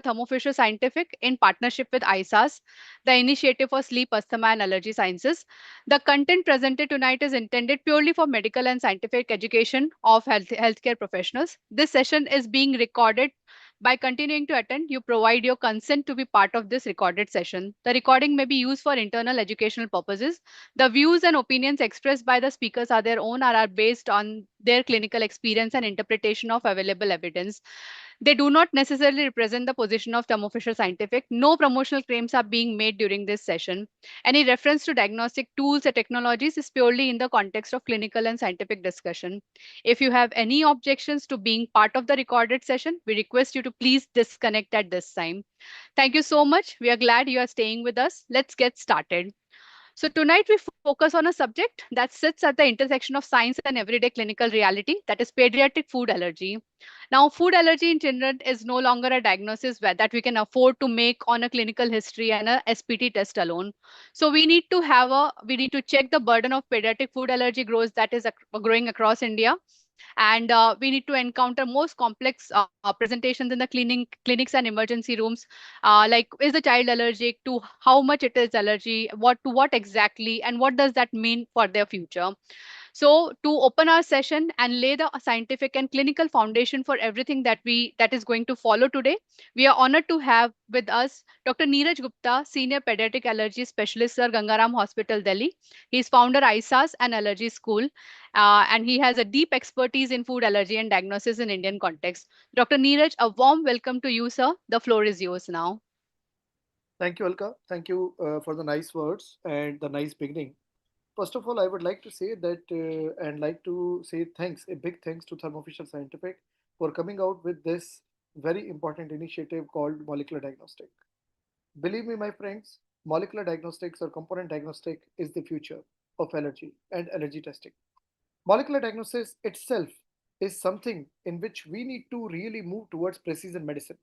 Thermo Fisher Scientific in partnership with ISAS, the Initiative for Sleep, Asthma and Allergy Sciences. The content presented tonight is intended purely for medical and scientific education of healthcare professionals. This session is being recorded. By continuing to attend, you provide your consent to be part of this recorded session. The recording may be used for internal educational purposes. The views and opinions expressed by the speakers are their own or are based on their clinical experience and interpretation of available evidence. They do not necessarily represent the position of Thermo Fisher Scientific. No promotional claims are being made during this session. Any reference to diagnostic tools or technologies is purely in the context of clinical and scientific discussion. If you have any objections to being part of the recorded session, we request you to please disconnect at this time. Thank you so much. We are glad you are staying with us. Let's get started. So tonight we focus on a subject that sits at the intersection of science and everyday clinical reality, that is pediatric food allergy. Now, food allergy in children is no longer a diagnosis that we can afford to make on a clinical history and a SPT test alone. So we need to check the burden of pediatric food allergy growth that is growing across India, and we need to encounter most complex presentations in the clinics and emergency rooms, like is the child allergic, to how much it is allergy, what exactly, and what does that mean for their future. So to open our session and lay the scientific and clinical foundation for everything that is going to follow today, we are honored to have with us Dr. Neeraj Gupta, Senior Pediatric Allergy Specialist, Sir Gangaram Hospital, Delhi. He is founder ISAS and Allergy School, and he has a deep expertise in food allergy and diagnosis in Indian context. Dr. Neeraj, a warm welcome to you, sir. The floor is yours now. Thank you, Alka. Thank you for the nice words and the nice beginning. First of all, I would like to say that and like to say thanks, a big thanks to Thermo Fisher Scientific for coming out with this very important initiative called molecular diagnostic. Believe me, my friends, molecular diagnostics or component diagnostic is the future of allergy and allergy testing. Molecular diagnosis itself is something in which we need to really move towards precision medicine.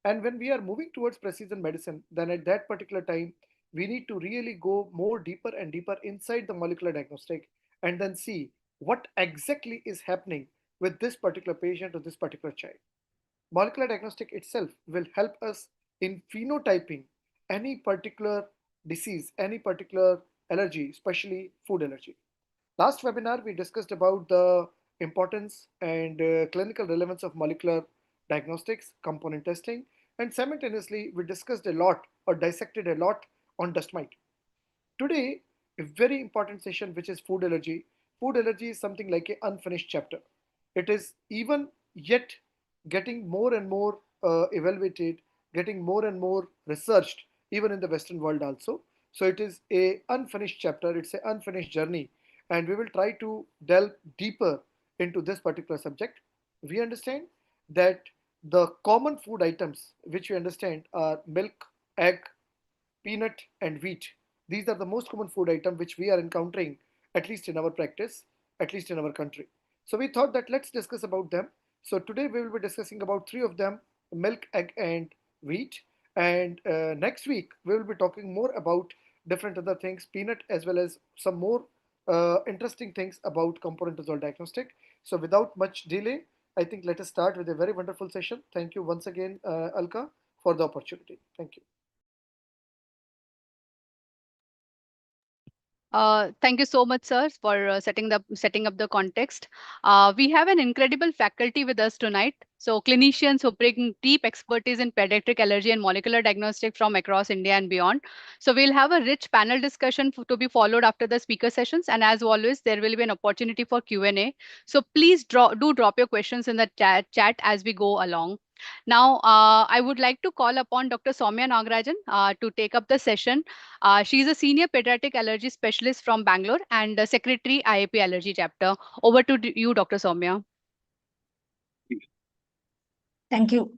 And when we are moving towards precision medicine, then at that particular time, we need to really go more deeper and deeper inside the molecular diagnostic and then see what exactly is happening with this particular patient or this particular child. Molecular diagnostic itself will help us in phenotyping any particular disease, any particular allergy, especially food allergy. Last webinar, we discussed about the importance and clinical relevance of molecular diagnostics, component testing, and simultaneously, we discussed a lot or dissected a lot on dust mite. Today, a very important session, which is food allergy. Food allergy is something like an unfinished chapter. It is even yet getting more and more evaluated, getting more and more researched, even in the Western world also. So it is a unfinished chapter. It's an unfinished journey, and we will try to delve deeper into this particular subject. We understand that the common food items which we understand are milk, egg, peanut, and wheat. These are the most common food item which we are encountering, at least in our practice, at least in our country. So we thought that let's discuss about them. So today we will be discussing about three of them: milk, egg, and wheat. And next week we will be talking more about different other things, peanut, as well as some more interesting things about component diagnostic. So without much delay, I think let us start with a very wonderful session. Thank you once again, Alka, for the opportunity. Thank you. Thank you so much, sir, for setting up the context. We have an incredible faculty with us tonight. So clinicians who bring deep expertise in pediatric allergy and molecular diagnostic from across India and beyond. So we'll have a rich panel discussion to be followed after the speaker sessions. And as always, there will be an opportunity for Q&A. So please do drop your questions in the chat as we go along. Now, I would like to call upon Dr. Soumya Nagarajan to take up the session. She is a senior pediatric allergy specialist from Bangalore and secretary IAP allergy chapter. Over to you, Dr. Soumya. Thank you.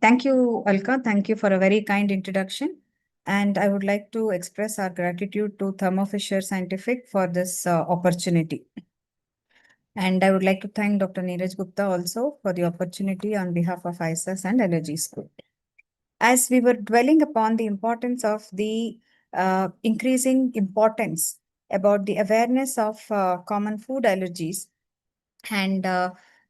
Thank you, Alka. Thank you for a very kind introduction. And I would like to express our gratitude to Thermo Fisher Scientific for this opportunity. And I would like to thank Dr. Neeraj Gupta also for the opportunity on behalf of ISAS and Allergy School. As we were dwelling upon the importance of the increasing importance about the awareness of common food allergies and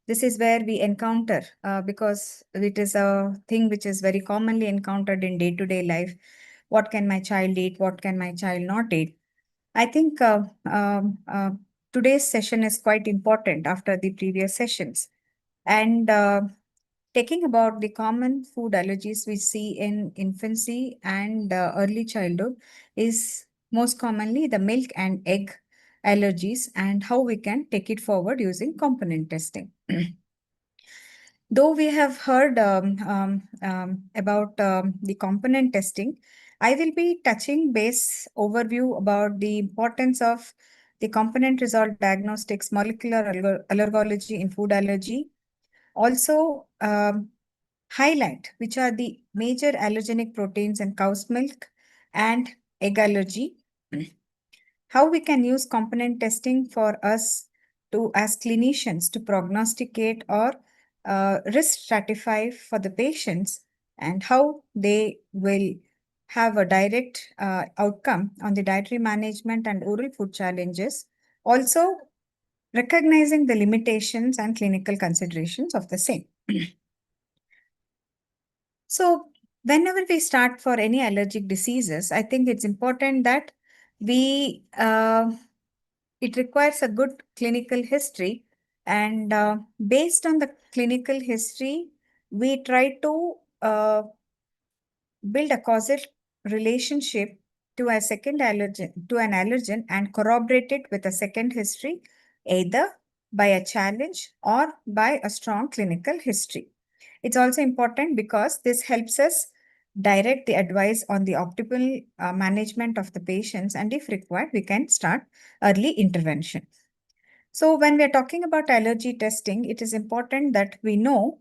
This is where we encounter, because it is a thing which is very commonly encountered in day-to-day life. What can my child eat? What can my child not eat? I think today's session is quite important after the previous sessions. And taking about the common food allergies we see in infancy and early childhood is most commonly the milk and egg allergies, and how we can take it forward using component testing. Though we have heard about the component testing, I will be touching base overview about the importance of the component resolved diagnostics, molecular allergology in food allergy. Also, highlight which are the major allergenic proteins in cow's milk and egg allergy. How we can use component testing for us to, as clinicians, to prognosticate or risk stratify for the patients, and how they will have a direct outcome on the dietary management and oral food challenges. Also, recognizing the limitations and clinical considerations of the same. So, whenever we start for any allergic diseases, I think it's important that we it requires a good clinical history, and based on the clinical history, we try to build a causal relationship to a second allergen, to an allergen, and corroborate it with a second history, either by a challenge or by a strong clinical history. It's also important because this helps us direct the advice on the optimal management of the patients, and if required, we can start early intervention. So when we are talking about allergy testing, it is important that we know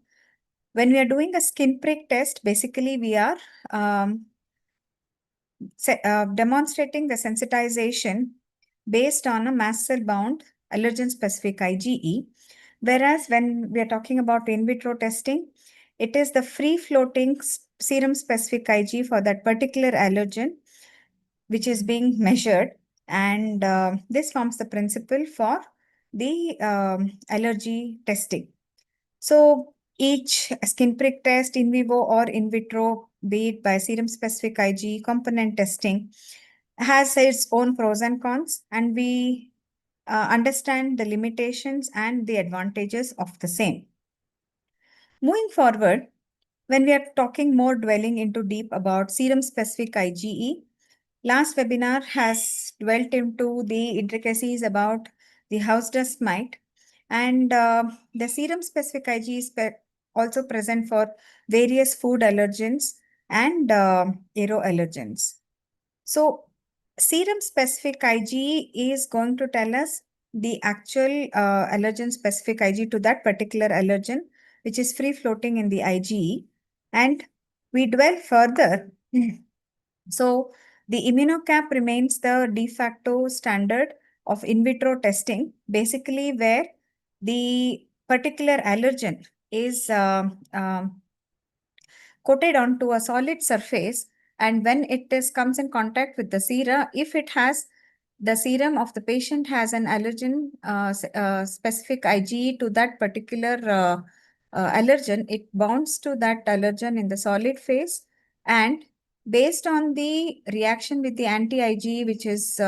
when we are doing a skin prick test, basically we are demonstrating the sensitization based on a mast cell bound allergen specific IgE. Whereas when we are talking about in vitro testing, it is the free floating serum specific Ig for that particular allergen which is being measured. And this forms the principle for the allergy testing. So each skin prick test, in vivo or in vitro, be it by serum specific Ig component testing, has its own pros and cons, and we understand the limitations and the advantages of the same. Moving forward, when we are talking more dwelling into deep about serum specific IgE, last webinar has dwelt into the intricacies about the house dust mite, and the serum specific IgE is also present for various food allergens and aeroallergens. So serum specific IgE is going to tell us the actual allergen specific IgE to that particular allergen, which is free floating in the IgE. And we dwell further. So the immunocap remains the de facto standard of in vitro testing, basically where the particular allergen is coated onto a solid surface, and when it is comes in contact with the sera, if it has the serum of the patient has an allergen specific IgE to that particular allergen, it bonds to that allergen in the solid phase, and based on the reaction with the anti-IgE, which is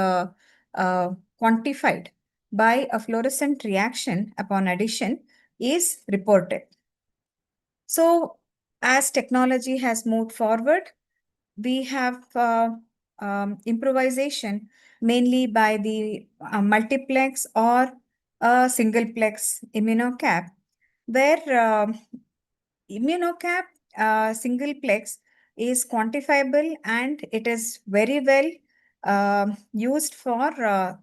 quantified by a fluorescent reaction upon addition, is reported. So as technology has moved forward, we have improvisation mainly by the multiplex or a singleplex immunocap, where immunocap singleplex is quantifiable and it is very well used for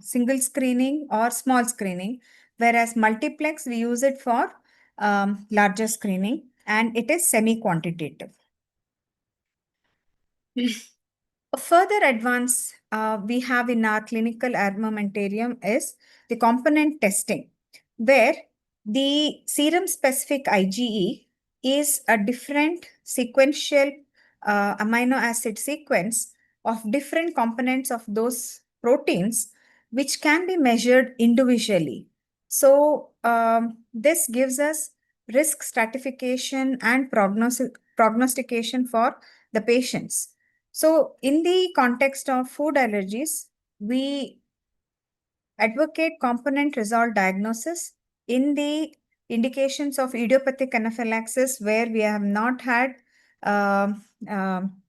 single screening or small screening, whereas multiplex we use it for larger screening, and it is semi-quantitative. A further advance we have in our clinical armamentarium is the component testing, where the serum specific IgE is a different sequential amino acid sequence of different components of those proteins, which can be measured individually. So this gives us risk stratification and prognostication for the patients. So in the context of food allergies, we advocate component resolved diagnosis in the indications of idiopathic anaphylaxis where we have not had um, um,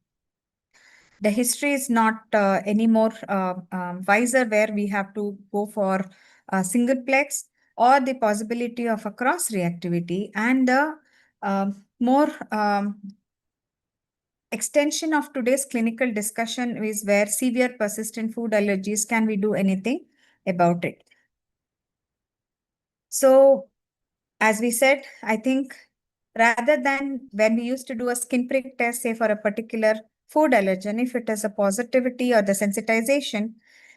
the history is not any more wiser, where we have to go for a singleplex or the possibility of a cross reactivity, and the more extension of today's clinical discussion is where severe persistent food allergies, can we do anything about it? So as we said, I think rather than when we used to do a skin prick test, say for a particular food allergen, if it is a positivity or the sensitization,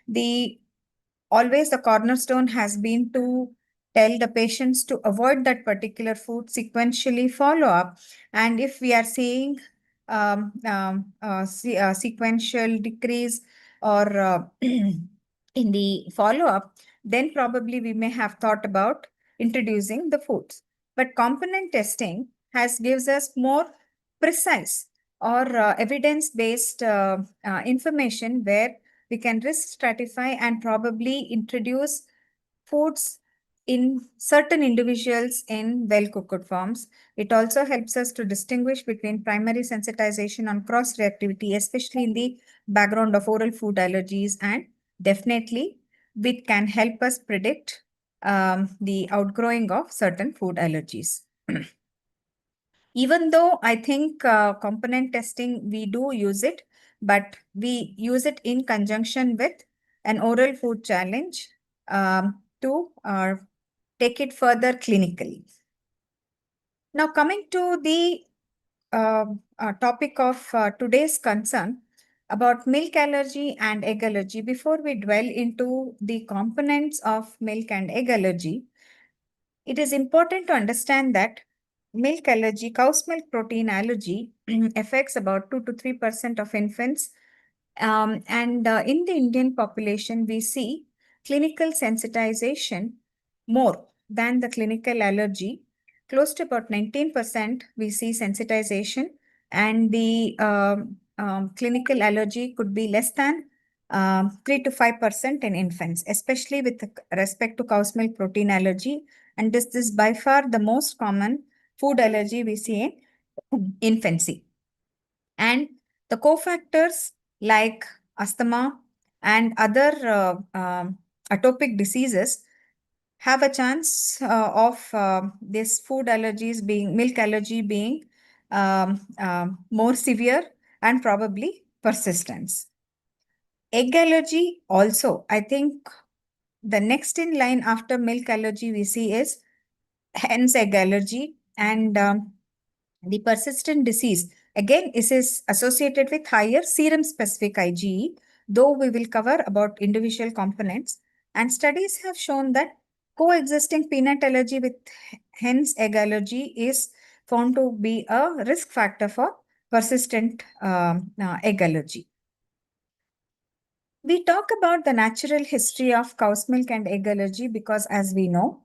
the always the cornerstone has been to tell the patients to avoid that particular food, sequentially follow up. And if we are seeing sequential decrease or in the follow up, then probably we may have thought about introducing the foods. But component testing gives us more precise or evidence-based information where we can risk stratify and probably introduce foods in certain individuals in well-cooked forms. It also helps us to distinguish between primary sensitization and cross-reactivity, especially in the background of oral food allergies, and definitely it can help us predict the outgrowing of certain food allergies. Even though I think component testing, we do use it, but we use it in conjunction with an oral food challenge to take it further clinically. Now, coming to the topic of today's concern about milk allergy and egg allergy, before we dwell into the components of milk and egg allergy, it is important to understand that milk allergy, cow's milk protein allergy, affects about 2 to 3% of infants. And in the Indian population, we see clinical sensitization more than the clinical allergy. Close to about 19%, we see sensitization, and the clinical allergy could be less than 3 to 5% in infants, especially with respect to cow's milk protein allergy. And this is by far the most common food allergy we see in infancy. And the cofactors like asthma and other atopic diseases have a chance of this food allergies being, milk allergy being more severe and probably persistence. Egg allergy also, I think the next in line after milk allergy we see is hence egg allergy, and the persistent disease again is associated with higher serum specific IgE, though we will cover about individual components. And studies have shown that coexisting peanut allergy with hence egg allergy is found to be a risk factor for persistent egg allergy. We talk about the natural history of cow's milk and egg allergy because, as we know,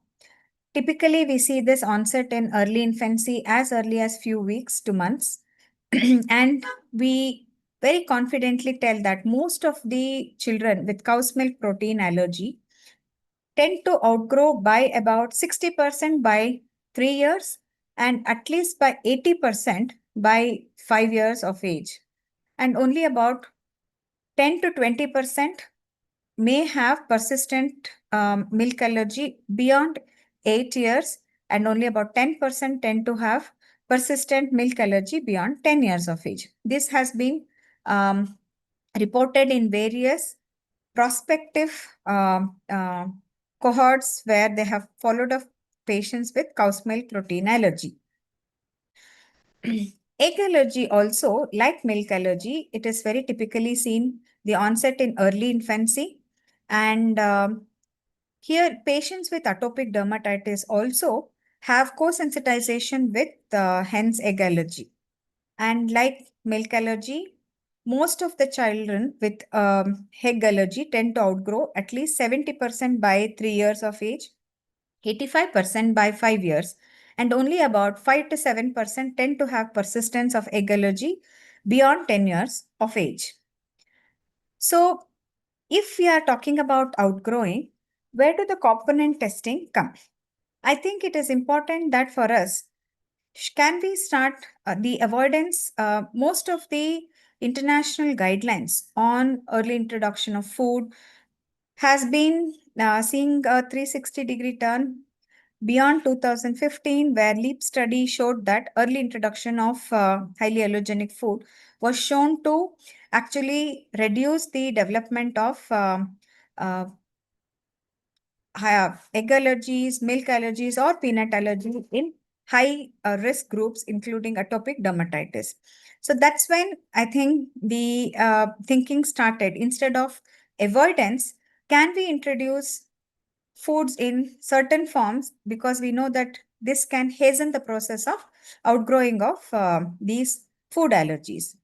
typically we see this onset in early infancy as early as few weeks to months. And we very confidently tell that most of the children with cow's milk protein allergy tend to outgrow by about 60% by 3 years and at least by 80% by 5 years of age. And only about 10 to 20% may have persistent milk allergy beyond 8 years, and only about 10% tend to have persistent milk allergy beyond 10 years of age. This has been reported in various prospective cohorts where they have followed up patients with cow's milk protein allergy. Egg allergy also, like milk allergy, it is very typically seen the onset in early infancy. And here, patients with atopic dermatitis also have co-sensitization with hence egg allergy. And like milk allergy, most of the children with egg allergy tend to outgrow at least 70% by 3 years of age. 85% by 5 years, and only about 5 to 7% tend to have persistence of egg allergy beyond 10 years of age. So, if we are talking about outgrowing, where do the component testing come? I think it is important that for us, can we start the avoidance? Most of the international guidelines on early introduction of food has been seeing a 360-degree turn beyond 2015, where LEAP study showed that early introduction of highly allergenic food was shown to actually reduce the development of uh, egg allergies, milk allergies, or peanut allergies in high risk groups, including atopic dermatitis. So that's when I think the thinking started. Instead of avoidance, can we introduce foods in certain forms, because we know that this can hasten the process of outgrowing of these food allergies.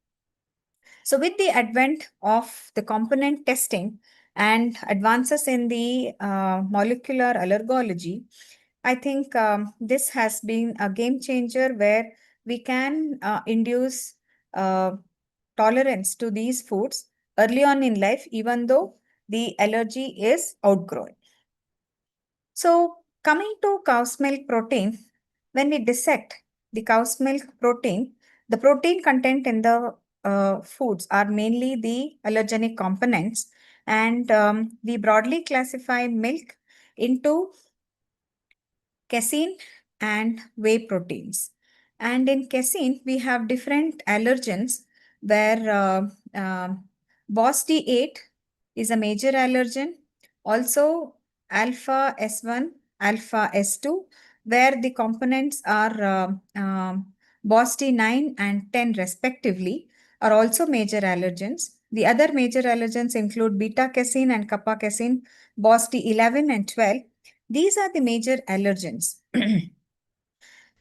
So with the advent of the component testing and advances in the molecular allergology, I think this has been a game changer where we can induce uh, tolerance to these foods early on in life, even though the allergy is outgrown. So, coming to cow's milk protein, when we dissect the cow's milk protein, the protein content in the foods are mainly the allergenic components, and we broadly classify milk into casein and whey proteins. And in casein, we have different allergens where BOS-D8 is a major allergen. Also, alpha S1, alpha S2, where the components are BOS-D9 and 10 respectively, are also major allergens. The other major allergens include beta casein and kappa casein, BOS-D11 and 12. These are the major allergens.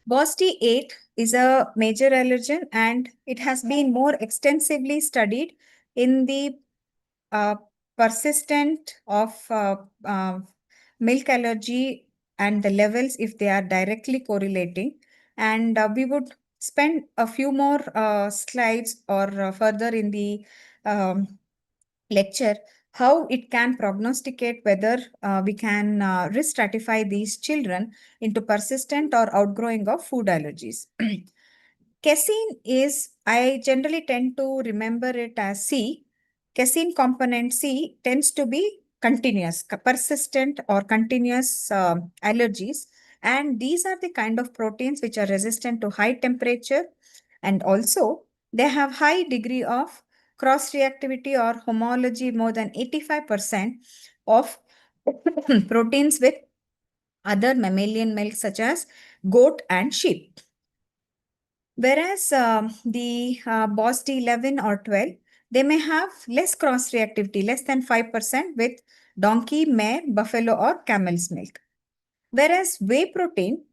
BOS-D8 is a major allergen, and it has been more extensively studied in the uh, persistent of milk allergy and the levels if they are directly correlating. And we would spend a few more slides or further in the um, lecture how it can prognosticate whether we can risk stratify these children into persistent or outgrowing of food allergies. Casein is, I generally tend to remember it as C. Casein component C tends to be continuous, persistent or continuous allergies. And these are the kind of proteins which are resistant to high temperature. And also, they have high degree of cross-reactivity or homology, more than 85% of proteins with other mammalian milk such as goat and sheep. Whereas the BOS-D11 or 12, they may have less cross-reactivity, less than 5% with donkey, mare, buffalo, or camel's milk. Whereas whey protein,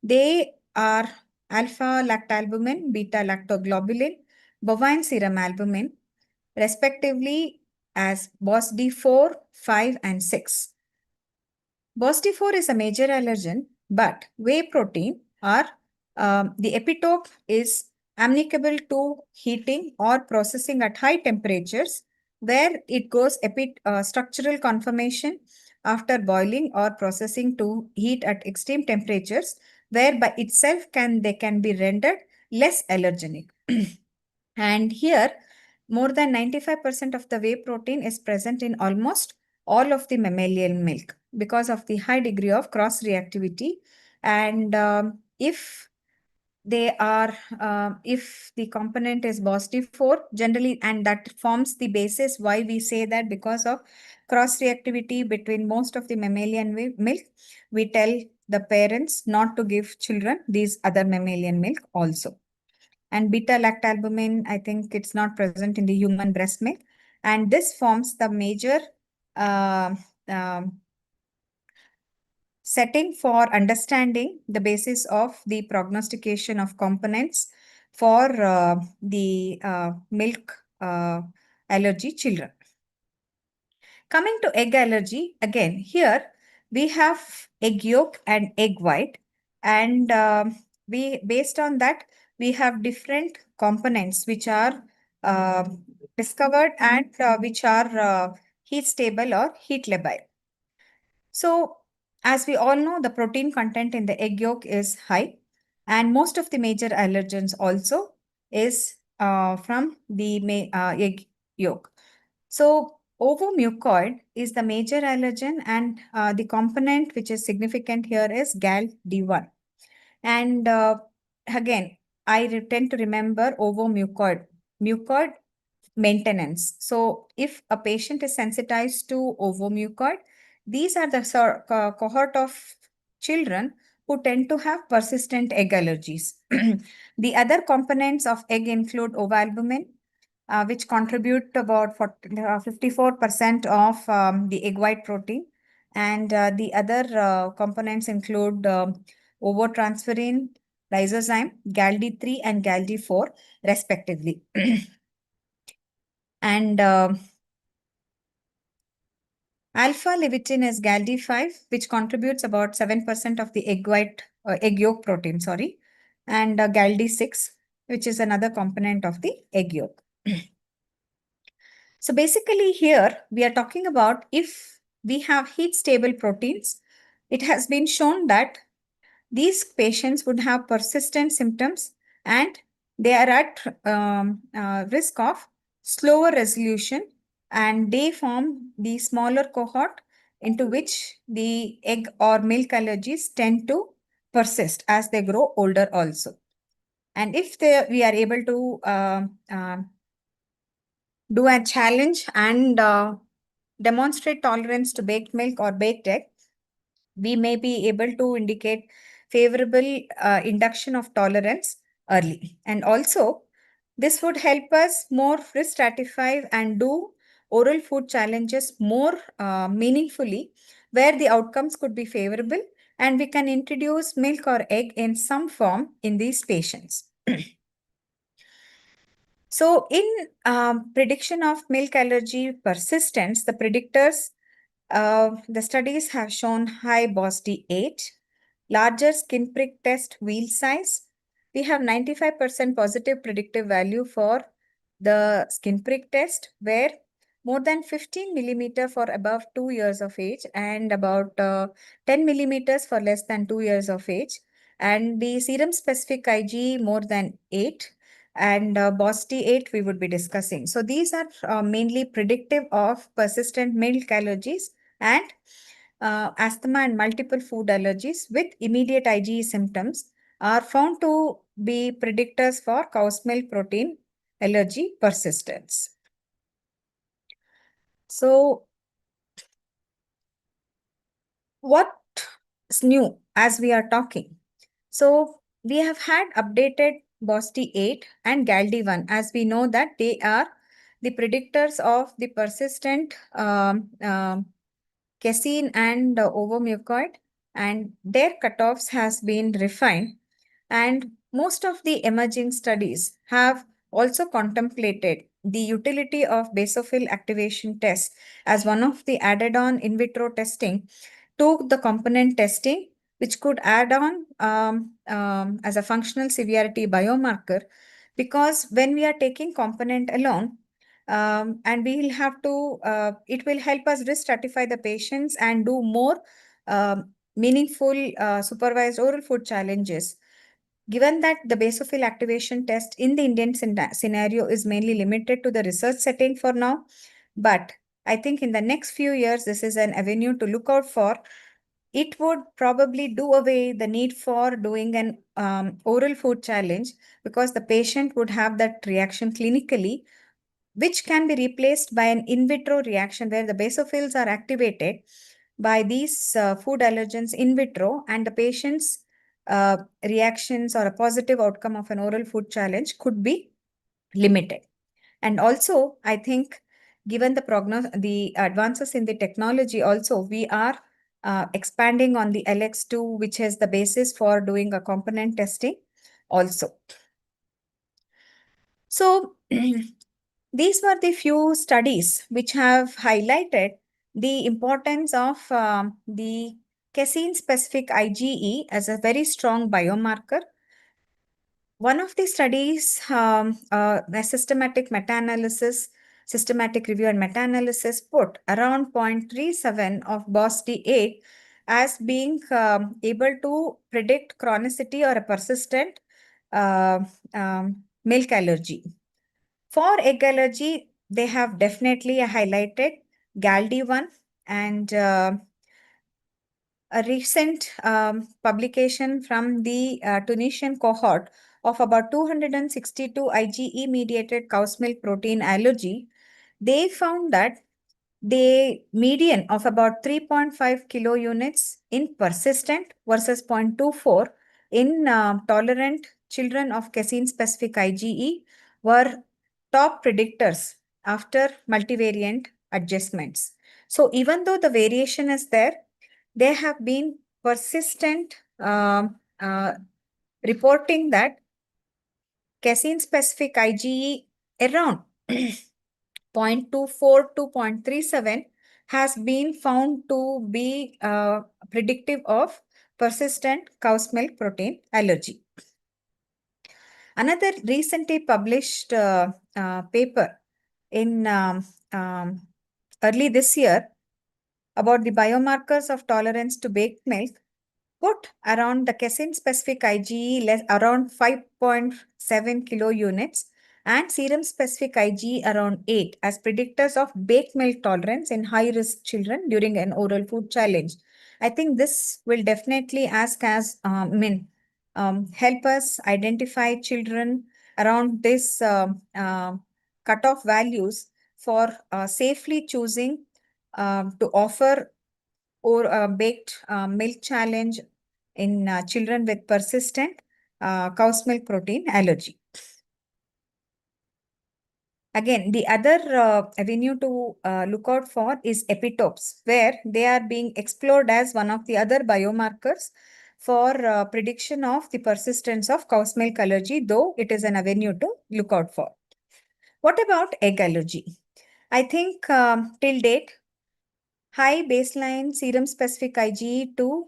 they are alpha lactalbumin, beta lactoglobulin, bovine serum albumin, respectively as BOS-D4, 5, and 6. BOS-D4 is a major allergen, but whey protein are the epitope is amenable to heating or processing at high temperatures, where it goes structural conformation after boiling or processing to heat at extreme temperatures, where by itself they can be rendered less allergenic. And here, more than 95% of the whey protein is present in almost all of the mammalian milk because of the high degree of cross-reactivity. And if the component is BOS-D4, generally, and that forms the basis why we say that because of cross-reactivity between most of the mammalian milk, we tell the parents not to give children these other mammalian milk also. And beta lactalbumin, I think it's not present in the human breast milk. And this forms the major uh, um, setting for understanding the basis of the prognostication of components for the milk allergy children. Coming to egg allergy, again, here we have egg yolk and egg white, and we based on that we have different components which are uh, discovered and which are heat stable or heat labile. So, as we all know, the protein content in the egg yolk is high, and most of the major allergens also is from the egg yolk. So, ovomucoid is the major allergen, and the component which is significant here is GAL-D1. And again, tend to remember ovomucoid, mucoid maintenance. So, if a patient is sensitized to ovomucoid, these are the cohort of children who tend to have persistent egg allergies. The other components of egg include ovalbumin, which contribute to about 54% of the egg white protein. And the other components include ovotransferrin, lysozyme, GALD3 and GALD4 respectively. And alpha levitin is GALD5, which contributes about 7% of the egg yolk protein, sorry, and GALD6, which is another component of the egg yolk. So basically here we are talking about if we have heat stable proteins, it has been shown that these patients would have persistent symptoms and they are at risk of slower resolution, and they form the smaller cohort into which the egg or milk allergies tend to persist as they grow older also. And if we are able to do a challenge and demonstrate tolerance to baked milk or baked egg, we may be able to indicate favorable induction of tolerance early. And also, this would help us more risk stratify and do oral food challenges more meaningfully, where the outcomes could be favorable, and we can introduce milk or egg in some form in these patients. So, in prediction of milk allergy persistence, the predictors, the studies have shown high BOSD8, larger skin prick test wheel size. We have 95% positive predictive value for the skin prick test, where more than 15 millimeter for above 2 years of age and about 10 millimeters for less than 2 years of age. And the serum specific IG more than 8 and BOSD8 we would be discussing. So these are mainly predictive of persistent milk allergies and asthma and multiple food allergies with immediate IgE symptoms are found to be predictors for cow's milk protein allergy persistence. So what's new as we are talking? So we have had updated BOSD8 and GALD1, as we know that they are the predictors of the persistent casein and ovomucoid, and their cutoffs has been refined. And most of the emerging studies have also contemplated the utility of basophil activation test as one of the added on in vitro testing to the component testing, which could add on as a functional severity biomarker. Because when we are taking component alone, and we will have to, it will help us risk stratify the patients and do more meaningful supervised oral food challenges. Given that the basophil activation test in the Indian scenario is mainly limited to the research setting for now, but I think in the next few years, this is an avenue to look out for. It would probably do away the need for doing an oral food challenge, because the patient would have that reaction clinically, which can be replaced by an in vitro reaction where the basophils are activated by these food allergens in vitro, and the patient's reactions or a positive outcome of an oral food challenge could be limited. And also, I think, given the advances in the technology, also we are expanding on the LX2, which is the basis for doing a component testing also. So these were the few studies which have highlighted the importance of the casein-specific IgE as a very strong biomarker. One of the studies, a systematic review and meta-analysis put around 0.37 of BOSD8 as being able to predict chronicity or a persistent uh, milk allergy. For egg allergy, they have definitely highlighted GALD1 and a recent publication from the Tunisian cohort of about 262 IgE-mediated cow's milk protein allergy, they found that the median of about 3.5 kilo units in persistent versus 0.24 in tolerant children of casein-specific IgE were top predictors after multivariant adjustments. So even though the variation is there, there have been persistent reporting that casein-specific IgE around 0.24 to 0.37 has been found to be predictive of persistent cow's milk protein allergy. Another recently published paper in early this year about the biomarkers of tolerance to baked milk put around the casein-specific IgE around 5.7 kilo units and serum-specific IgE around 8 as predictors of baked milk tolerance in high-risk children during an oral food challenge. I think this will definitely help us identify children around this cutoff values for safely choosing to offer or baked milk challenge in children with persistent cow's milk protein allergy. Again, the other avenue to look out for is epitopes, where they are being explored as one of the other biomarkers for prediction of the persistence of cow's milk allergy, though it is an avenue to look out for. What about egg allergy? I think till date, high baseline serum specific IgE to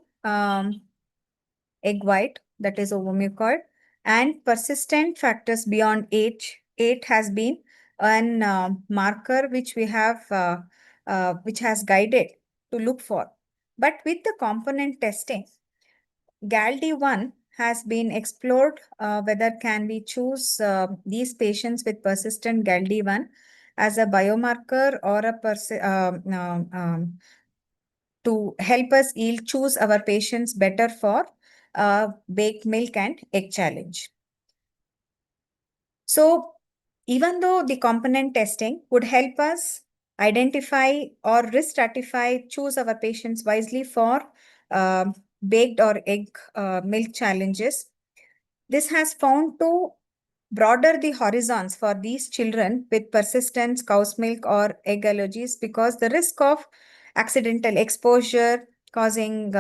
egg white, that is ovomucoid, and persistent factors beyond age 8 has been an marker which we have, which has guided to look for. But with the component testing, GALD1 has been explored whether can we choose these patients with persistent GALD1 as a biomarker or to help us choose our patients better for baked milk and egg challenge. So even though the component testing would help us identify or risk stratify, choose our patients wisely for baked or egg milk challenges, this has found to broader the horizons for these children with persistent cow's milk or egg allergies because the risk of accidental exposure causing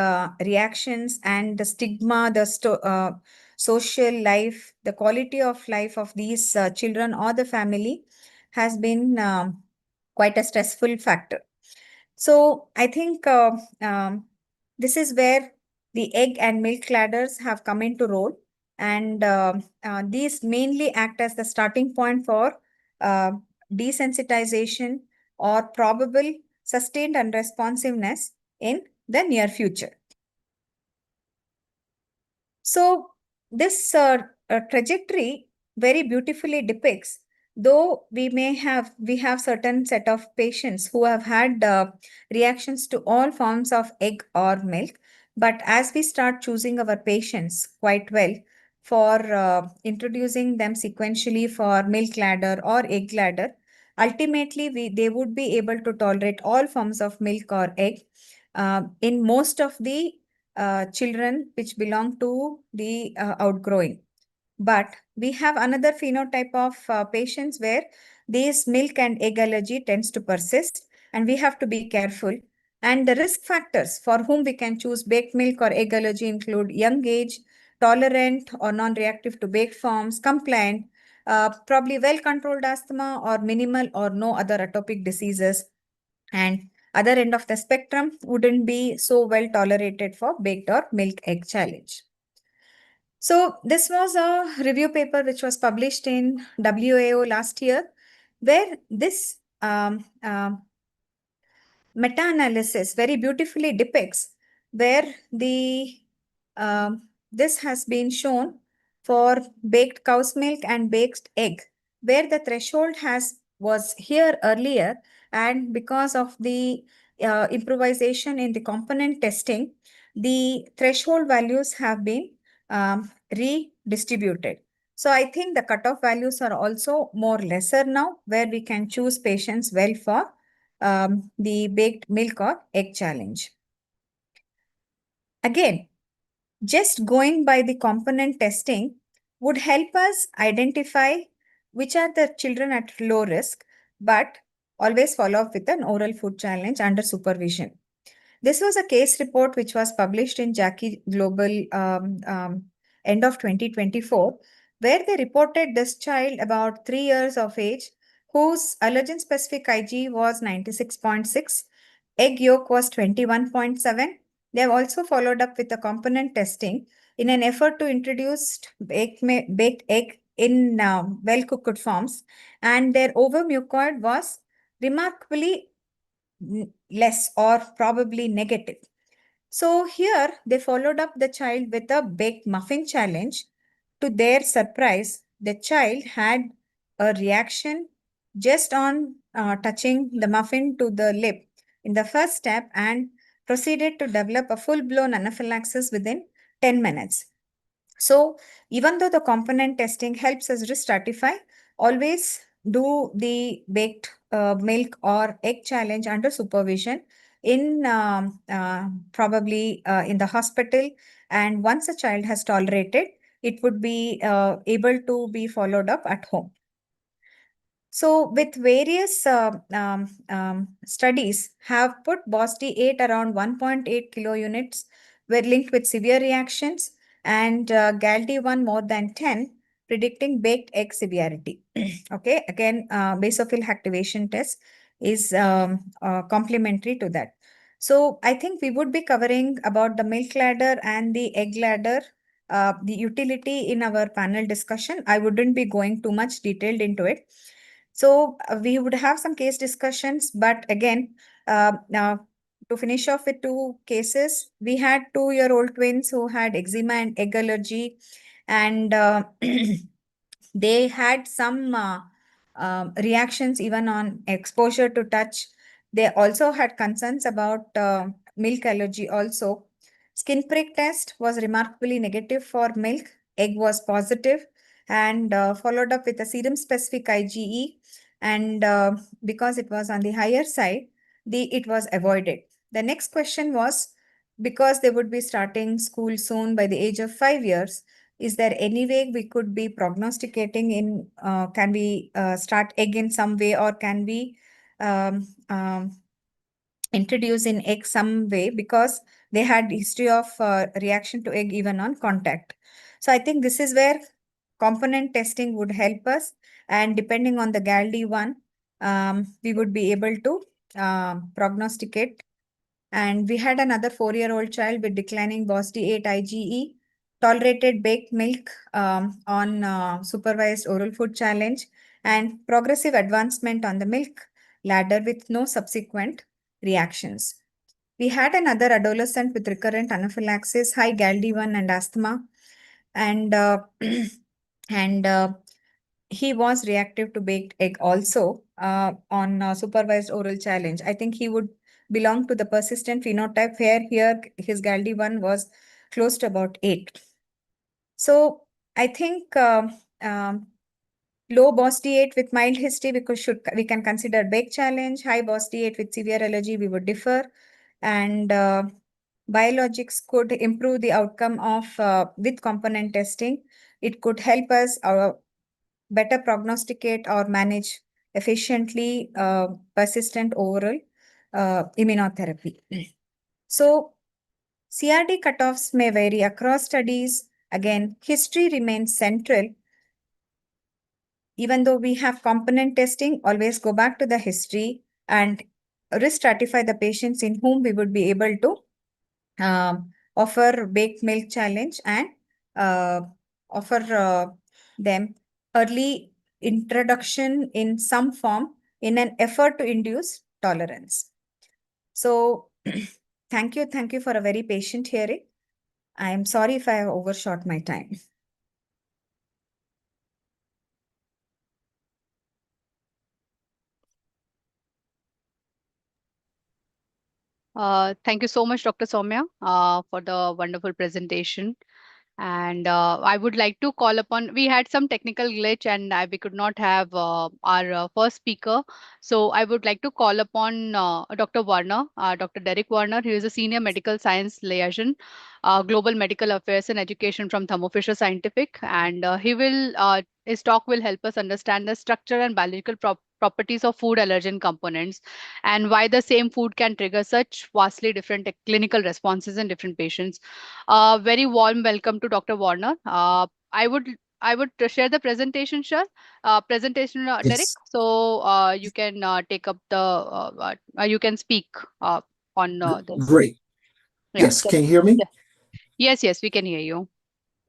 reactions and the stigma, the social life, the quality of life of these children or the family has been quite a stressful factor. So I think this is where the egg and milk ladders have come into role. And these mainly act as the starting point for uh, desensitization or probable sustained unresponsiveness in the near future. So this trajectory very beautifully depicts, though we have certain set of patients who have had reactions to all forms of egg or milk, but as we start choosing our patients quite well for introducing them sequentially for milk ladder or egg ladder, ultimately they would be able to tolerate all forms of milk or egg in most of the children which belong to the outgrowing. But we have another phenotype of patients where this milk and egg allergy tends to persist, and we have to be careful. And the risk factors for whom we can choose baked milk or egg allergy include young age, tolerant or non-reactive to baked forms, compliant, probably well-controlled asthma or minimal or no other atopic diseases, and other end of the spectrum wouldn't be so well tolerated for baked or milk egg challenge. So this was a review paper which was published in WAO last year, where this meta-analysis very beautifully depicts where this has been shown for baked cow's milk and baked egg, where the threshold was here earlier, and because of the improvisation in the component testing, the threshold values have been redistributed. So I think the cutoff values are also more lesser now, where we can choose patients well for the baked milk or egg challenge. Again, just going by the component testing would help us identify which are the children at low risk, but always follow up with an oral food challenge under supervision. This was a case report which was published in Jackie Global end of 2024, where they reported this child about 3 years of age whose allergen specific IG was 96.6, egg yolk was 21.7. They have also followed up with the component testing in an effort to introduce baked egg in well-cooked forms, and their overmucoid was remarkably less or probably negative. So here they followed up the child with a baked muffin challenge. To their surprise, the child had a reaction just on touching the muffin to the lip in the first step and proceeded to develop a full-blown anaphylaxis within 10 minutes. So even though the component testing helps us risk stratify, always do the baked milk or egg challenge under supervision in probably in the hospital. And once a child has tolerated, it would be able to be followed up at home. So with various studies have put BOSD-8 around 1.8 kilo units were linked with severe reactions, and GALD-1 more than 10, predicting baked egg severity. Okay, again, basophil activation test is complementary to that. So I think we would be covering about the milk ladder and the egg ladder, the utility in our panel discussion. I wouldn't be going too much detailed into it. So we would have some case discussions, but again, now to finish off with two cases, we had 2-year-old twins who had eczema and egg allergy, and they had some reactions even on exposure to touch. They also had concerns about milk allergy also. Skin prick test was remarkably negative for milk. Egg was positive, and followed up with a serum specific IgE. And because it was on the higher side, it was avoided. The next question was, because they would be starting school soon by the age of 5 years, is there any way we could be prognosticating in, can we start egg in some way, or can we um, um, introduce in egg some way, because they had history of reaction to egg even on contact. So I think this is where component testing would help us, and depending on the GALD-1, we would be able to prognosticate. And we had another 4-year-old child with declining BOSD-8 IgE, tolerated baked milk on supervised oral food challenge, and progressive advancement on the milk ladder with no subsequent reactions. We had another adolescent with recurrent anaphylaxis, high GALD-1 and asthma, and and he was reactive to baked egg also on supervised oral challenge. I think he would belong to the persistent phenotype, where here his GALD-1 was close to about 8. So I think low BOSD-8 with mild history, we can consider baked challenge. High BOSD-8 with severe allergy, we would differ. And biologics could improve the outcome of with component testing. It could help us better prognosticate or manage efficiently persistent oral immunotherapy. So CRD cutoffs may vary across studies. Again, history remains central. Even though we have component testing, always go back to the history and risk stratify the patients in whom we would be able to offer baked milk challenge and uh, offer them early introduction in some form in an effort to induce tolerance. So thank you for a very patient hearing. I am sorry if I have overshot my time. Thank you so much, Dr. Soumya, for the wonderful presentation. And I would like to call upon, we had some technical glitch and we could not have our first speaker. So I would like to call upon Dr. Warner, Dr. Derek Warner, who is a senior medical science liaison, global medical affairs and education from Thermo Fisher Scientific. And his talk will help us understand the structure and biological properties of food allergen components and why the same food can trigger such vastly different clinical responses in different patients. Very warm welcome to Dr. Warner. I would share the presentation, sure. Presentation, Derek. Yes. So you can take up the you can speak on this. Great. Yeah. Yes. Can you hear me? Yeah. Yes, yes, we can hear you.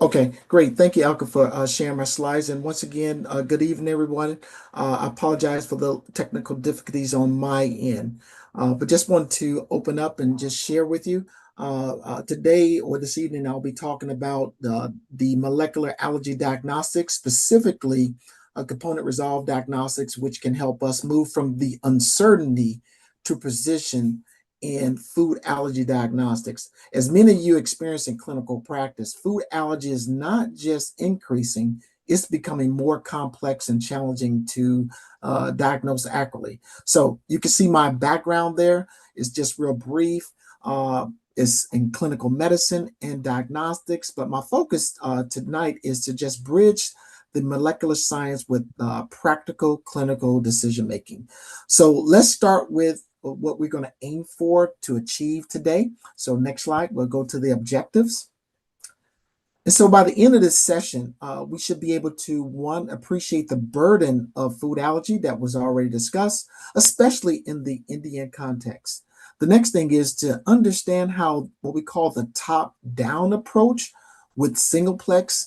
Okay, great. Thank you, Alka, for sharing my slides. And once again, good evening, everyone. I apologize for the technical difficulties on my end, but just want to open up and just share with you. Today or this evening, I'll be talking about the molecular allergy diagnostics, specifically component resolved diagnostics, which can help us move from the uncertainty to precision in food allergy diagnostics. As many of you experience in clinical practice, food allergy is not just increasing, it's becoming more complex and challenging to diagnose accurately. So you can see my background there is just real brief. It's in clinical medicine and diagnostics, but my focus tonight is to just bridge the molecular science with practical clinical decision making. So let's start with what we're going to aim for to achieve today. So next slide, we'll go to the objectives. And so by the end of this session, we should be able to, one, appreciate the burden of food allergy that was already discussed, especially in the Indian context. The next thing is to understand how what we call the top-down approach with singleplex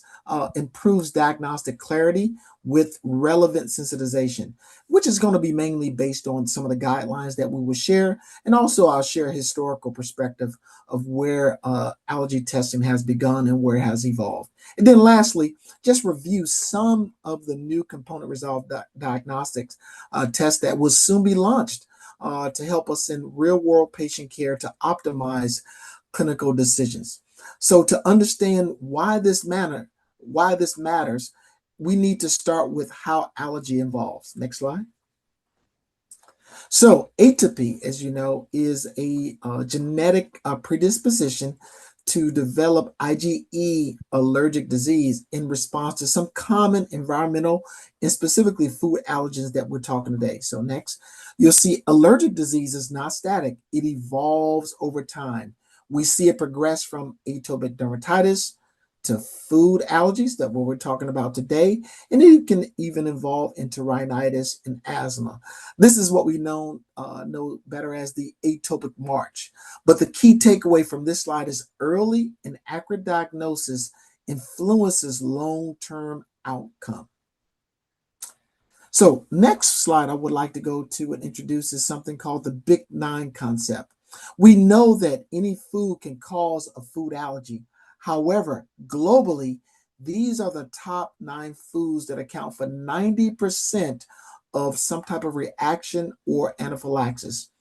improves diagnostic clarity with relevant sensitization, which is going to be mainly based on some of the guidelines that we will share. And also I'll share a historical perspective of where allergy testing has begun and where it has evolved. And then lastly, just review some of the new component resolved diagnostics tests that will soon be launched to help us in real world patient care to optimize clinical decisions. So to understand why this matters, we need to start with how allergy involves. Next slide. So atopy, as you know, is a genetic predisposition to develop IgE allergic disease in response to some common environmental and specifically food allergens that we're talking today. So next, you'll see allergic disease is not static. It evolves over time. We see it progress from atopic dermatitis to food allergies, that what we're talking about today, and it can even evolve into rhinitis and asthma. This is what we know better as the atopic march. But the key takeaway from this slide is early and accurate diagnosis influences long-term outcome. So next slide I would like to go to and introduce is something called the Big Nine concept. We know that any food can cause a food allergy. However, globally, these are the top 9 foods that account for 90% of some type of reaction or anaphylaxis.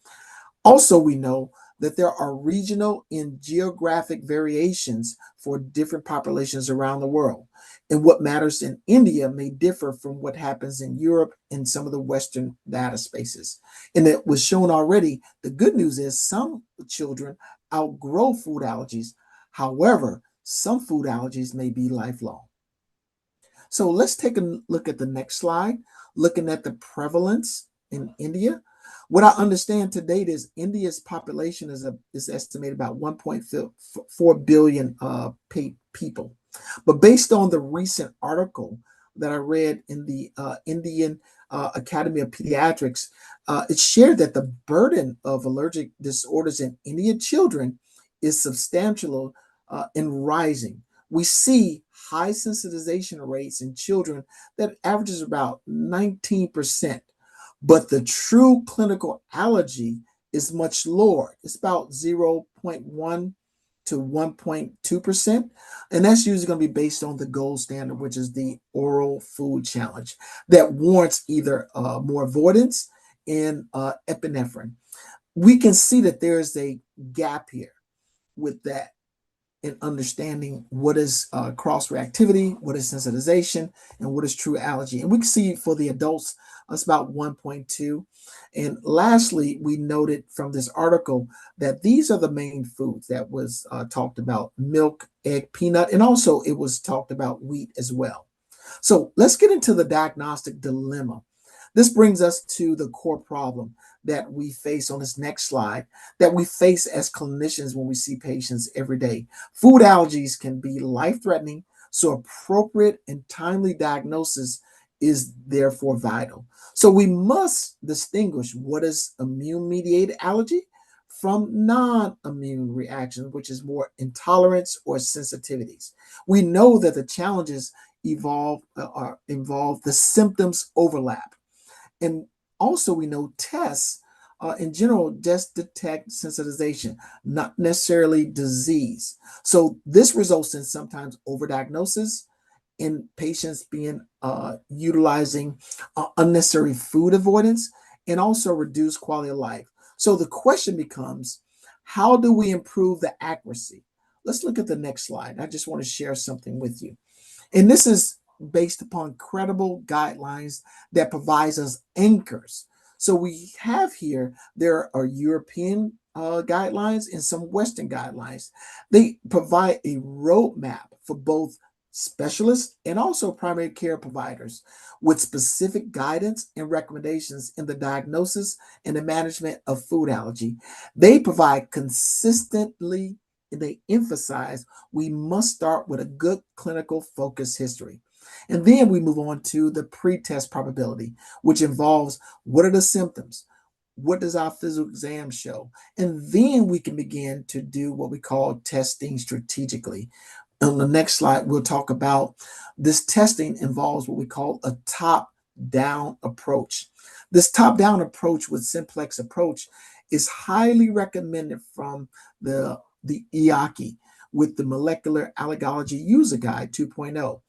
Also, we know that there are regional and geographic variations for different populations around the world. And what matters in India may differ from what happens in Europe and some of the Western data spaces. And it was shown already, the good news is some children outgrow food allergies. However, some food allergies may be lifelong. So let's take a look at the next slide, looking at the prevalence in India. What I understand to date is India's population is estimated about 1.4 billion people. But based on the recent article that I read in the Indian Academy of Pediatrics, it shared that the burden of allergic disorders in Indian children is substantial and rising. We see high sensitization rates in children that averages about 19%, but the true clinical allergy is much lower. It's about 0.1 to 1.2%. And that's usually going to be based on the gold standard, which is the oral food challenge that warrants either more avoidance and epinephrine. We can see that there is a gap here with that in understanding what is cross-reactivity, what is sensitization, and what is true allergy. And we can see for the adults, it's about 1.2. And lastly, we noted from this article that these are the main foods that was talked about: milk, egg, peanut, and also it was talked about wheat as well. So let's get into the diagnostic dilemma. This brings us to the core problem that we face on this next slide, that we face as clinicians when we see patients every day. Food allergies can be life-threatening, so appropriate and timely diagnosis is therefore vital. So we must distinguish what is immune-mediated allergy from non-immune reactions, which is more intolerance or sensitivities. We know that the challenges involve the symptoms overlap. And also we know tests in general just detect sensitization, not necessarily disease. So this results in sometimes overdiagnosis, in patients being utilizing unnecessary food avoidance, and also reduced quality of life. So the question becomes, how do we improve the accuracy? Let's look at the next slide. I just want to share something with you. And this is based upon credible guidelines that provides us anchors. So we have here, there are European guidelines and some Western guidelines. They provide a roadmap for both specialists and also primary care providers with specific guidance and recommendations in the diagnosis and the management of food allergy. They provide consistently, and they emphasize we must start with a good clinical focus history. And then we move on to the pre-test probability, which involves what are the symptoms? What does our physical exam show? And then we can begin to do what we call testing strategically. On the next slide, we'll talk about this testing involves what we call a top-down approach. This top-down approach with simplex approach is highly recommended from the EAACI with the Molecular Allergology User Guide 2.0.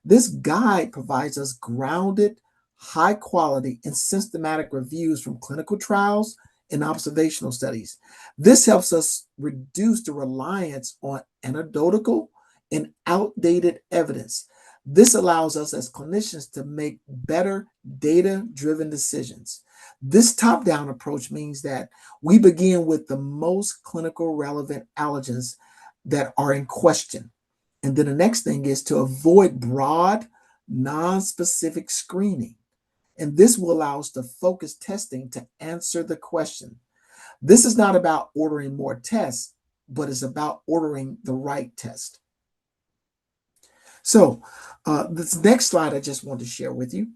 This guide provides us grounded, high quality, and systematic reviews from clinical trials and observational studies. This helps us reduce the reliance on anecdotal and outdated evidence. This allows us as clinicians to make better data-driven decisions. This top-down approach means that we begin with the most clinical relevant allergens that are in question. And then the next thing is to avoid broad, non-specific screening. And this will allow us to focus testing to answer the question. This is not about ordering more tests, but it's about ordering the right test. So this next slide I just want to share with you.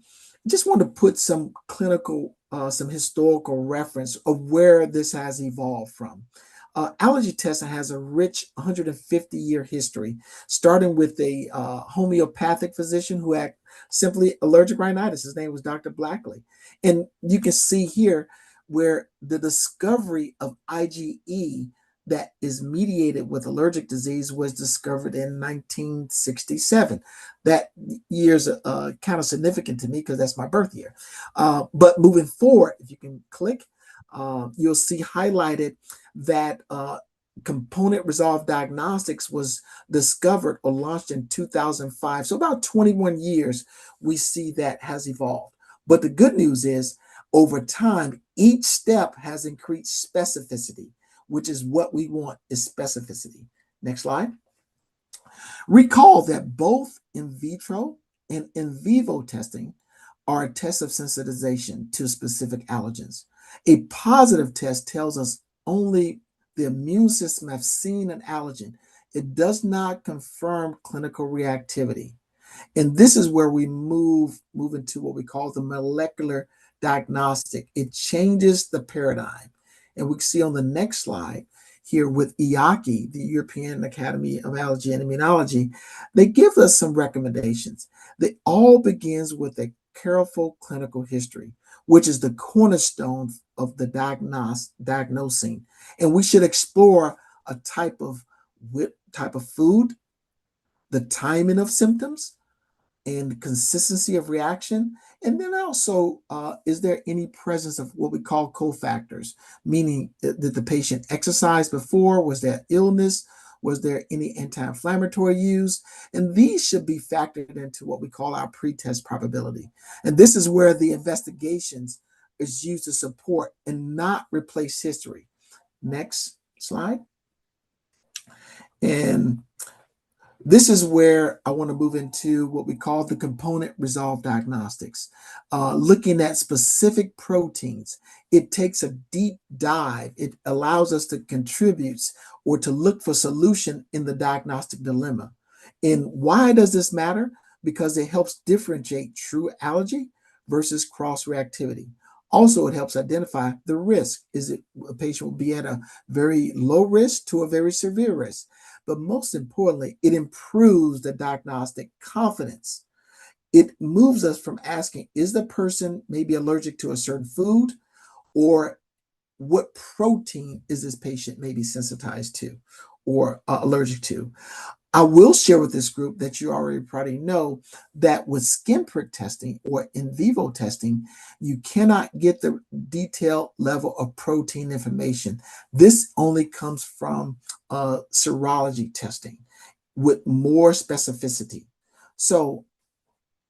I just want to put some clinical, some historical reference of where this has evolved from. Allergy testing has a rich 150-year history, starting with a homeopathic physician who had simply allergic rhinitis. His name was Dr. Blackley. And you can see here where the discovery of IgE that is mediated with allergic disease was discovered in 1967. That year's kind of significant to me because that's my birth year. But moving forward, if you can click, you'll see highlighted that component resolved diagnostics was discovered or launched in 2005. So about 21 years, we see that has evolved. But the good news is over time, each step has increased specificity, which is what we want, is specificity. Next slide. Recall that both in vitro and in vivo testing are a test of sensitization to specific allergens. A positive test tells us only the immune system has seen an allergen. It does not confirm clinical reactivity. And this is where we move into what we call the molecular diagnostic. It changes the paradigm. And we can see on the next slide here with EAACI, the European Academy of Allergy and Immunology, they give us some recommendations. They all begins with a careful clinical history, which is the cornerstone of the diagnosing. And we should explore a type of food, the timing of symptoms, and consistency of reaction. And then also, is there any presence of what we call cofactors, meaning did the patient exercise before? Was there illness? Was there any anti-inflammatory use? And these should be factored into what we call our pretest probability. And this is where the investigations is used to support and not replace history. Next slide. And this is where I want to move into what we call the component resolved diagnostics, looking at specific proteins. It takes a deep dive. It allows us to contribute or to look for solution in the diagnostic dilemma. And why does this matter? Because it helps differentiate true allergy versus cross-reactivity. Also, it helps identify the risk. Is it a patient will be at a very low risk to a very severe risk? But most importantly, it improves the diagnostic confidence. It moves us from asking, is the person maybe allergic to a certain food, or what protein is this patient maybe sensitized to or allergic to? I will share with this group that you already probably know that with skin prick testing or in vivo testing, you cannot get the detailed level of protein information. This only comes from serology testing with more specificity. So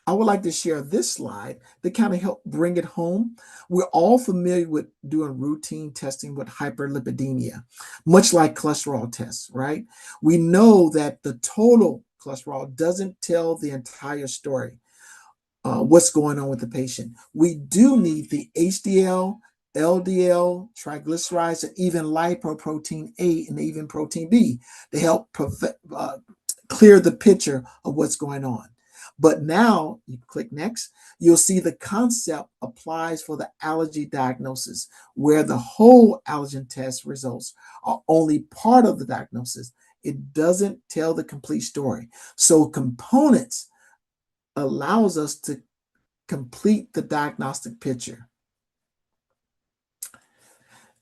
I would like to share this slide to kind of help bring it home. We're all familiar with doing routine testing with hyperlipidemia, much like cholesterol tests, right? We know that the total cholesterol doesn't tell the entire story, what's going on with the patient. We do need the HDL, LDL, triglycerides, and even lipoprotein A and even protein B to help clear the picture of what's going on. But now, you click next, you'll see the concept applies for the allergy diagnosis, where the whole allergen test results are only part of the diagnosis. It doesn't tell the complete story. So components allows us to complete the diagnostic picture.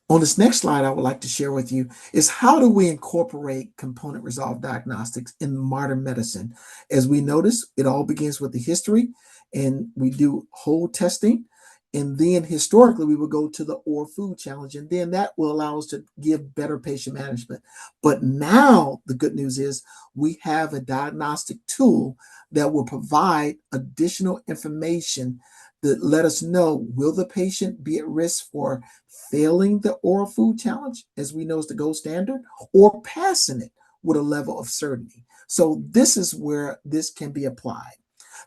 On this next slide, I would like to share with you is how do we incorporate component resolved diagnostics in modern medicine? As we notice, it all begins with the history, and we do whole testing. And then historically, we will go to the or food challenge, and then that will allow us to give better patient management. But now the good news is we have a diagnostic tool that will provide additional information that let us know, will the patient be at risk for failing the oral food challenge, as we know is the gold standard, or passing it with a level of certainty. So this is where this can be applied.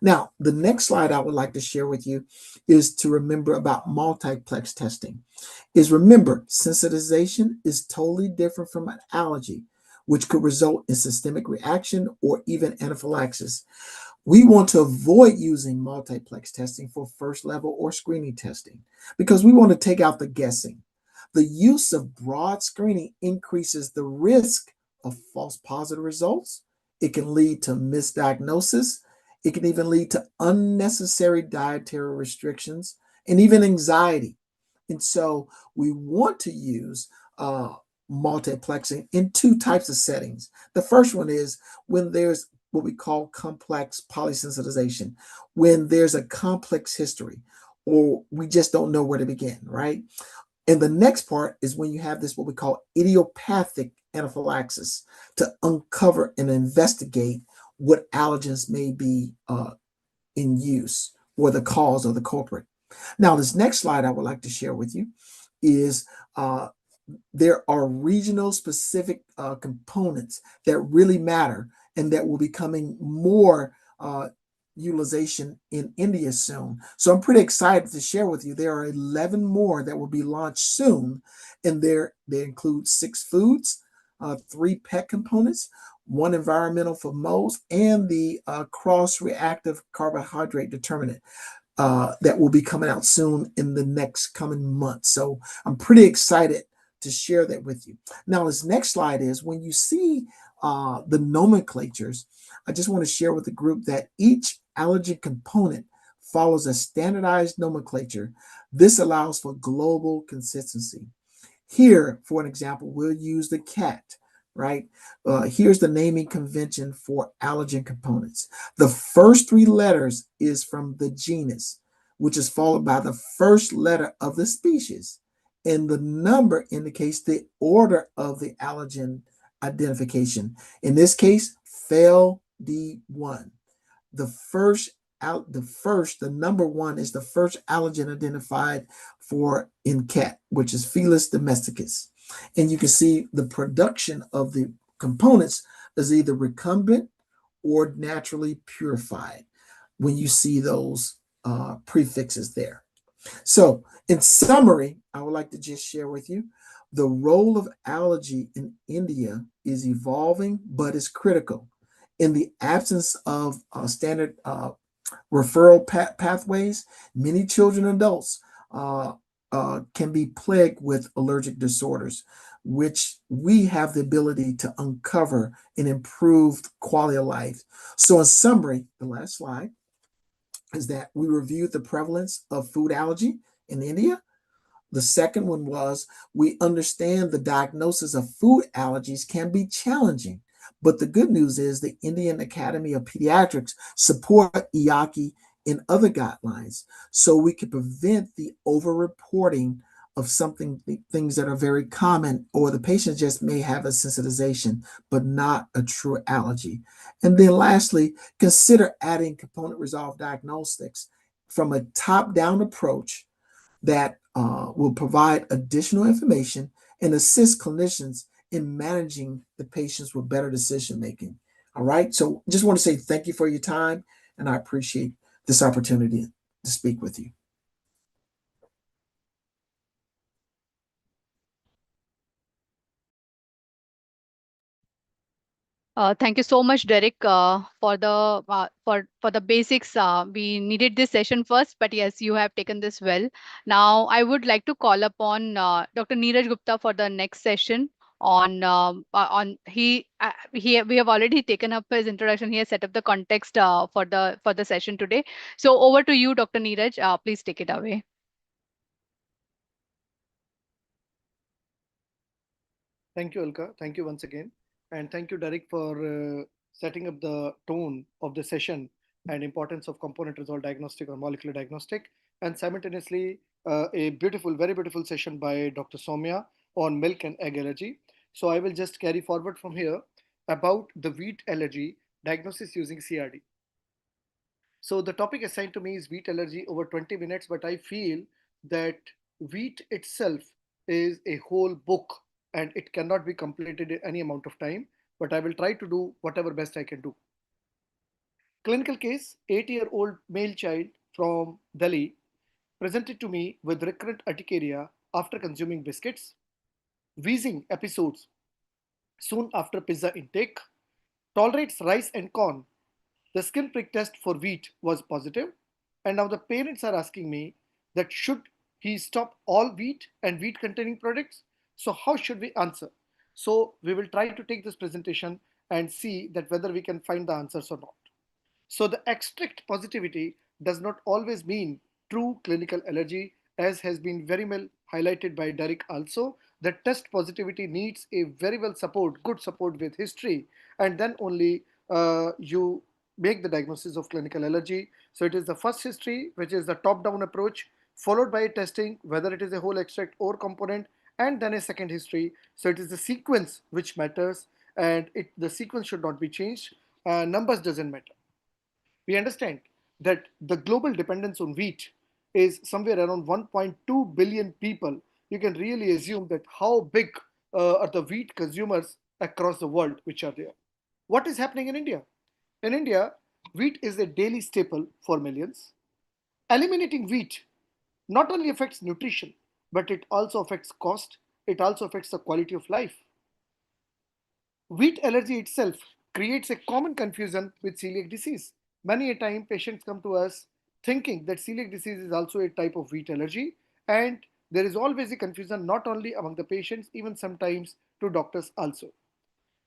Now, the next slide I would like to share with you is to remember about multiplex testing. Is remember, sensitization is totally different from an allergy, which could result in systemic reaction or even anaphylaxis. We want to avoid using multiplex testing for first level or screening testing because we want to take out the guessing. The use of broad screening increases the risk of false positive results. It can lead to misdiagnosis. It can even lead to unnecessary dietary restrictions and even anxiety. And so we want to use multiplexing in two types of settings. The first one is when there's what we call complex polysensitization, when there's a complex history or we just don't know where to begin, right? And the next part is when you have this, what we call idiopathic anaphylaxis, to uncover and investigate what allergens may be in use or the cause or the culprit. Now, this next slide I would like to share with you is there are regional specific components that really matter and that will be coming more utilization in India soon. So I'm pretty excited to share with you. There are 11 more that will be launched soon, and they include 6 foods, 3 pet components, one environmental for most, and the cross-reactive carbohydrate determinant that will be coming out soon in the next coming months. So I'm pretty excited to share that with you. Now, this next slide is when you see the nomenclatures, I just want to share with the group that each allergen component follows a standardized nomenclature. This allows for global consistency. Here, for an example, we'll use the cat, right? Here's the naming convention for allergen components. The first three letters is from the genus, which is followed by the first letter of the species. And the number indicates the order of the allergen identification. In this case, FEL D1. The first the number one is the first allergen identified for in cat, which is Felis domesticus. And you can see the production of the components is either recumbent or naturally purified when you see those prefixes there. So, in summary, I would like to just share with you the role of allergy in India is evolving, but is critical. In the absence of standard referral pathways, many children and adults can be plagued with allergic disorders, which we have the ability to uncover and improve quality of life. So, in summary, the last slide is that we reviewed the prevalence of food allergy in India. The second one was we understand the diagnosis of food allergies can be challenging, but the good news is the Indian Academy of Pediatrics support IACI in other guidelines so we can prevent the over-reporting of things that are very common, or the patient just may have a sensitization, but not a true allergy. And then lastly, consider adding component resolved diagnostics from a top-down approach that will provide additional information and assist clinicians in managing the patients with better decision making. All right. So just want to say thank you for your time, and I appreciate this opportunity to speak with you. Thank you so much, Derek, for the basics. We needed this session first, but yes, you have taken this well. Now, I would like to call upon Dr. Neeraj Gupta for the next session. On he We have already taken up his introduction. He has set up the context for the session today. So over to you, Dr. Neeraj. Please take it away. Thank you, Alka. Thank you once again. And thank you, Derek, for setting up the tone of the session and importance of component resolved diagnostic or molecular diagnostic. And simultaneously, a beautiful, very beautiful session by Dr. Soumya on milk and egg allergy. So I will just carry forward from here about the wheat allergy diagnosis using CRD. So the topic assigned to me is wheat allergy over 20 minutes, but I feel that wheat itself is a whole book and it cannot be completed in any amount of time, but I will try to do whatever best I can do. Clinical case, 8-year-old male child from Delhi presented to me with recurrent urticaria after consuming biscuits, wheezing episodes soon after pizza intake, tolerates rice and corn. The skin prick test for wheat was positive, and now the parents are asking me that should he stop all wheat and wheat containing products? So how should we answer? So we will try to take this presentation and see that whether we can find the answers or not. So the extract positivity does not always mean true clinical allergy, as has been very well highlighted by Derek also. The test positivity needs a very well support, good support with history, and then only you make the diagnosis of clinical allergy. So it is the first history, which is the top-down approach, followed by testing whether it is a whole extract or component, and then a second history. So it is the sequence which matters, and the sequence should not be changed. Numbers doesn't matter. We understand that the global dependence on wheat is somewhere around 1.2 billion people. You can really assume that how big are the wheat consumers across the world which are there. What is happening in India? In India, wheat is a daily staple for millions. Eliminating wheat not only affects nutrition, but it also affects cost, it also affects the quality of life. Wheat allergy itself creates a common confusion with celiac disease. Many a time patients come to us thinking that celiac disease is also a type of wheat allergy, and there is always a confusion not only among the patients, even sometimes to doctors also.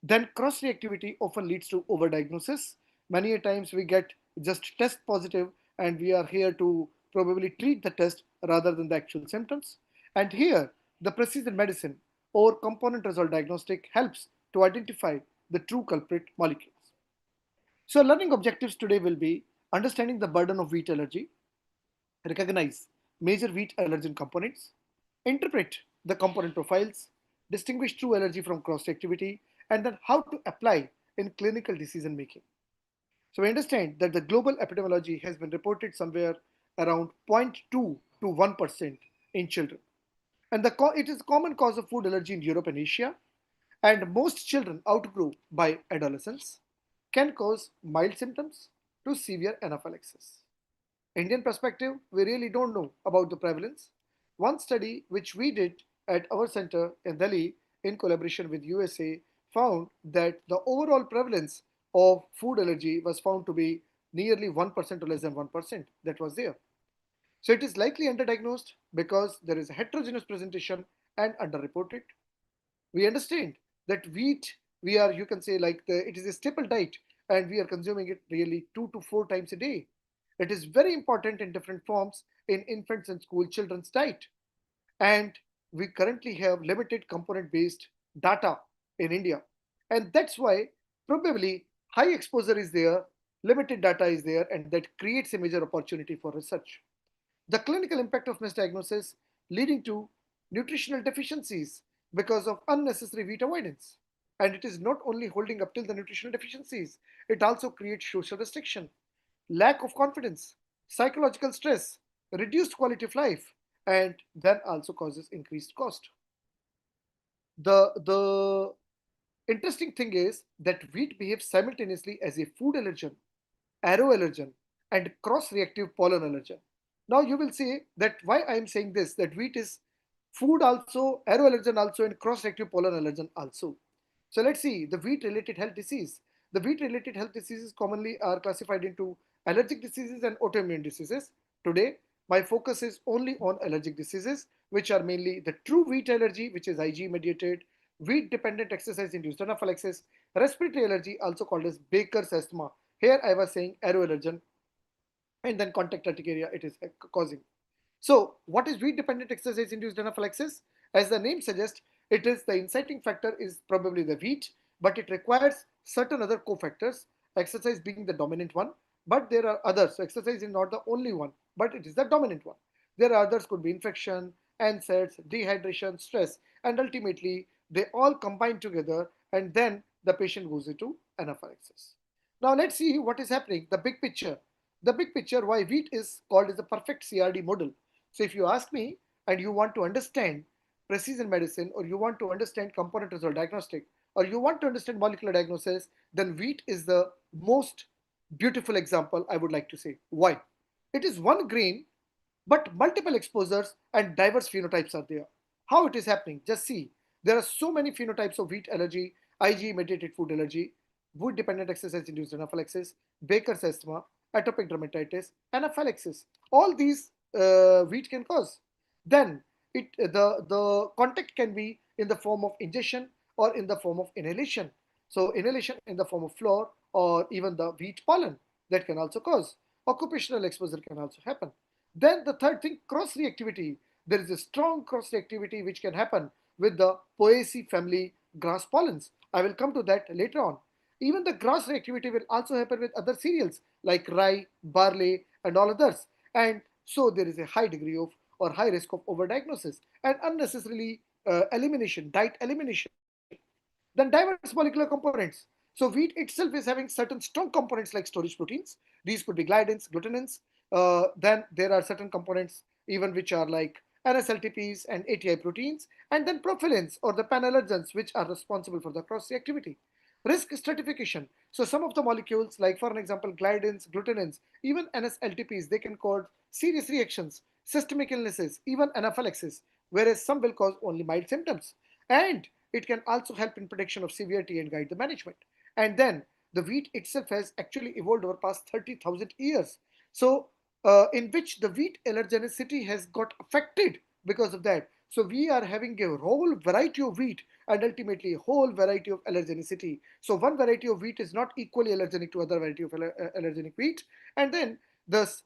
Then cross reactivity often leads to overdiagnosis. Many a times we get just test positive and we are here to probably treat the test rather than the actual symptoms. And here, the precision medicine or component result diagnostic helps to identify the true culprit molecules. So, learning objectives today will be understanding the burden of wheat allergy, recognize major wheat allergen components, interpret the component profiles, distinguish true allergy from cross reactivity, and then how to apply in clinical decision making. So we understand that the global epidemiology has been reported somewhere around 0.2 to 1% in children. And it is a common cause of food allergy in Europe and Asia. And most children outgrow by adolescence can cause mild symptoms to severe anaphylaxis. Indian perspective, we really don't know about the prevalence. One study which we did at our center in Delhi in collaboration with USA found that the overall prevalence of food allergy was found to be nearly 1% or less than 1% that was there. So it is likely underdiagnosed because there is a heterogeneous presentation and underreported. We understand that wheat, we are, you can say, like it is a staple diet and we are consuming it really 2 to 4 times a day. It is very important in different forms in infants and school children's diet. And we currently have limited component based data in India. And that's why probably high exposure is there, limited data is there, and that creates a major opportunity for research. The clinical impact of misdiagnosis leading to nutritional deficiencies because of unnecessary wheat avoidance. And it is not only holding up till the nutritional deficiencies, it also creates social restriction, lack of confidence, psychological stress, reduced quality of life, and then also causes increased cost. The interesting thing is that wheat behaves simultaneously as a food allergen, aeroallergen, and cross-reactive pollen allergen. Now you will say that why I am saying this, that wheat is food also, aeroallergen also, and cross-reactive pollen allergen also. So let's see the wheat-related health disease. The wheat-related health diseases commonly are classified into allergic diseases and autoimmune diseases. Today, my focus is only on allergic diseases, which are mainly the true wheat allergy, which is Ig mediated, wheat-dependent exercise-induced anaphylaxis, respiratory allergy, also called as Baker's asthma. Here I was saying aeroallergen, and then contact urticaria it is causing. So, what is wheat dependent exercise induced anaphylaxis? As the name suggests, it is the inciting factor is probably the wheat, but it requires certain other cofactors, exercise being the dominant one. But there are others. So, exercise is not the only one, but it is the dominant one. There are others, could be infection, NSAIDs, dehydration, stress, and ultimately they all combine together, and then the patient goes into anaphylaxis. Now, let's see what is happening. The big picture. The big picture why wheat is called as a perfect CRD model. So if you ask me and you want to understand precision medicine, or you want to understand component result diagnostic, or you want to understand molecular diagnosis, then wheat is the most beautiful example I would like to say. Why? It is one grain, but multiple exposures and diverse phenotypes are there. How it is happening? Just see. There are so many phenotypes of wheat allergy, Ig mediated food allergy, wood dependent exercise induced anaphylaxis, Baker's asthma, atopic dermatitis, anaphylaxis. All these wheat can cause. Then the contact can be in the form of ingestion or in the form of inhalation. So inhalation in the form of flour or even the wheat pollen that can also cause. Occupational exposure can also happen. Then the third thing, cross reactivity. There is a strong cross reactivity which can happen with the Poaceae family grass pollens. I will come to that later on. Even the cross reactivity will also happen with other cereals like rye, barley, and all others. And so there is a high degree of or high risk of overdiagnosis and unnecessarily elimination, diet elimination. Then diverse molecular components. So wheat itself is having certain strong components like storage proteins. These could be gliadins, glutenins. Then there are certain components even which are like NSLTPs and ATI proteins, and then profilins or the panallergens which are responsible for the cross reactivity. Risk stratification. So some of the molecules, like for an example, gliadins, glutenins, even NSLTPs, they can cause serious reactions, systemic illnesses, even anaphylaxis, whereas some will cause only mild symptoms. And it can also help in prediction of severity and guide the management. And then The wheat itself has actually evolved over past 30,000 years. So, in which the wheat allergenicity has got affected because of that. So, we are having a whole variety of wheat and ultimately a whole variety of allergenicity. So, one variety of wheat is not equally allergenic to other variety of allergenic wheat. And then this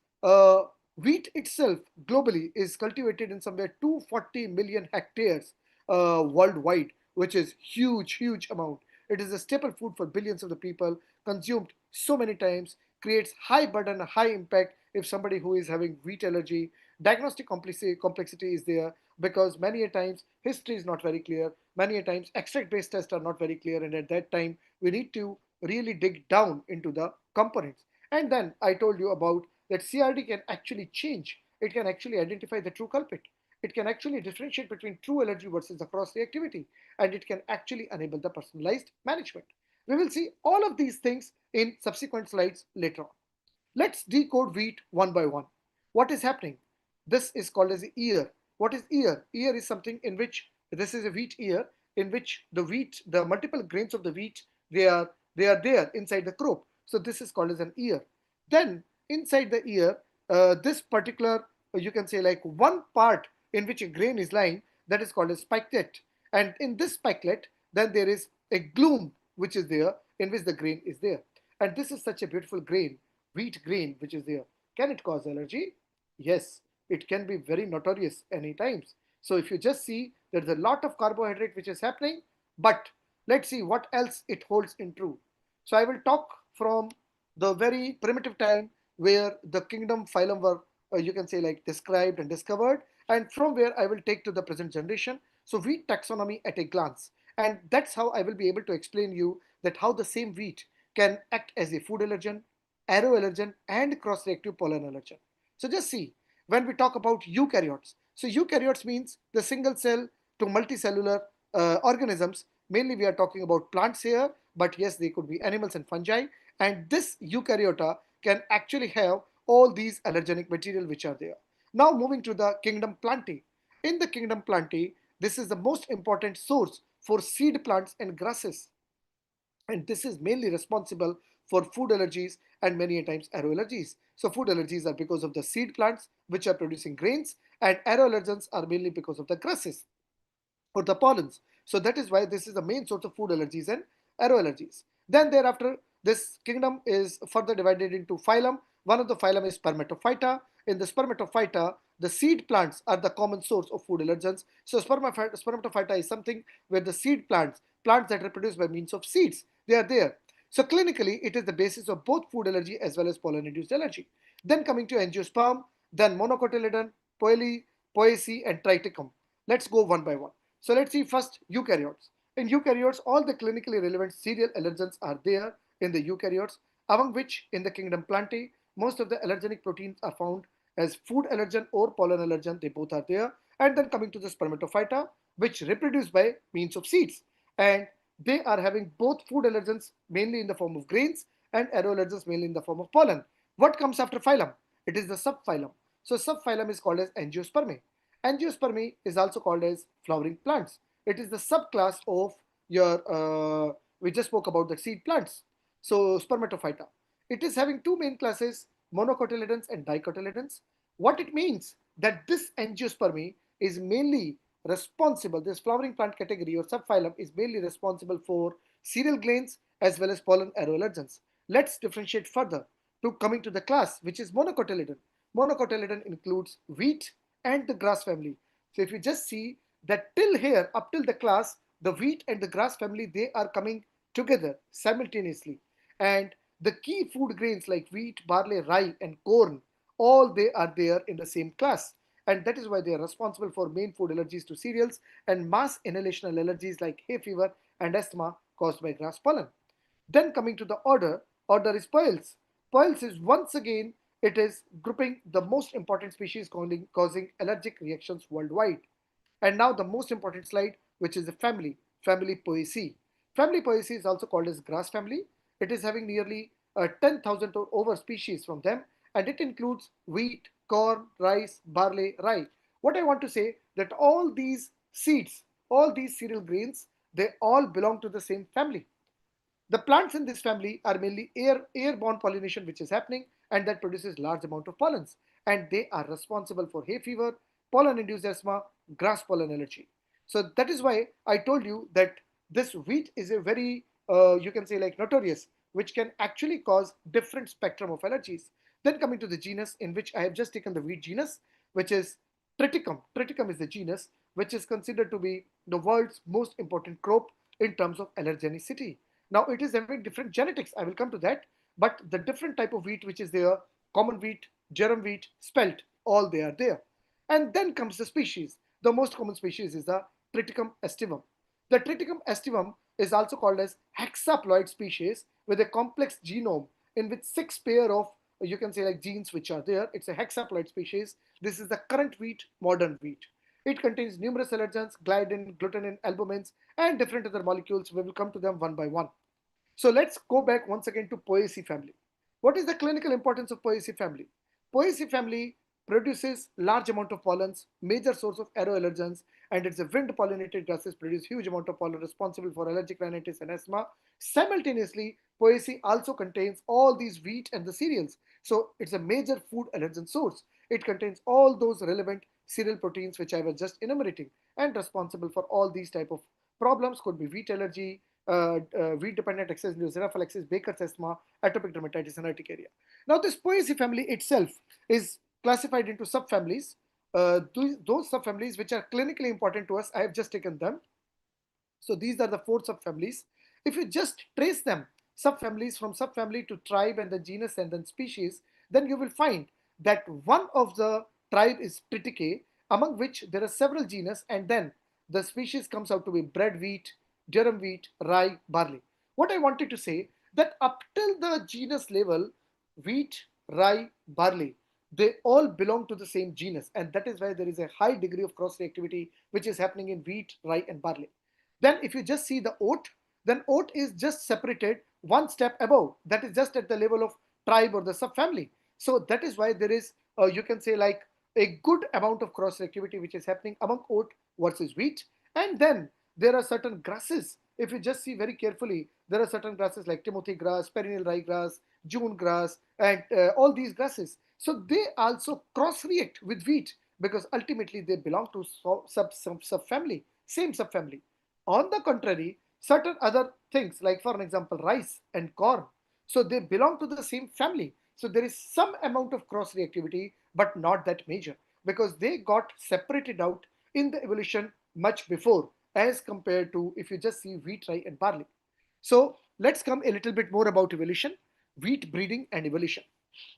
wheat itself globally is cultivated in somewhere 240 million hectares worldwide, which is huge amount. It is a staple food for billions of the people, consumed so many times, creates high burden, high impact if somebody who is having wheat allergy. Diagnostic complexity is there because many a times history is not very clear. Many a times extract based tests are not very clear, and at that time we need to really dig down into the components. And then I told you about that CRD can actually change. It can actually identify the true culprit. It can actually differentiate between true allergy versus the cross reactivity, and it can actually enable the personalized management. We will see all of these things in subsequent slides later on. Let's decode wheat one by one. What is happening? This is called as ear. What is ear? Ear is something in which this is a wheat ear in which the wheat, the multiple grains of the wheat, they are there inside the crop. So this is called as an ear. Then inside the ear, this particular you can say like one part in which a grain is lying, that is called a spikelet. And in this spikelet, then there is a gloom which is there in which the grain is there. And this is such a beautiful grain, wheat grain which is there. Can it cause allergy? Yes, it can be very notorious any times. So if you just see there's a lot of carbohydrate which is happening, but let's see what else it holds in true. So I will talk from the very primitive time where the kingdom phylum were you can say like described and discovered, and from where I will take to the present generation. So wheat taxonomy at a glance, and that's how I will be able to explain you that how the same wheat can act as a food allergen, aeroallergen, and cross-reactive pollen allergen. So just see, when we talk about eukaryotes, so eukaryotes means the single cell to multicellular organisms. Mainly we are talking about plants here, but yes, they could be animals and fungi. And this eukaryota can actually have all these allergenic material which are there. Now moving to the kingdom plantae. In the kingdom plantae, this is the most important source for seed plants and grasses, and this is mainly responsible for food allergies and many times aeroallergies. So food allergies are because of the seed plants which are producing grains, and aeroallergens are mainly because of the grasses or the pollens. So that is why this is the main source of food allergies and aeroallergies. Then thereafter, this kingdom is further divided into phylum. One of the phylum is Spermatophyta. In the Spermatophyta, the seed plants are the common source of food allergens. So Spermatophyta is something where the seed plants, plants that are produced by means of seeds, they are there. So clinically, it is the basis of both food allergy as well as pollen-induced allergy. Then coming to angiosperm, then monocotyledon, poaceae, and triticum. Let's go one by one. So let's see first eukaryotes. In eukaryotes, all the clinically relevant serial allergens are there in the eukaryotes, among which in the kingdom plantae, most of the allergenic proteins are found as food allergen or pollen allergen. They both are there. And then coming to the spermatophyta, which reproduce by means of seeds. And they are having both food allergens mainly in the form of grains and aeroallergens mainly in the form of pollen. What comes after phylum? It is the subphylum. So subphylum is called as angiospermae. Angiospermae is also called as flowering plants. It is the subclass of your, we just spoke about the seed plants. So spermatophyta. It is having two main classes, monocotyledons and dicotyledons. What it means that this angiospermae is mainly responsible, this flowering plant category or subphylum is mainly responsible for cereal grains as well as pollen aeroallergens. Let's differentiate further to coming to the class which is monocotyledon. Monocotyledon includes wheat and the grass family. So if you just see that till here, up till the class, the wheat and the grass family, they are coming together simultaneously. And the key food grains like wheat, barley, rye, and corn, all they are there in the same class. And that is why they are responsible for main food allergies to cereals and mass inhalational allergies like hay fever and asthma caused by grass pollen. Then coming to the order is Poils. Poils is once again, it is grouping the most important species causing allergic reactions worldwide. And now the most important slide, which is the family Poaceae. Family Poaceae is also called as grass family. It is having nearly 10,000 or over species from them, and it includes wheat, corn, rice, barley, rye. What I want to say that all these seeds, all these cereal grains, they all belong to the same family. The plants in this family are mainly airborne pollination which is happening, and that produces large amount of pollens, and they are responsible for hay fever, pollen induced asthma, grass pollen allergy. So that is why I told you that this wheat is a very you can say like notorious, which can actually cause different spectrum of allergies. Then coming to the genus, in which I have just taken the wheat genus, which is Triticum. Triticum is the genus which is considered to be the world's most important crop in terms of allergenicity. Now it is having different genetics. I will come to that. But the different type of wheat which is there, common wheat, germ wheat, spelt, all they are there. And then comes the species. The most common species is the Triticum aestivum. The Triticum aestivum is also called as hexaploid species with a complex genome in which six pair of you can say like genes which are there. It's a hexaploid species. This is the current wheat, modern wheat. It contains numerous allergens, gliadin, glutenin, albumins, and different other molecules. We will come to them one by one. So let's go back once again to Poaceae family. What is the clinical importance of Poaceae family? Poaceae family produces large amount of pollens, major source of aeroallergens, and its wind pollinated grasses produce huge amount of pollen responsible for allergic rhinitis and asthma. Simultaneously, Poaceae also contains all these wheat and the cereals. So it's a major food allergen source. It contains all those relevant cereal proteins which I was just enumerating, and responsible for all these type of problems. Could be wheat allergy, wheat-dependent excess xenophalanxis, Baker's asthma, atopic dermatitis, and urticaria. Now, this Poaceae family itself is classified into subfamilies. Those subfamilies which are clinically important to us, I have just taken them. So these are the four subfamilies. If you just trace them, subfamilies from subfamily to tribe and then genus and then species, then you will find that one of the tribe is Triticae, among which there are several genus, and then the species comes out to be bread wheat, durum wheat, rye, barley. What I wanted to say that up till the genus level, wheat, rye, barley, they all belong to the same genus, and that is why there is a high degree of cross reactivity which is happening in wheat, rye, and barley. Then if you just see the oat, then oat is just separated one step above. That is just at the level of tribe or the subfamily. So that is why there is, you can say like a good amount of cross reactivity which is happening among oat versus wheat. And then there are certain grasses. If you just see very carefully, there are certain grasses like Timothy grass, perennial ryegrass, June grass, and all these grasses. So they also cross react with wheat because ultimately they belong to subfamily, same subfamily. On the contrary, certain other things, like for an example, rice and corn, so they belong to the same family. So there is some amount of cross reactivity, but not that major because they got separated out in the evolution much before as compared to if you just see wheat, rye, and barley. So let's come a little bit more about evolution, wheat breeding and evolution.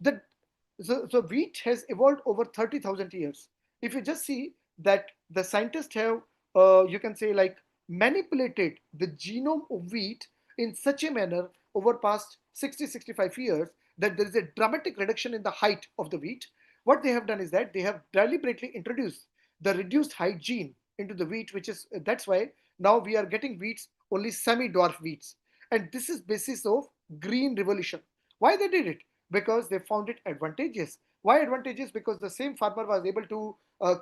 The, so wheat has evolved over 30,000 years. If you just see that the scientists have, you can say like manipulated the genome of wheat in such a manner over past 60-65 years that there is a dramatic reduction in the height of the wheat. What they have done is that they have deliberately introduced the reduced height gene into the wheat, which is that's why now we are getting wheats only semi-dwarf wheats, and this is basis of green revolution. Why they did it? Because they found it advantageous. Why advantageous? Because the same farmer was able to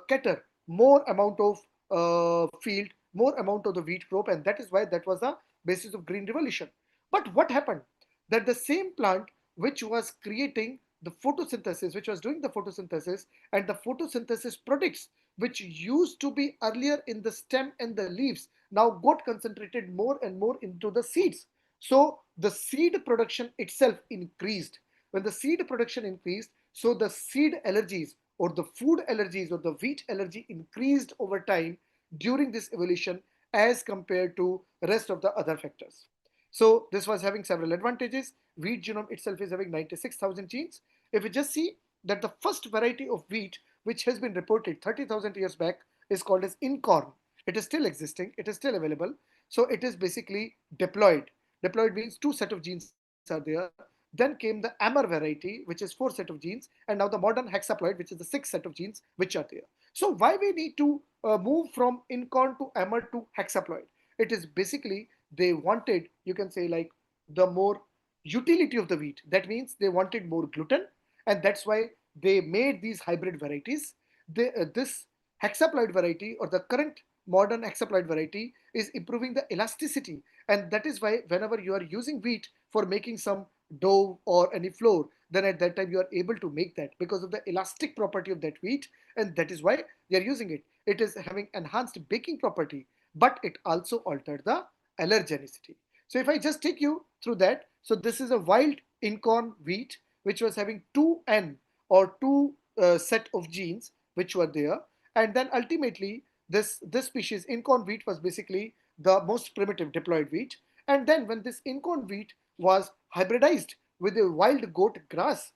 cater more amount of field, more amount of the wheat crop, and that is why that was the basis of green revolution. But what happened? That the same plant which was creating the photosynthesis, which was doing the photosynthesis, and the photosynthesis products which used to be earlier in the stem and the leaves now got concentrated more and more into the seeds. So the seed production itself increased. When the seed production increased, so the seed allergies or the food allergies or the wheat allergy increased over time during this evolution as compared to rest of the other factors. So this was having several advantages. Wheat genome itself is having 96,000 genes. If you just see that the first variety of wheat which has been reported 30,000 years back is called as incorn. It is still existing, it is still available. So it is basically diploid. Diploid means two set of genes are there. Then came the Ammer variety, which is four set of genes, and now the modern hexaploid, which is the six set of genes which are there. So why we need to move from incorn to Ammer to hexaploid? It is basically they wanted, you can say like the more utility of the wheat. That means they wanted more gluten, and that's why they made these hybrid varieties. This hexaploid variety or the current modern hexaploid variety is improving the elasticity, and that is why whenever you are using wheat for making some dough or any flour, then at that time you are able to make that because of the elastic property of that wheat, and that is why they are using it. It is having enhanced baking property, but it also altered the allergenicity. So if I just take you through that, so this is a wild incorn wheat which was having 2N or two set of genes which were there, and then ultimately this species incorn wheat was basically the most primitive diploid wheat, and then when this incorn wheat was hybridized with a wild goat grass,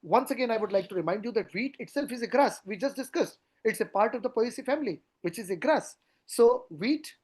once again I would like to remind you that wheat itself is a grass. We just discussed it's a part of the Poaceae family, which is a grass. So wheat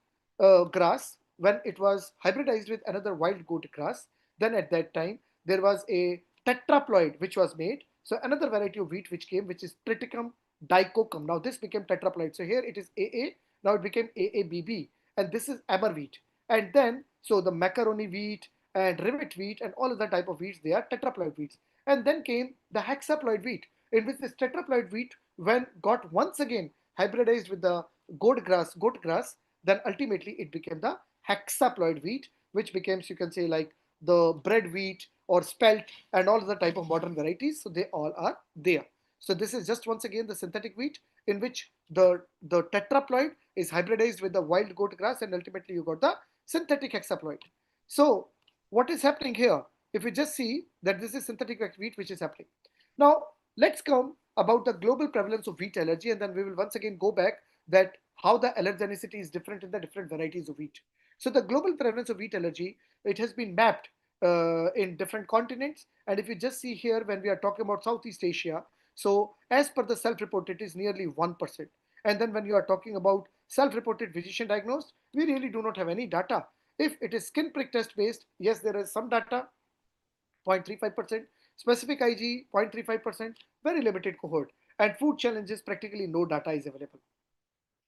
grass, when it was hybridized with another wild goat grass, then at that time there was a tetraploid which was made. So another variety of wheat which came, which is Triticum dicoccum. Now this became tetraploid. So here it is AA. Now it became AABB, and this is emmer wheat. And then so the macaroni wheat and rivet wheat and all other type of wheats, they are tetraploid wheats. And then came the hexaploid wheat, in which this tetraploid wheat, when got once again hybridized with the goat grass, then ultimately it became the hexaploid wheat, which becomes, you can say, like the bread wheat or spelt and all other type of modern varieties. So they all are there. So this is just once again the synthetic wheat, in which the tetraploid is hybridized with the wild goat grass, and ultimately you got the synthetic hexaploid. So what is happening here? If you just see that this is synthetic wheat which is happening. Now let's come about the global prevalence of wheat allergy, and then we will once again go back that how the allergenicity is different in the different varieties of wheat. So the global prevalence of wheat allergy, it has been mapped in different continents. And if you just see here, when we are talking about Southeast Asia, so as per the self-report, it is nearly 1%. And then when you are talking about self-reported physician diagnosed, we really do not have any data. If it is skin prick test based, yes, there is some data, 0.35%, specific IG 0.35%, very limited cohort, and food challenges, practically no data is available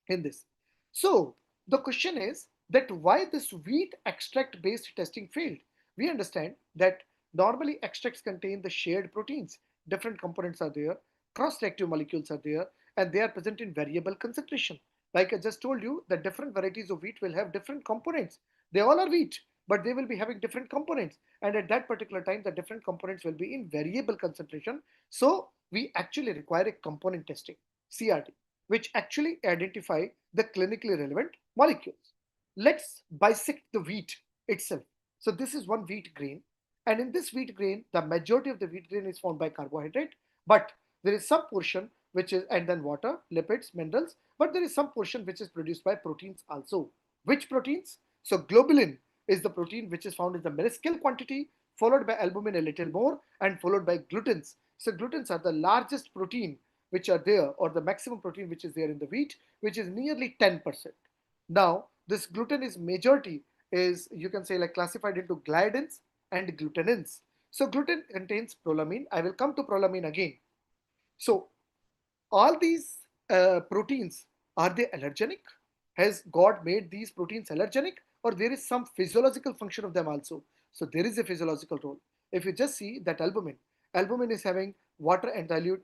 in this. So the question is that why this wheat extract based testing failed? We understand that normally extracts contain the shared proteins, different components are there, cross reactive molecules are there, and they are present in variable concentration. Like I just told you, the different varieties of wheat will have different components. They all are wheat, but they will be having different components, and at that particular time the different components will be in variable concentration. So we actually require a component testing, CRD, which actually identify the clinically relevant molecules. Let's bisect the wheat itself. So this is one wheat grain, and in this wheat grain, the majority of the wheat grain is formed by carbohydrate, but there is some portion which is, and then water, lipids, minerals, but there is some portion which is produced by proteins also. Which proteins? So globulin is the protein which is found in the minuscule quantity, followed by albumin a little more, and followed by glutens. So glutens are the largest protein which are there, or the maximum protein which is there in the wheat, which is nearly 10%. Now this gluten is majority, is, you can say, like classified into gliadins and glutenins. So gluten contains prolamine. I will come to prolamine again. So all these proteins, are they allergenic? Has God made these proteins allergenic, or there is some physiological function of them also? So there is a physiological role. If you just see that albumin is having water and dilute,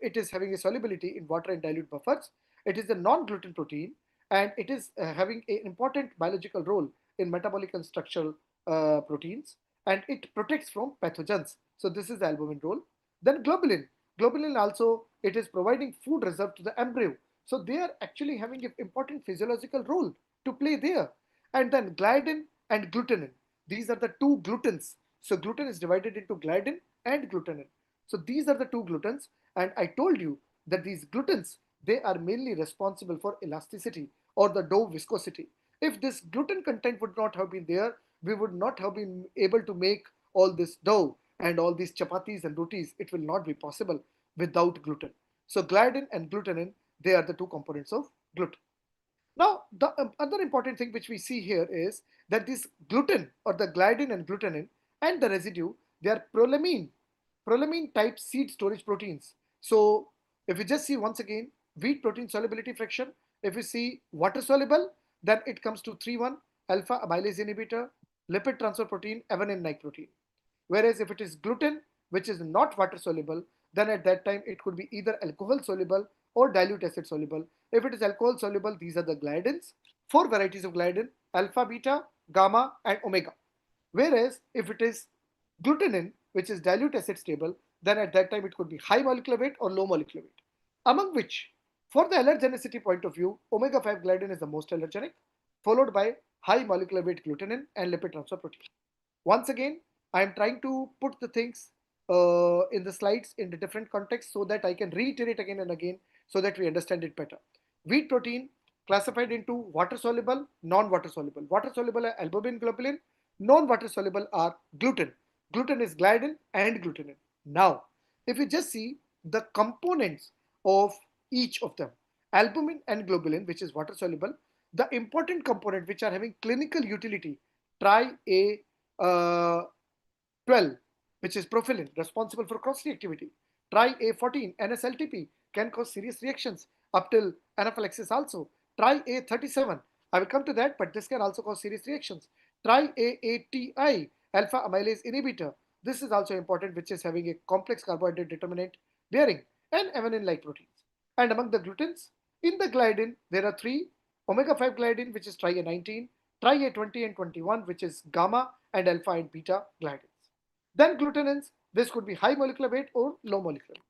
it is having a solubility in water and dilute buffers. It is a non-gluten protein, and it is having an important biological role in metabolic and structural proteins, and it protects from pathogens. So this is the albumin role. Then globulin also, it is providing food reserve to the embryo. So they are actually having an important physiological role to play there. And then gliadin and glutenin, these are the two glutens. So gluten is divided into gliadin and glutenin. So these are the two glutens, and I told you that these glutens, they are mainly responsible for elasticity or the dough viscosity. If this gluten content would not have been there, we would not have been able to make all this dough and all these chapatis and rotis. It will not be possible without gluten. So gliadin and glutenin, they are the two components of gluten. Now, the other important thing which we see here is that this gluten, or the gliadin and glutenin, and the residue, they are prolamine type seed storage proteins. So if you just see once again, wheat protein solubility fraction, if you see water soluble, then it comes to 3,1 alpha amylase inhibitor, lipid transfer protein, adenine like protein. Whereas if it is gluten, which is not water soluble, then at that time it could be either alcohol soluble or dilute acid soluble. If it is alcohol soluble, these are the gliadins. Four varieties of gliadin: alpha, beta, gamma, and omega. Whereas if it is glutenin, which is dilute acid stable, then at that time it could be high molecular weight or low molecular weight. Among which, for the allergenicity point of view, omega 5 gliadin is the most allergenic, followed by high molecular weight glutenin and lipid transfer protein. Once again, I am trying to put the things in the slides in the different contexts so that I can reiterate again and again so that we understand it better. Wheat protein classified into water soluble, non-water soluble. Water soluble are albumin, globulin. Non-water soluble are gluten. Gluten is gliadin and glutenin. Now, if you just see the components of each of them, albumin and globulin, which is water soluble, the important component which are having clinical utility, try a 12, which is profilin, responsible for cross reactivity. Try A14, NSLTP, can cause serious reactions up till anaphylaxis also. Try A37, I will come to that, but this can also cause serious reactions. Try AATI, alpha amylase inhibitor. This is also important, which is having a complex carbohydrate determinant bearing and amylin-like proteins. And among the glutens, in the gliadin, there are three: omega 5 gliadin, which is tri-A19, tri-A20 and 21, which is gamma and alpha and beta gliadins. Then glutenins, this could be high molecular weight or low molecular weight.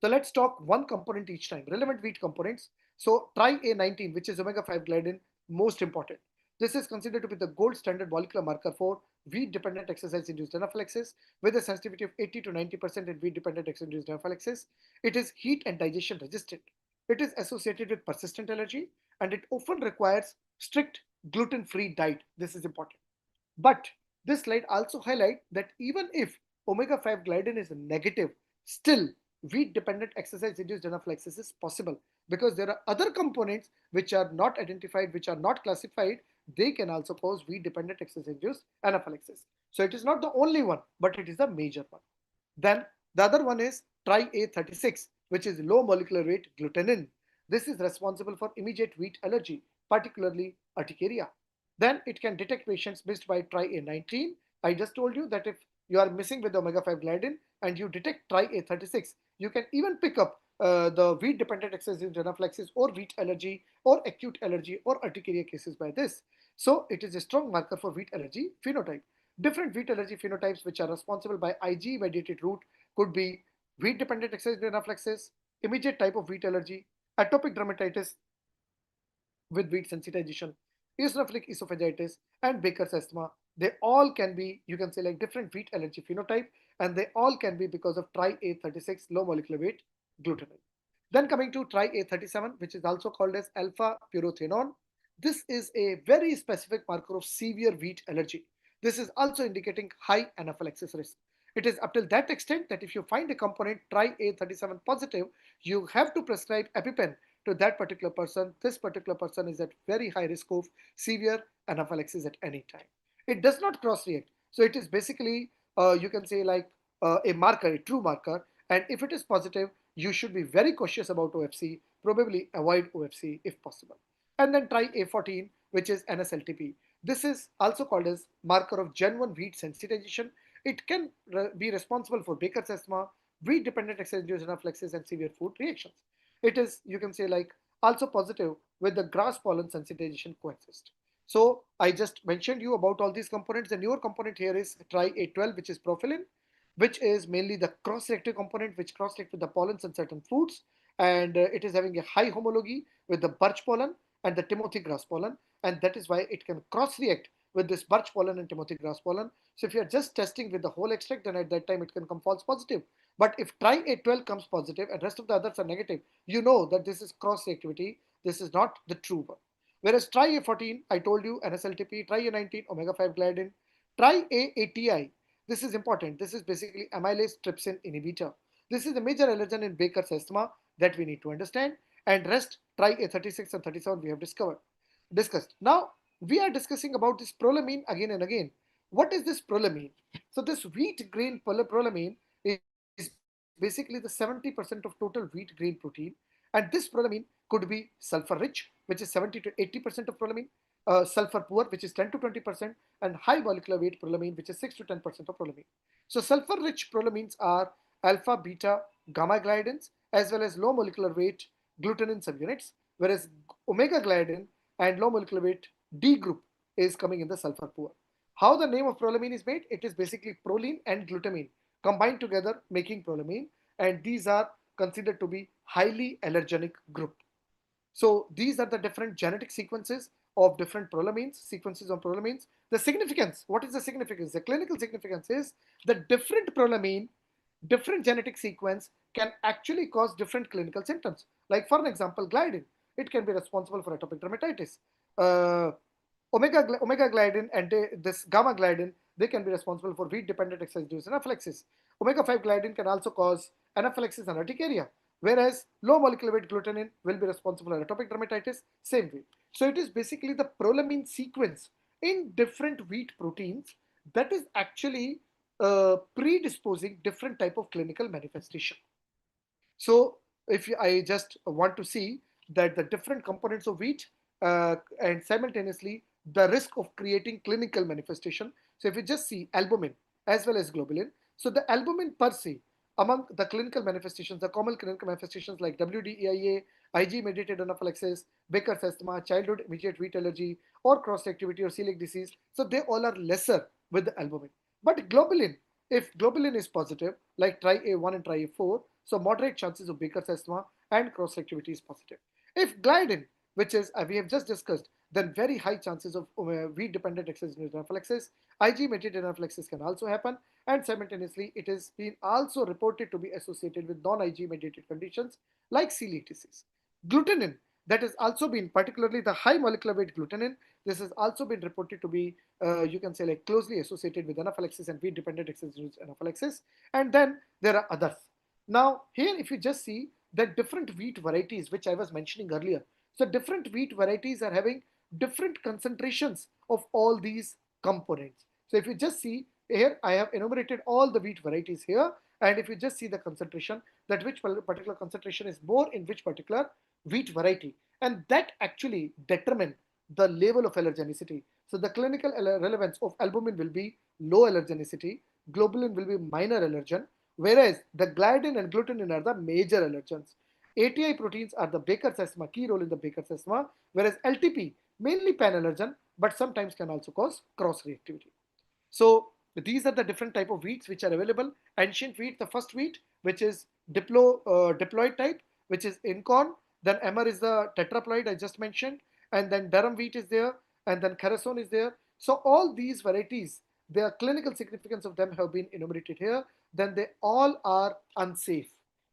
So let's talk one component each time. Relevant wheat components. So tri-A19, which is omega 5 gliadin, most important. This is considered to be the gold standard molecular marker for wheat-dependent exercise-induced anaphylaxis with a sensitivity of 80 to 90% in wheat-dependent exercise-induced anaphylaxis. It is heat and digestion resistant. It is associated with persistent allergy, and it often requires strict gluten-free diet. This is important. But this slide also highlights that even if omega 5 gliadin is negative, still wheat dependent exercise induced anaphylaxis is possible because there are other components which are not identified, which are not classified. They can also cause wheat dependent exercise induced anaphylaxis. So it is not the only one, but it is the major one. Then the other one is tri-A36, which is low molecular weight glutenin. This is responsible for immediate wheat allergy, particularly urticaria. Then it can detect patients missed by tri-A19. I just told you that if you are missing with omega 5 gliadin and you detect tri-A36, you can even pick up the wheat dependent excessive anaphylaxis or wheat allergy or acute allergy or urticaria cases by this. So it is a strong marker for wheat allergy phenotype. Different wheat allergy phenotypes which are responsible by IgE mediated route could be wheat dependent excessive anaphylaxis, immediate type of wheat allergy, atopic dermatitis with wheat sensitization, eosinophilic esophagitis, and Baker's asthma. They all can be, you can say, like different wheat allergy phenotype, and they all can be because of tri-A36 low molecular weight glutamate. Then coming to tri-A37, which is also called as alpha pyrothenone. This is a very specific marker of severe wheat allergy. This is also indicating high anaphylaxis risk. It is up till that extent that if you find a component tri-A37 positive, you have to prescribe EpiPen to that particular person. This particular person is at very high risk of severe anaphylaxis at any time. It does not cross react. So it is basically, you can say, like a marker, a true marker. And if it is positive, you should be very cautious about OFC, probably avoid OFC if possible. And then try A14, which is NSLTP. This is also called as marker of genuine wheat sensitization. It can be responsible for Baker's asthma, wheat dependent excessive anaphylaxis, and severe food reactions. It is, you can say, like also positive with the grass pollen sensitization coexist. So I just mentioned you about all these components. The newer component here is tri-A12, which is profilin, which is mainly the cross-reactive component which cross-react with the pollens and certain foods. And it is having a high homology with the birch pollen and the Timothy grass pollen. And that is why it can cross-react with this birch pollen and Timothy grass pollen. So if you are just testing with the whole extract, then at that time it can come false positive. But if tri-A12 comes positive and rest of the others are negative, you know that this is cross-reactivity. This is not the true one. Whereas tri-A14, I told you NSLTP, tri-A19, omega 5 gliadin, tri-A80I. This is important. This is basically amylase trypsin inhibitor. This is a major allergen in Baker's asthma that we need to understand. And rest, tri-A36 and 37 we have discussed. Now we are discussing about this prolamine again and again. What is this prolamine? So this wheat grain prolamine is basically the 70% of total wheat grain protein. And this prolamine could be sulfur rich, which is 70 to 80% of prolamine, sulfur poor, which is 10 to 20%, and high molecular weight prolamine, which is 6 to 10% of prolamine. So sulfur rich prolamines are alpha, beta, gamma gliadins, as well as low molecular weight glutenin subunits, whereas omega gliadin and low molecular weight D group is coming in the sulfur poor. How the name of prolamine is made? It is basically proline and glutamine combined together making prolamine, and these are considered to be highly allergenic group. So these are the different genetic sequences of different prolamines, sequences of prolamines. The significance, what is the significance? The clinical significance is the different prolamine, different genetic sequence can actually cause different clinical symptoms. Like for an example, gliadin, it can be responsible for atopic dermatitis. Uh, omega gliadin and this gamma gliadin, they can be responsible for wheat dependent exercise-induced anaphylaxis. Omega 5 gliadin can also cause anaphylaxis and urticaria, whereas low molecular weight glutenin will be responsible for atopic dermatitis, same way. So it is basically the prolamine sequence in different wheat proteins that is actually predisposing different type of clinical manifestation. So if I just want to see that the different components of wheat and simultaneously the risk of creating clinical manifestation. So if you just see albumin as well as globulin, so the albumin per se among the clinical manifestations, the common clinical manifestations like WDEIA, IG mediated anaphylaxis, Baker's asthma, childhood immediate wheat allergy, or cross-reactivity or celiac disease, so they all are lesser with the albumin. But globulin, if globulin is positive, like TRIA1 and TRIA4, so moderate chances of Baker's asthma and cross-reactivity is positive. If gliadin, which is we have just discussed, then very high chances of wheat-dependent excessive anaphylaxis. IG-mediated anaphylaxis can also happen, and simultaneously it is been also reported to be associated with non-IG-mediated conditions like celiac disease. Glutenin, that has also been, particularly the high molecular weight glutenin, this has also been reported to be, you can say, like closely associated with anaphylaxis and wheat-dependent excessive anaphylaxis. And then there are others. Now, here if you just see the different wheat varieties, which I was mentioning earlier. So different wheat varieties are having different concentrations of all these components. So if you just see here, I have enumerated all the wheat varieties here. And if you just see the concentration, that which particular concentration is more in which particular wheat variety. And that actually determine the level of allergenicity. So the clinical relevance of albumin will be low allergenicity, globulin will be minor allergen, whereas the gliadin and glutenin are the major allergens. ATI proteins are the Baker's asthma, key role in the Baker's asthma, whereas LTP, mainly pan-allergen, but sometimes can also cause cross-reactivity. So these are the different type of wheats which are available. Ancient wheat, the first wheat, which is diploid type, which is in corn. Then emmer is the tetraploid I just mentioned, and then durum wheat is there, and then Carasone is there. So all these varieties, their clinical significance of them have been enumerated here. Then they all are unsafe.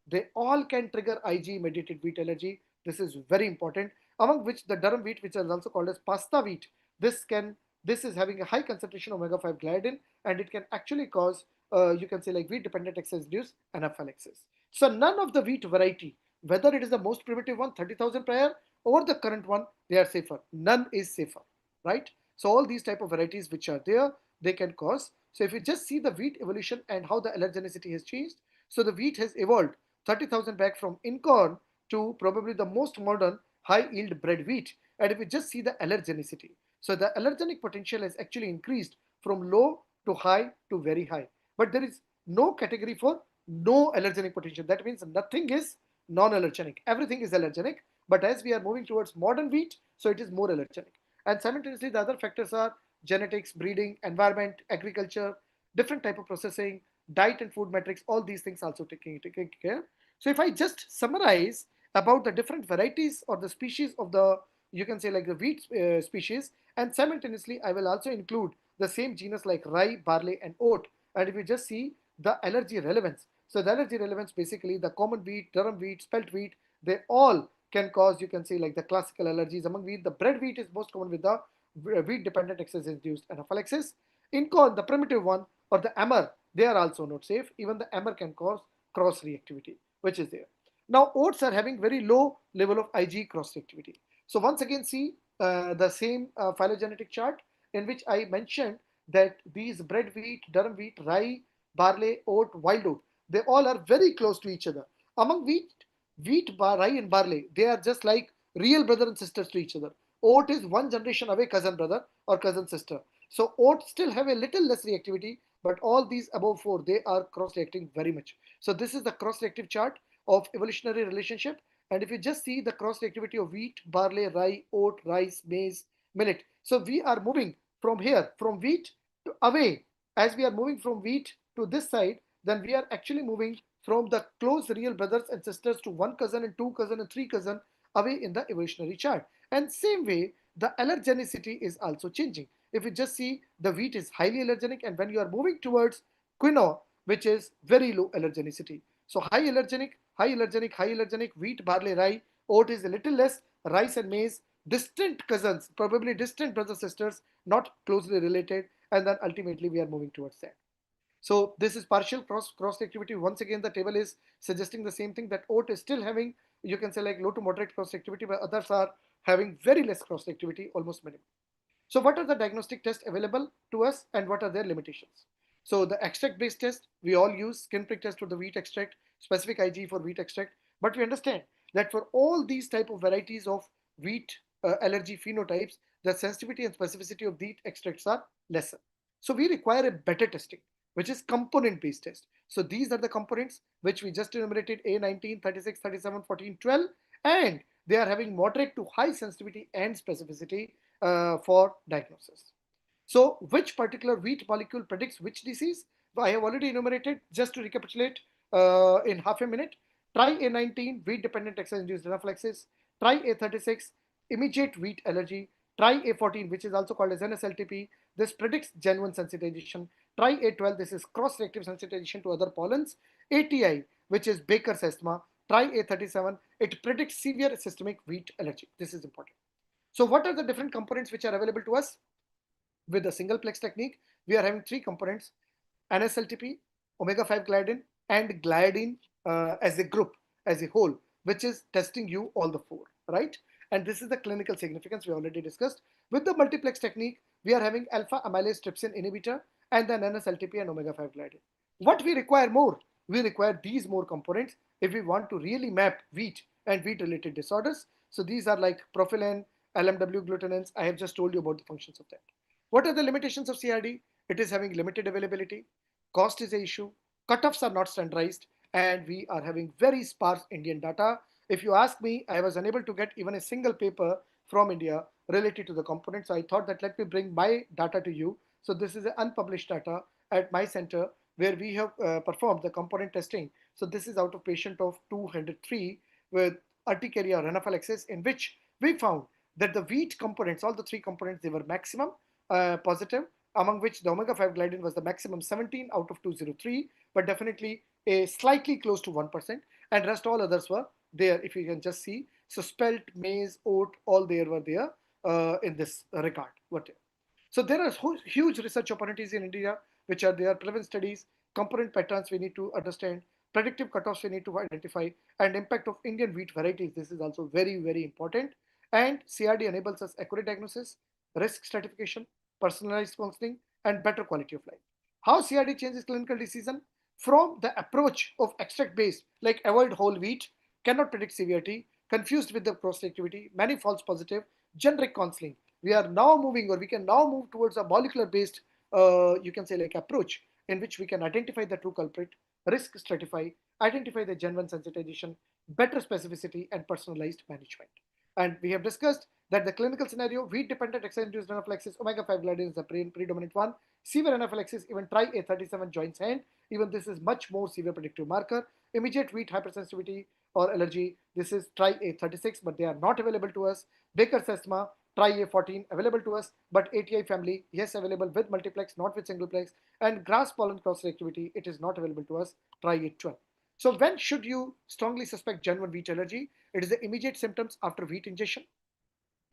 They all can trigger IG mediated wheat allergy. This is very important. Among which the durum wheat, which is also called as pasta wheat, this is having a high concentration of omega 5 gliadin, and it can actually cause, you can say, like wheat dependent excess-induced anaphylaxis. So none of the wheat variety, whether it is the most primitive one, 30,000 prior, or the current one, they are safer. None is safer, right? So all these type of varieties which are there, they can cause. So if you just see the wheat evolution and how the allergenicity has changed, so the wheat has evolved 30,000 back from incorn to probably the most modern high yield bred wheat. And if you just see the allergenicity, so the allergenic potential has actually increased from low to high to very high. But there is no category for no allergenic potential. That means nothing is non-allergenic. Everything is allergenic. But as we are moving towards modern wheat, so it is more allergenic. And simultaneously, the other factors are genetics, breeding, environment, agriculture, different type of processing, diet and food metrics, all these things also taking care. So if I just summarize about the different varieties or the species of the, you can say, like the wheat species, and simultaneously I will also include the same genus like rye, barley and oat. And if you just see the allergy relevance, so the allergy relevance, basically the common wheat, durum wheat, spelt wheat, they all can cause, you can say, like the classical allergies. Among wheat, the bread wheat is most common with the wheat dependent excess induced anaphylaxis. In corn, the primitive one or the emmer, they are also not safe. Even the emmer can cause cross reactivity, which is there. Now oats are having very low level of IG cross reactivity. So once again, see the same phylogenetic chart in which I mentioned that these bread wheat, durum wheat, rye, barley, oat, wild oat, they all are very close to each other. Among rye and barley, they are just like real brother and sisters to each other. Oat is one generation away cousin brother or cousin sister. So oat still have a little less reactivity, but all these above four, they are cross-reacting very much. So this is the cross-reactive chart of evolutionary relationship. And if you just see the cross reactivity of wheat, barley, rye, oat, rice, maize, millet. So we are moving from here, from wheat to away. As we are moving from wheat to this side, then we are actually moving from the close real brothers and sisters to one cousin and two cousin and three cousin away in the evolutionary chart. And same way, the allergenicity is also changing. If you just see, the wheat is highly allergenic, and when you are moving towards quinoa, which is very low allergenicity. So high allergenic, high allergenic, high allergenic, wheat, barley, rye, oat is a little less, rice and maize, distant cousins, probably distant brothers, sisters, not closely related, and then ultimately we are moving towards that. So this is partial cross reactivity. Once again, the table is suggesting the same thing, that oat is still having, you can say, like low to moderate cross reactivity, but others are having very less cross reactivity, almost minimal. So what are the diagnostic tests available to us, and what are their limitations? So the extract based test, we all use skin prick test for the wheat extract, specific IgE for wheat extract, but we understand that for all these type of varieties of wheat allergy phenotypes, the sensitivity and specificity of wheat extracts are lesser. So we require a better testing, which is component based test. So these are the components which we just enumerated: A19, 36, 37, 14, 12, and they are having moderate to high sensitivity and specificity for diagnosis. So, which particular wheat molecule predicts which disease? I have already enumerated. Just to recapitulate in half a minute: try A19, wheat-dependent exercise-induced anaphylaxis; try A36, immediate wheat allergy; try A14, which is also called as NSLTP. This predicts genuine sensitization. Try A12, this is cross-reactive sensitization to other pollens. ATI, which is Baker's asthma. Try A37, it predicts severe systemic wheat allergy. This is important. So what are the different components which are available to us? With the single plex technique, we are having three components: NSLTP, omega 5 gliadin, and gliadin as a group, as a whole, which is testing you all the four, right? And this is the clinical significance we already discussed. With the multiplex technique, we are having alpha amylase trypsin inhibitor and then NSLTP and omega 5 gliadin. What we require more? We require these more components if we want to really map wheat and wheat related disorders. So these are like profilin, LMW glutenins. I have just told you about the functions of that. What are the limitations of CRD? It is having limited availability. Cost is an issue. Cutoffs are not standardized, and we are having very sparse Indian data. If you ask me, I was unable to get even a single paper from India related to the components. So I thought that let me bring my data to you. So this is unpublished data at my center where we have performed the component testing. So this is out of patient of 203 with urticaria or anaphylaxis, in which we found that the wheat components, all the three components, they were maximum positive, among which the omega 5 gliadin was the maximum 17 out of 203, but definitely a slightly close to 1%, and rest all others were there, if you can just see. So spelt, maize, oat, all there were there in this regard. So there are huge research opportunities in India, which are there: prevalence studies, component patterns we need to understand, predictive cutoffs we need to identify, and impact of Indian wheat varieties. This is also very, very important. And CRD enables us accurate diagnosis, risk stratification, personalized counseling, and better quality of life. How CRD changes clinical decision? From the approach of extract based, like avoid whole wheat, cannot predict severity, confused with the cross reactivity, many false positive, generic counseling. We are now moving, or we can now move towards a molecular based, you can say, like approach, in which we can identify the true culprit, risk stratify, identify the genuine sensitization, better specificity, and personalized management. And we have discussed that the clinical scenario: wheat dependent exercise-induced anaphylaxis, omega 5 gliadin is the predominant one. Severe anaphylaxis, even try A37 joins hand. Even this is much more severe predictive marker. Immediate wheat hypersensitivity or allergy, this is try A36, but they are not available to us. Baker's asthma, try A14, available to us, but ATI family, yes, available with multiplex, not with singleplex. And grass pollen cross reactivity, it is not available to us, try A12. So when should you strongly suspect genuine wheat allergy? It is the immediate symptoms after wheat ingestion,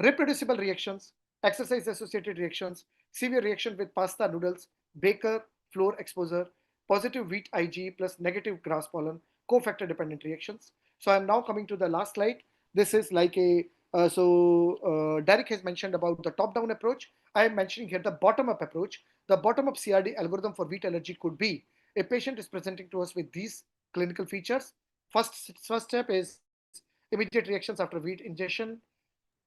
reproducible reactions, exercise associated reactions, severe reaction with pasta noodles, baker, flour exposure, positive wheat IgE plus negative grass pollen, cofactor dependent reactions. So I'm now coming to the last slide. This is like a Derek has mentioned about the top-down approach. I am mentioning here the bottom-up approach. The bottom-up CRD algorithm for wheat allergy could be: a patient is presenting to us with these clinical features. First step is immediate reactions after wheat ingestion,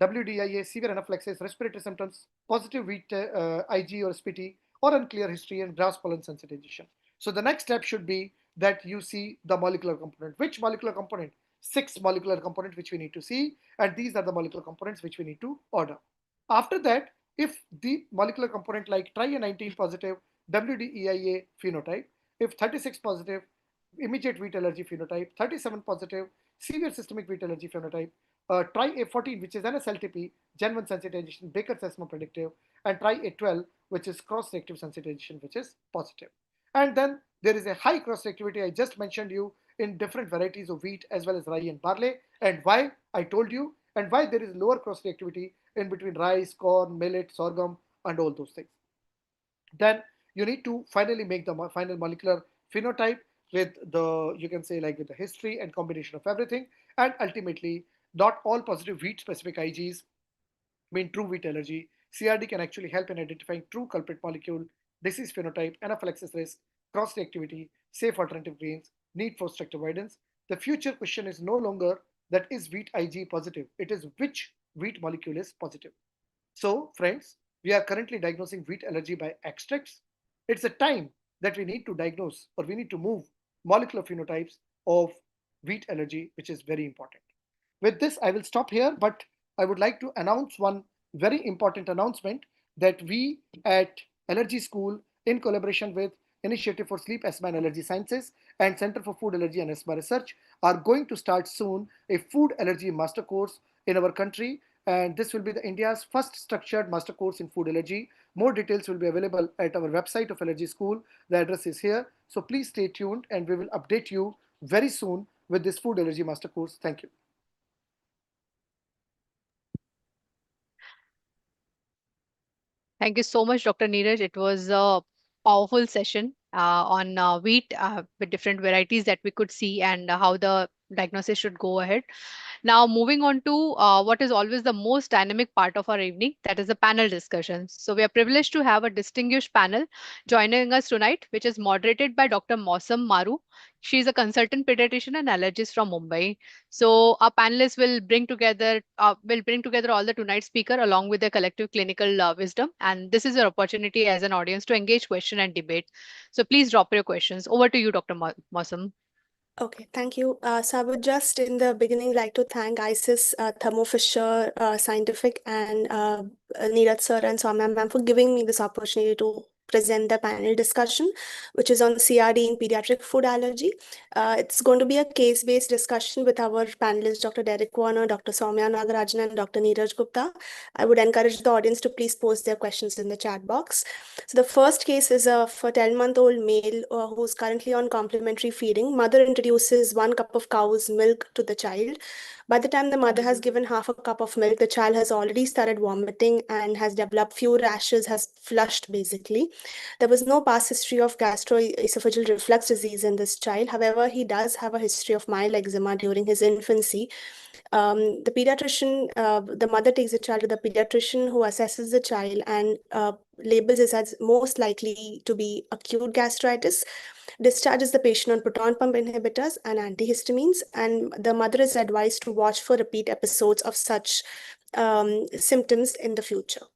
WDIA, severe anaphylaxis, respiratory symptoms, positive wheat IG or SPT, or unclear history, and grass pollen sensitization. So the next step should be that you see the molecular component. Which molecular component? 6 molecular components which we need to see, and these are the molecular components which we need to order. After that, if the molecular component like tri-19 positive WDEIA phenotype, if 36 positive immediate wheat allergy phenotype, 37 positive severe systemic wheat allergy phenotype, try A14 which is NSLTP, Gen 1 sensitization, Baker's asthma predictive, and try A12 which is cross-reactive sensitization which is positive. And then there is a high cross-reactivity I just mentioned you in different varieties of wheat as well as rye and barley, and why I told you, and why there is lower cross-reactivity in between rice, corn, millet, sorghum, and all those things. Then you need to finally make the final molecular phenotype with the, you can say, like with the history and combination of everything. And ultimately, not all positive wheat specific IGs mean true wheat allergy. CRD can actually help in identifying true culprit molecule, disease phenotype, anaphylaxis risk, cross reactivity, safe alternative grains, need for strict avoidance. The future question is no longer that is wheat IG positive, it is which wheat molecule is positive. So, friends, we are currently diagnosing wheat allergy by extracts. It's a time that we need to diagnose, or we need to move molecular phenotypes of wheat allergy, which is very important. With this, I will stop here, but I would like to announce one very important announcement that we at Allergy School, in collaboration with Initiative for Sleep, Asthma and Allergy Sciences and Center for Food Allergy and Asthma Research, are going to start soon a food allergy master course in our country, and this will be the India's first structured master course in food allergy. More details will be available at our website of Allergy School. The address is here. So please stay tuned and we will update you very soon with this food allergy master course. Thank you. Thank you so much, Dr. Neeraj. It was a powerful session on wheat with different varieties that we could see and how the diagnosis should go ahead. Now, moving on to what is always the most dynamic part of our evening, that is the panel discussions. So, we are privileged to have a distinguished panel joining us tonight, which is moderated by Dr. Mausam Maru. She is a consultant pediatrician and allergist from Mumbai. So, our panelists will bring together all the tonight's speaker along with their collective clinical wisdom. And this is your opportunity as an audience to engage, question, and debate. So, please drop your questions. Over to you, Dr. Mausam. Okay, thank you. So I would just in the beginning like to thank ISIS, Thermo Fisher Scientific, and Neeraj sir and Soumya ma'am for giving me this opportunity to present the panel discussion, which is on CRD in pediatric food allergy. It's going to be a case-based discussion with our panelists, Dr. Derek Warner, Dr. Soumya Nagarajan, and Dr. Neeraj Gupta. I would encourage the audience to please post their questions in the chat box. So the first case is of a 10-month-old male who's currently on complementary feeding. Mother introduces 1 cup of cow's milk to the child. By the time the mother has given half a cup of milk, the child has already started vomiting and has developed few rashes, has flushed basically. There was no past history of gastroesophageal reflux disease in this child. However, he does have a history of mild eczema during his infancy. The pediatrician, the mother takes the child to the pediatrician who assesses the child and labels it as most likely to be acute gastritis, discharges the patient on proton pump inhibitors and antihistamines, and the mother is advised to watch for repeat episodes of such symptoms in the future.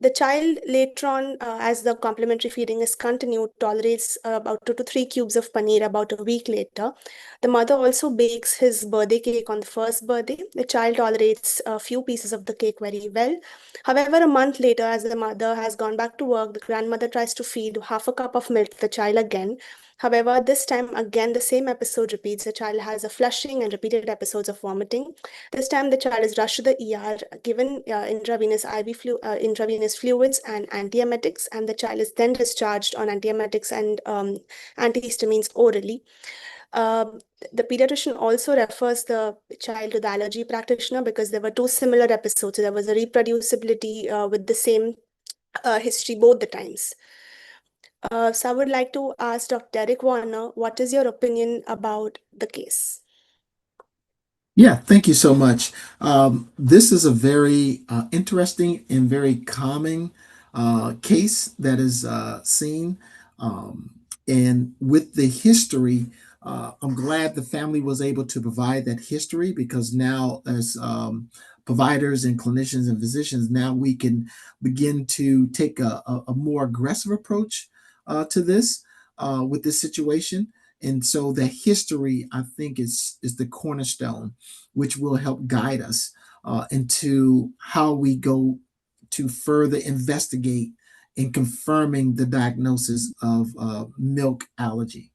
The child later on, as the complementary feeding is continued, tolerates about 2 to 3 cubes of paneer about a week later. The mother also bakes his birthday cake on the first birthday. The child tolerates a few pieces of the cake very well. However, a month later, as the mother has gone back to work, the grandmother tries to feed half a cup of milk to the child again. However, this time again, the same episode repeats. The child has a flushing and repeated episodes of vomiting. This time, the child is rushed to the ER, given intravenous fluids and antiemetics, and the child is then discharged on antiemetics and antihistamines orally. The pediatrician also refers the child to the allergy practitioner because there were 2 similar episodes. So there was a reproducibility with the same history both the times. So I would like to ask Dr. Derek Warner, what is your opinion about the case? Yeah, thank you so much. This is a very interesting and very calming case that is seen. Um, and with the history, I'm glad the family was able to provide that history because now, as providers and clinicians and physicians, now we can begin to take a more aggressive approach to this with this situation. And so the history, I think, is the cornerstone, which will help guide us into how we go to further investigate in confirming the diagnosis of milk allergy.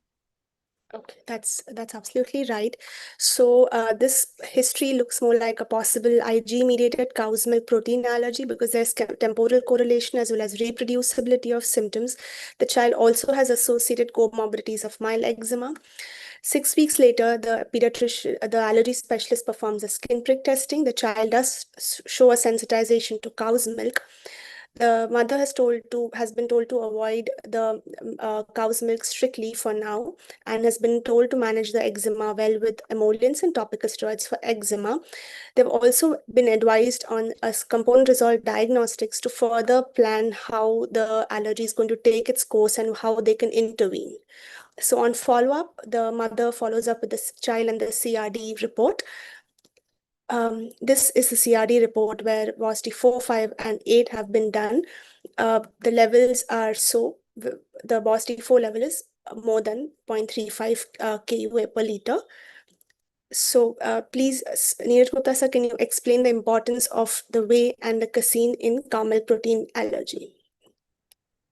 Okay, that's absolutely right. So this history looks more like a possible Ig-mediated cow's milk protein allergy because there's temporal correlation as well as reproducibility of symptoms. The child also has associated comorbidities of mild eczema. 6 weeks later, the pediatrician, the allergy specialist performs a skin prick testing. The child does show a sensitization to cow's milk. The mother has been told to avoid the cow's milk strictly for now, and has been told to manage the eczema well with emollients and topical steroids for eczema. They've also been advised on a component resolved diagnostics to further plan how the allergy is going to take its course and how they can intervene. So on follow-up, the mother follows up with the child and the CRD report. This is the CRD report where VOST 4, 5, and 8 have been done. The levels are the VOST 4 level is more than 0.35 KUA per liter. So please, Neeraj Gupta sir, can you explain the importance of the whey and the casein in cow milk protein allergy?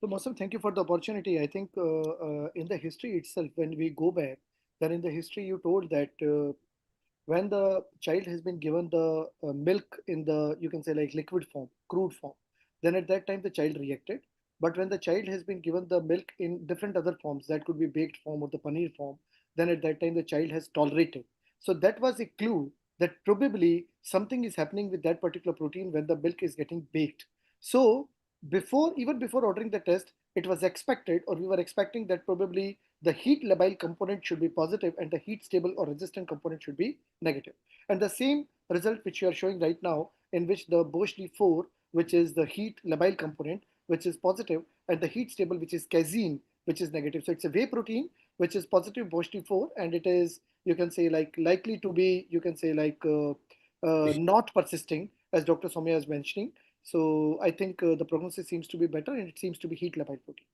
So, Mosam, thank you for the opportunity. I think in the history itself, when we go back, then in the history you told that when the child has been given the milk in the, you can say, like liquid form, crude form, then at that time the child reacted. But when the child has been given the milk in different other forms, that could be baked form or the paneer form, then at that time the child has tolerated. So that was a clue that probably something is happening with that particular protein when the milk is getting baked. So even before ordering the test, it was expected, or we were expecting, that probably the heat labile component should be positive and the heat stable or resistant component should be negative. And the same result which you are showing right now, in which the Bosch D4, which is the heat labile component, which is positive, and the heat stable, which is casein, which is negative. So it's a whey protein which is positive Bosch D4, and it is, you can say, like likely to be, you can say, like not persisting, as Dr. Somya is mentioning. So I think the prognosis seems to be better, and it seems to be heat labile protein.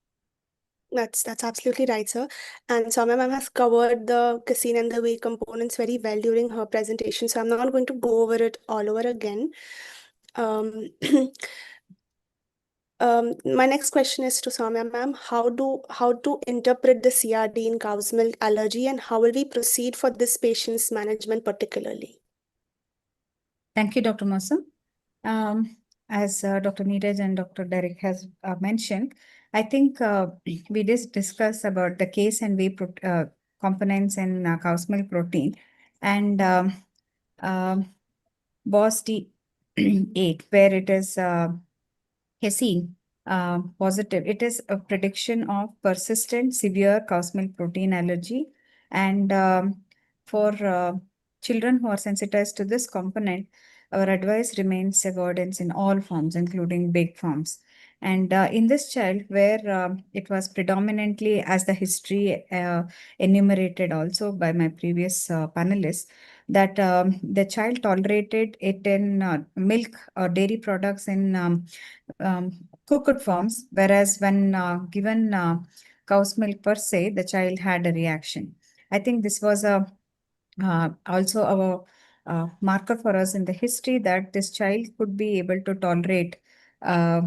That's absolutely right, sir. And Soumya ma'am has covered the casein and the whey components very well during her presentation, so I'm not going to go over it all over again. Um, my next question is to Soumya ma'am. How to interpret the CRD in cow's milk allergy, and how will we proceed for this patient's management particularly? Thank you, Dr. Mosam. As Dr. Neeraj and Dr. Derek has mentioned, I think we just discussed about the case and whey components in cow's milk protein, and BOS T8, where it is casein positive. It is a prediction of persistent severe cow's milk protein allergy, and for children who are sensitized to this component, our advice remains avoidance in all forms, including big forms. And in this child, where it was predominantly, as the history enumerated also by my previous panelists, that the child tolerated it in milk or dairy products in cooked forms, whereas when given cow's milk per se, the child had a reaction. I think this was a also our marker for us in the history that this child could be able to tolerate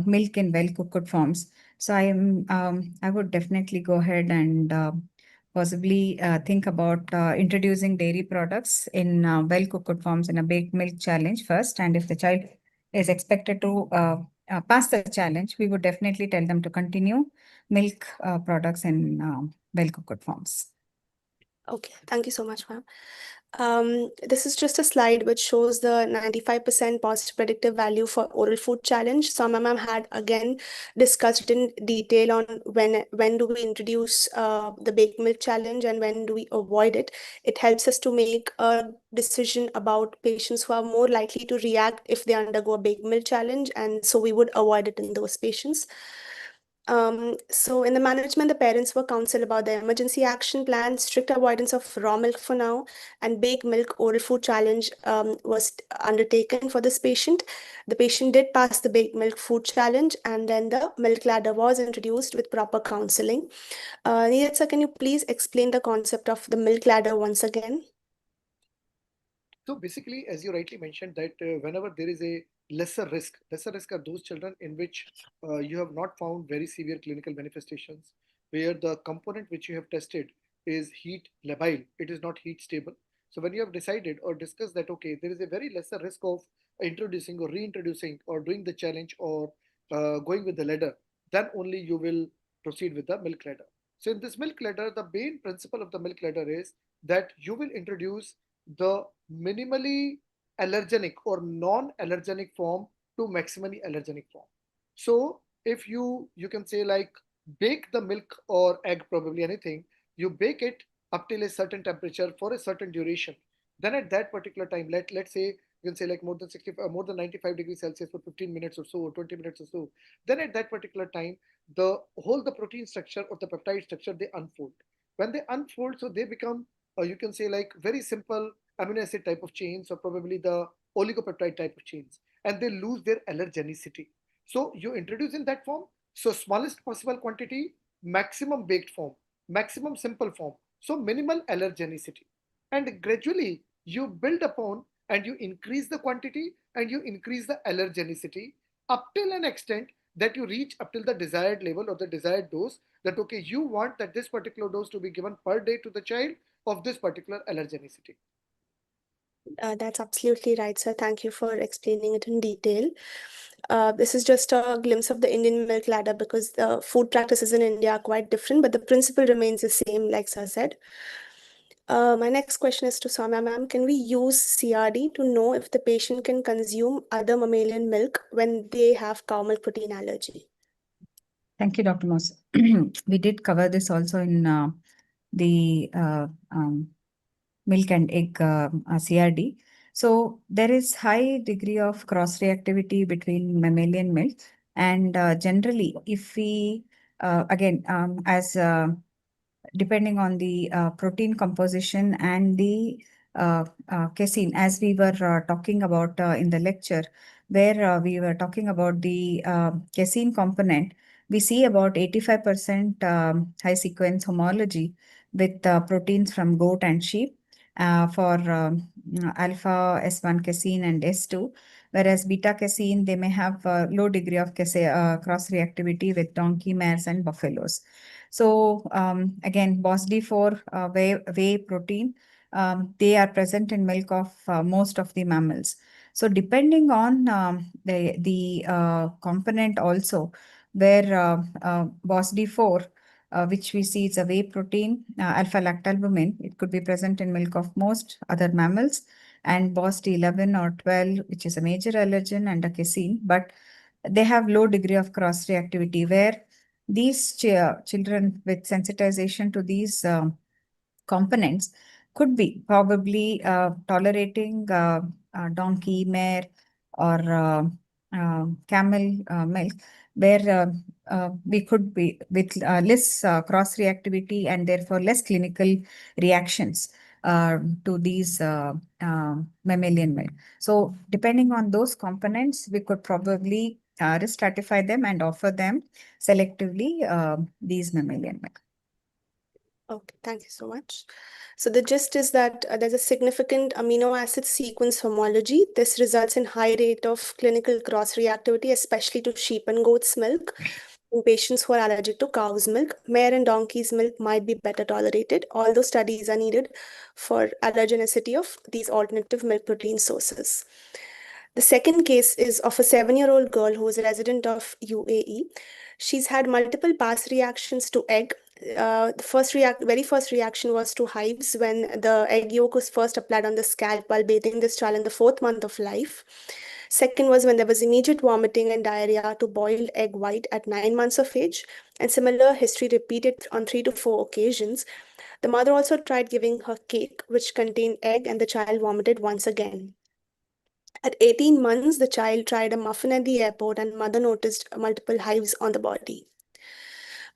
milk in well cooked forms. So I would definitely go ahead and possibly think about introducing dairy products in well cooked forms in a baked milk challenge first. And if the child is expected to pass the challenge, we would definitely tell them to continue milk products in well cooked forms. Okay, thank you so much, ma'am. This is just a slide which shows the 95% positive predictive value for oral food challenge. So ma'am had again discussed in detail on when do we introduce the baked milk challenge and when do we avoid it. It helps us to make a decision about patients who are more likely to react if they undergo a baked milk challenge, and so we would avoid it in those patients. So in the management, the parents were counseled about the emergency action plan, strict avoidance of raw milk for now, and bake milk oral food challenge was undertaken for this patient. The patient did pass the baked milk food challenge, and then the milk ladder was introduced with proper counseling. Neeraj sir, can you please explain the concept of the milk ladder once again? So basically, as you rightly mentioned, that whenever there is a lesser risk are those children in which you have not found very severe clinical manifestations, where the component which you have tested is heat labile, it is not heat stable. So when you have decided or discussed that, okay, there is a very lesser risk of introducing or reintroducing or doing the challenge or going with the ladder, then only you will proceed with the milk ladder. So in this milk ladder, the main principle of the milk ladder is that you will introduce the minimally allergenic or non-allergenic form to maximally allergenic form. So if you can say like bake the milk or egg, probably anything, you bake it up till a certain temperature for a certain duration. Then at that particular time, let's say you can say like more than 60, more than 95 degrees Celsius for 15 minutes or so, or 20 minutes or so. Then at that particular time, the protein structure or the peptide structure, they unfold. When they unfold, so they become you can say like very simple amino acid type of chains or probably the oligopeptide type of chains, and they lose their allergenicity. So you introduce in that form, so smallest possible quantity, maximum baked form, maximum simple form, so minimal allergenicity. And gradually you build upon and you increase the quantity and you increase the allergenicity up till an extent that you reach up till the desired level or the desired dose, that okay, you want that this particular dose to be given per day to the child of this particular allergenicity. That's absolutely right, sir. Thank you for explaining it in detail. This is just a glimpse of the Indian milk ladder because the food practices in India are quite different, but the principle remains the same, like sir said. My next question is to Soumya ma'am. Can we use CRD to know if the patient can consume other mammalian milk when they have cow milk protein allergy? Thank you, Dr. Moss. We did cover this also in the milk and egg CRD. So there is high degree of cross reactivity between mammalian milk, and generally, if we again as depending on the protein composition and the casein, as we were talking about in the lecture, where we were talking about the casein component, we see about 85% high sequence homology with proteins from goat and sheep for alpha S1 casein and S2, whereas beta casein, they may have a low degree of cross reactivity with donkey, mares, and buffaloes. So again, BOSD4 whey protein, they are present in milk of most of the mammals. So depending on the component also, where BOSD4, which we see is a whey protein, alpha-lactalbumin, it could be present in milk of most other mammals, and BOSD11 or 12, which is a major allergen and a casein, but they have low degree of cross reactivity, where these children with sensitization to these components could be probably tolerating donkey, mare, or camel milk, where we could be with less cross reactivity and therefore less clinical reactions to these mammalian milk. So depending on those components, we could probably risk stratify them and offer them selectively these mammalian milk. Okay, thank you so much. So the gist is that there's a significant amino acid sequence homology. This results in high rate of clinical cross-reactivity, especially to sheep and goat's milk. In patients who are allergic to cow's milk, mare and donkey's milk might be better tolerated, although studies are needed for allergenicity of these alternative milk protein sources. The second case is of a 7-year-old girl who is a resident of UAE. She's had multiple past reactions to egg. The very first reaction was to hives when the egg yolk was first applied on the scalp while bathing this child in the 4th month of life. Second was when there was immediate vomiting and diarrhea to boiled egg white at 9 months of age, and similar history repeated on 3 to 4 occasions. The mother also tried giving her cake, which contained egg, and the child vomited once again. At 18 months, the child tried a muffin at the airport, and mother noticed multiple hives on the body.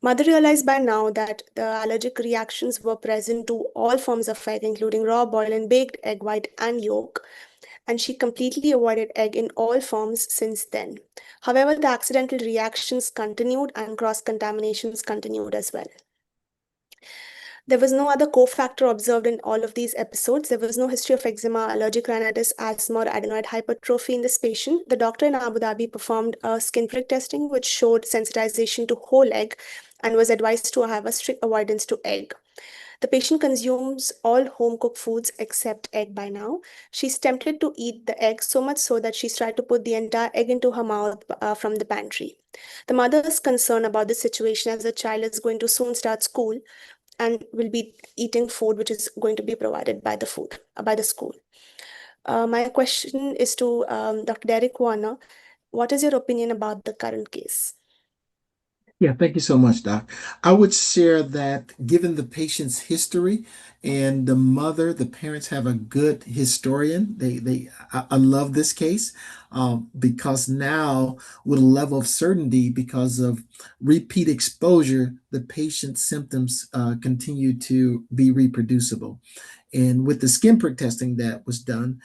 Mother realized by now that the allergic reactions were present to all forms of egg, including raw, boiled, and baked egg white and yolk, and she completely avoided egg in all forms since then. However, the accidental reactions continued and cross contaminations continued as well. There was no other cofactor observed in all of these episodes. There was no history of eczema, allergic rhinitis, asthma, or adenoid hypertrophy in this patient. The doctor in Abu Dhabi performed a skin prick testing, which showed sensitization to whole egg and was advised to have a strict avoidance to egg. The patient consumes all home cooked foods except egg by now. She's tempted to eat the egg so much so that she's tried to put the entire egg into her mouth from the pantry. The mother is concerned about this situation as the child is going to soon start school and will be eating food which is going to be provided by the school. My question is to Dr. Derek Warner. What is your opinion about the current case? Yeah, thank you so much, Doc. I would share that given the patient's history and the parents have a good historian. I love this case because now, with a level of certainty, because of repeat exposure, the patient's symptoms continue to be reproducible. And with the skin prick testing that was done,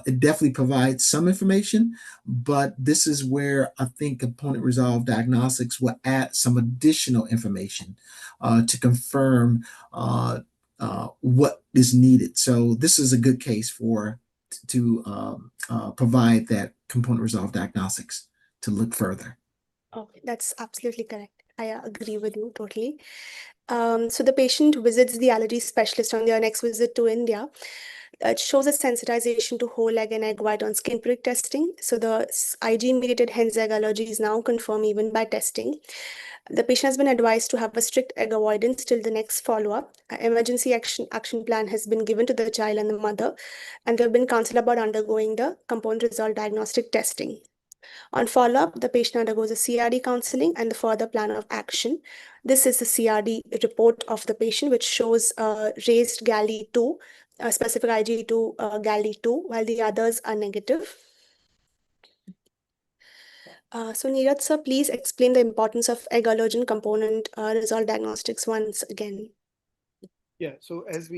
it definitely provides some information, but this is where I think component resolved diagnostics will add some additional information to confirm what is needed. So this is a good case to provide that component resolved diagnostics to look further. Okay, that's absolutely correct. I agree with you totally. So the patient visits the allergy specialist on their next visit to India. It shows a sensitization to whole egg and egg white on skin prick testing. So the IG-mediated hen's egg allergy is now confirmed even by testing. The patient has been advised to have a strict egg avoidance till the next follow-up. An emergency action plan has been given to the child and the mother, and they've been counseled about undergoing the component resolved diagnostic testing. On follow-up, the patient undergoes a CRD counseling and the further plan of action. This is the CRD report of the patient, which shows raised GALI2, specific IgE2 GALI2, while the others are negative. So Neeraj sir, please explain the importance of egg allergen component result diagnostics once again. Yeah, so as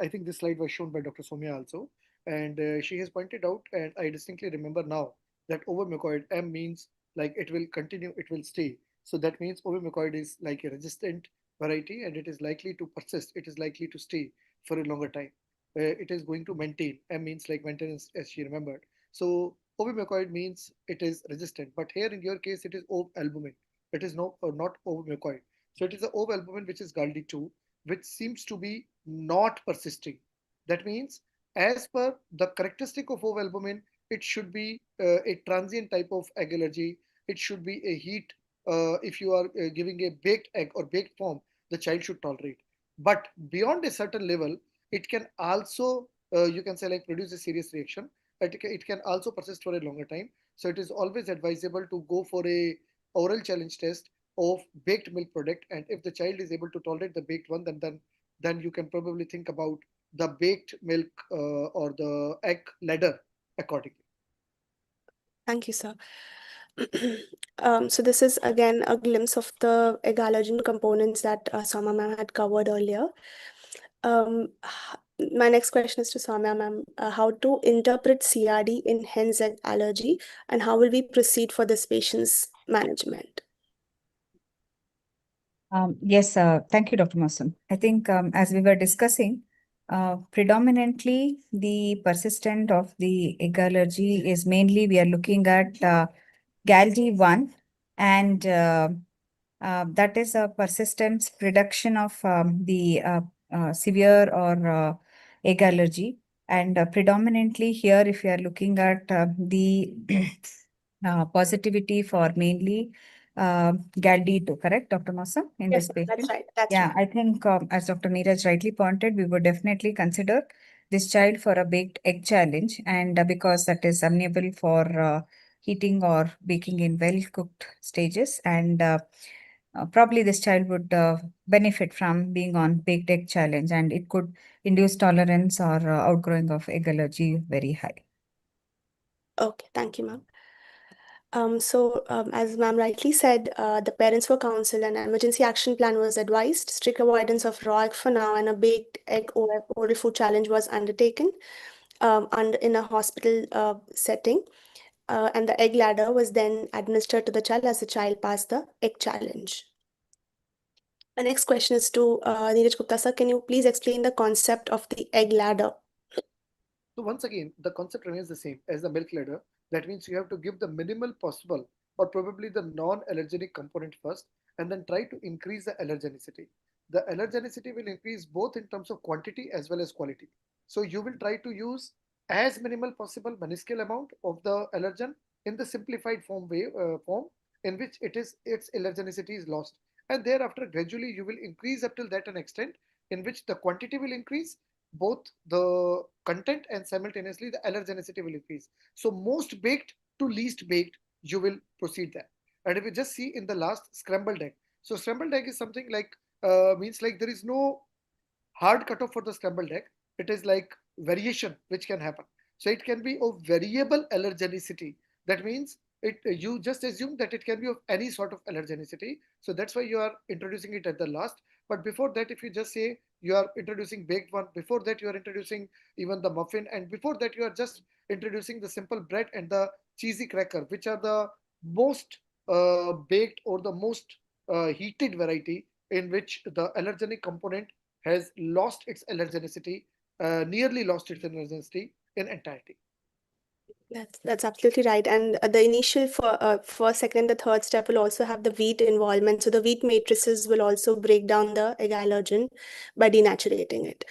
I think this slide was shown by Dr. Somya also, and she has pointed out, and I distinctly remember now that overmucoid M means like it will continue, it will stay. So that means overmucoid is like a resistant variety, and it is likely to persist. It is likely to stay for a longer time. It is going to maintain. M means like maintenance, as she remembered. So overmucoid means it is resistant, but here in your case it is ov albumin. It is no not overmucoid. So it is the ov albumin which is GALD2, which seems to be not persisting. That means, as per the characteristic of ovalbumin, it should be a transient type of egg allergy. It should be a heat. If you are giving a baked egg or baked form, the child should tolerate. But beyond a certain level, it can also, you can say, like produce a serious reaction. It can also persist for a longer time. So it is always advisable to go for a oral challenge test of baked milk product, and if the child is able to tolerate the baked one, then you can probably think about the baked milk or the egg ladder accordingly. Thank you, sir. So this is again a glimpse of the egg allergen components that Soma ma'am had covered earlier. My next question is to Soumya ma'am. How to interpret CRD in hen's egg allergy, and how will we proceed for this patient's management? Yes, thank you, Dr. Mason. I think as we were discussing, predominantly the persistent of the egg allergy is mainly we are looking at GALD1, and that is a persistent reduction of the severe or egg allergy. And predominantly here, if you are looking at the positivity for mainly GALD2, correct, Dr. Masa, in Yes, this sir, patient? that's right. That's Yeah, right. I think as Dr. Neeraj rightly pointed, we would definitely consider this child for a baked egg challenge, and because that is amenable for heating or baking in well-cooked stages, and probably this child would benefit from being on baked egg challenge, and it could induce tolerance or outgrowing of egg allergy very high. Okay, thank you, ma'am. As ma'am rightly said, the parents were counseled and an emergency action plan was advised. Strict avoidance of raw egg for now and a baked egg oral food challenge was undertaken in a hospital setting. And the egg ladder was then administered to the child as the child passed the egg challenge. The next question is to Neeraj Gupta sir. Can you please explain the concept of the egg ladder? So once again, the concept remains the same as the milk ladder. That means you have to give the minimal possible or probably the non-allergenic component first and then try to increase the allergenicity. The allergenicity will increase both in terms of quantity as well as quality. So you will try to use as minimal possible minuscule amount of the allergen in the simplified form in which its allergenicity is lost. And thereafter gradually you will increase up till that an extent in which the quantity will increase, both the content and simultaneously the allergenicity will increase. So most baked to least baked, you will proceed there. And if you just see in the last scrambled egg, so scrambled egg is something like means like there is no hard cutoff for the scrambled egg. It is like variation which can happen. So it can be of variable allergenicity. That means it you just assume that it can be of any sort of allergenicity. So that's why you are introducing it at the last. But before that, if you just say you are introducing baked one, before that you are introducing even the muffin, and before that you are just introducing the simple bread and the cheesy cracker, which are the most baked or the most heated variety in which the allergenic component has lost its allergenicity, nearly lost its allergenicity in entirety. That's absolutely right. And the initial first, second, and the third step will also have the wheat involvement. So the wheat matrices will also break down the egg allergen by denaturating it.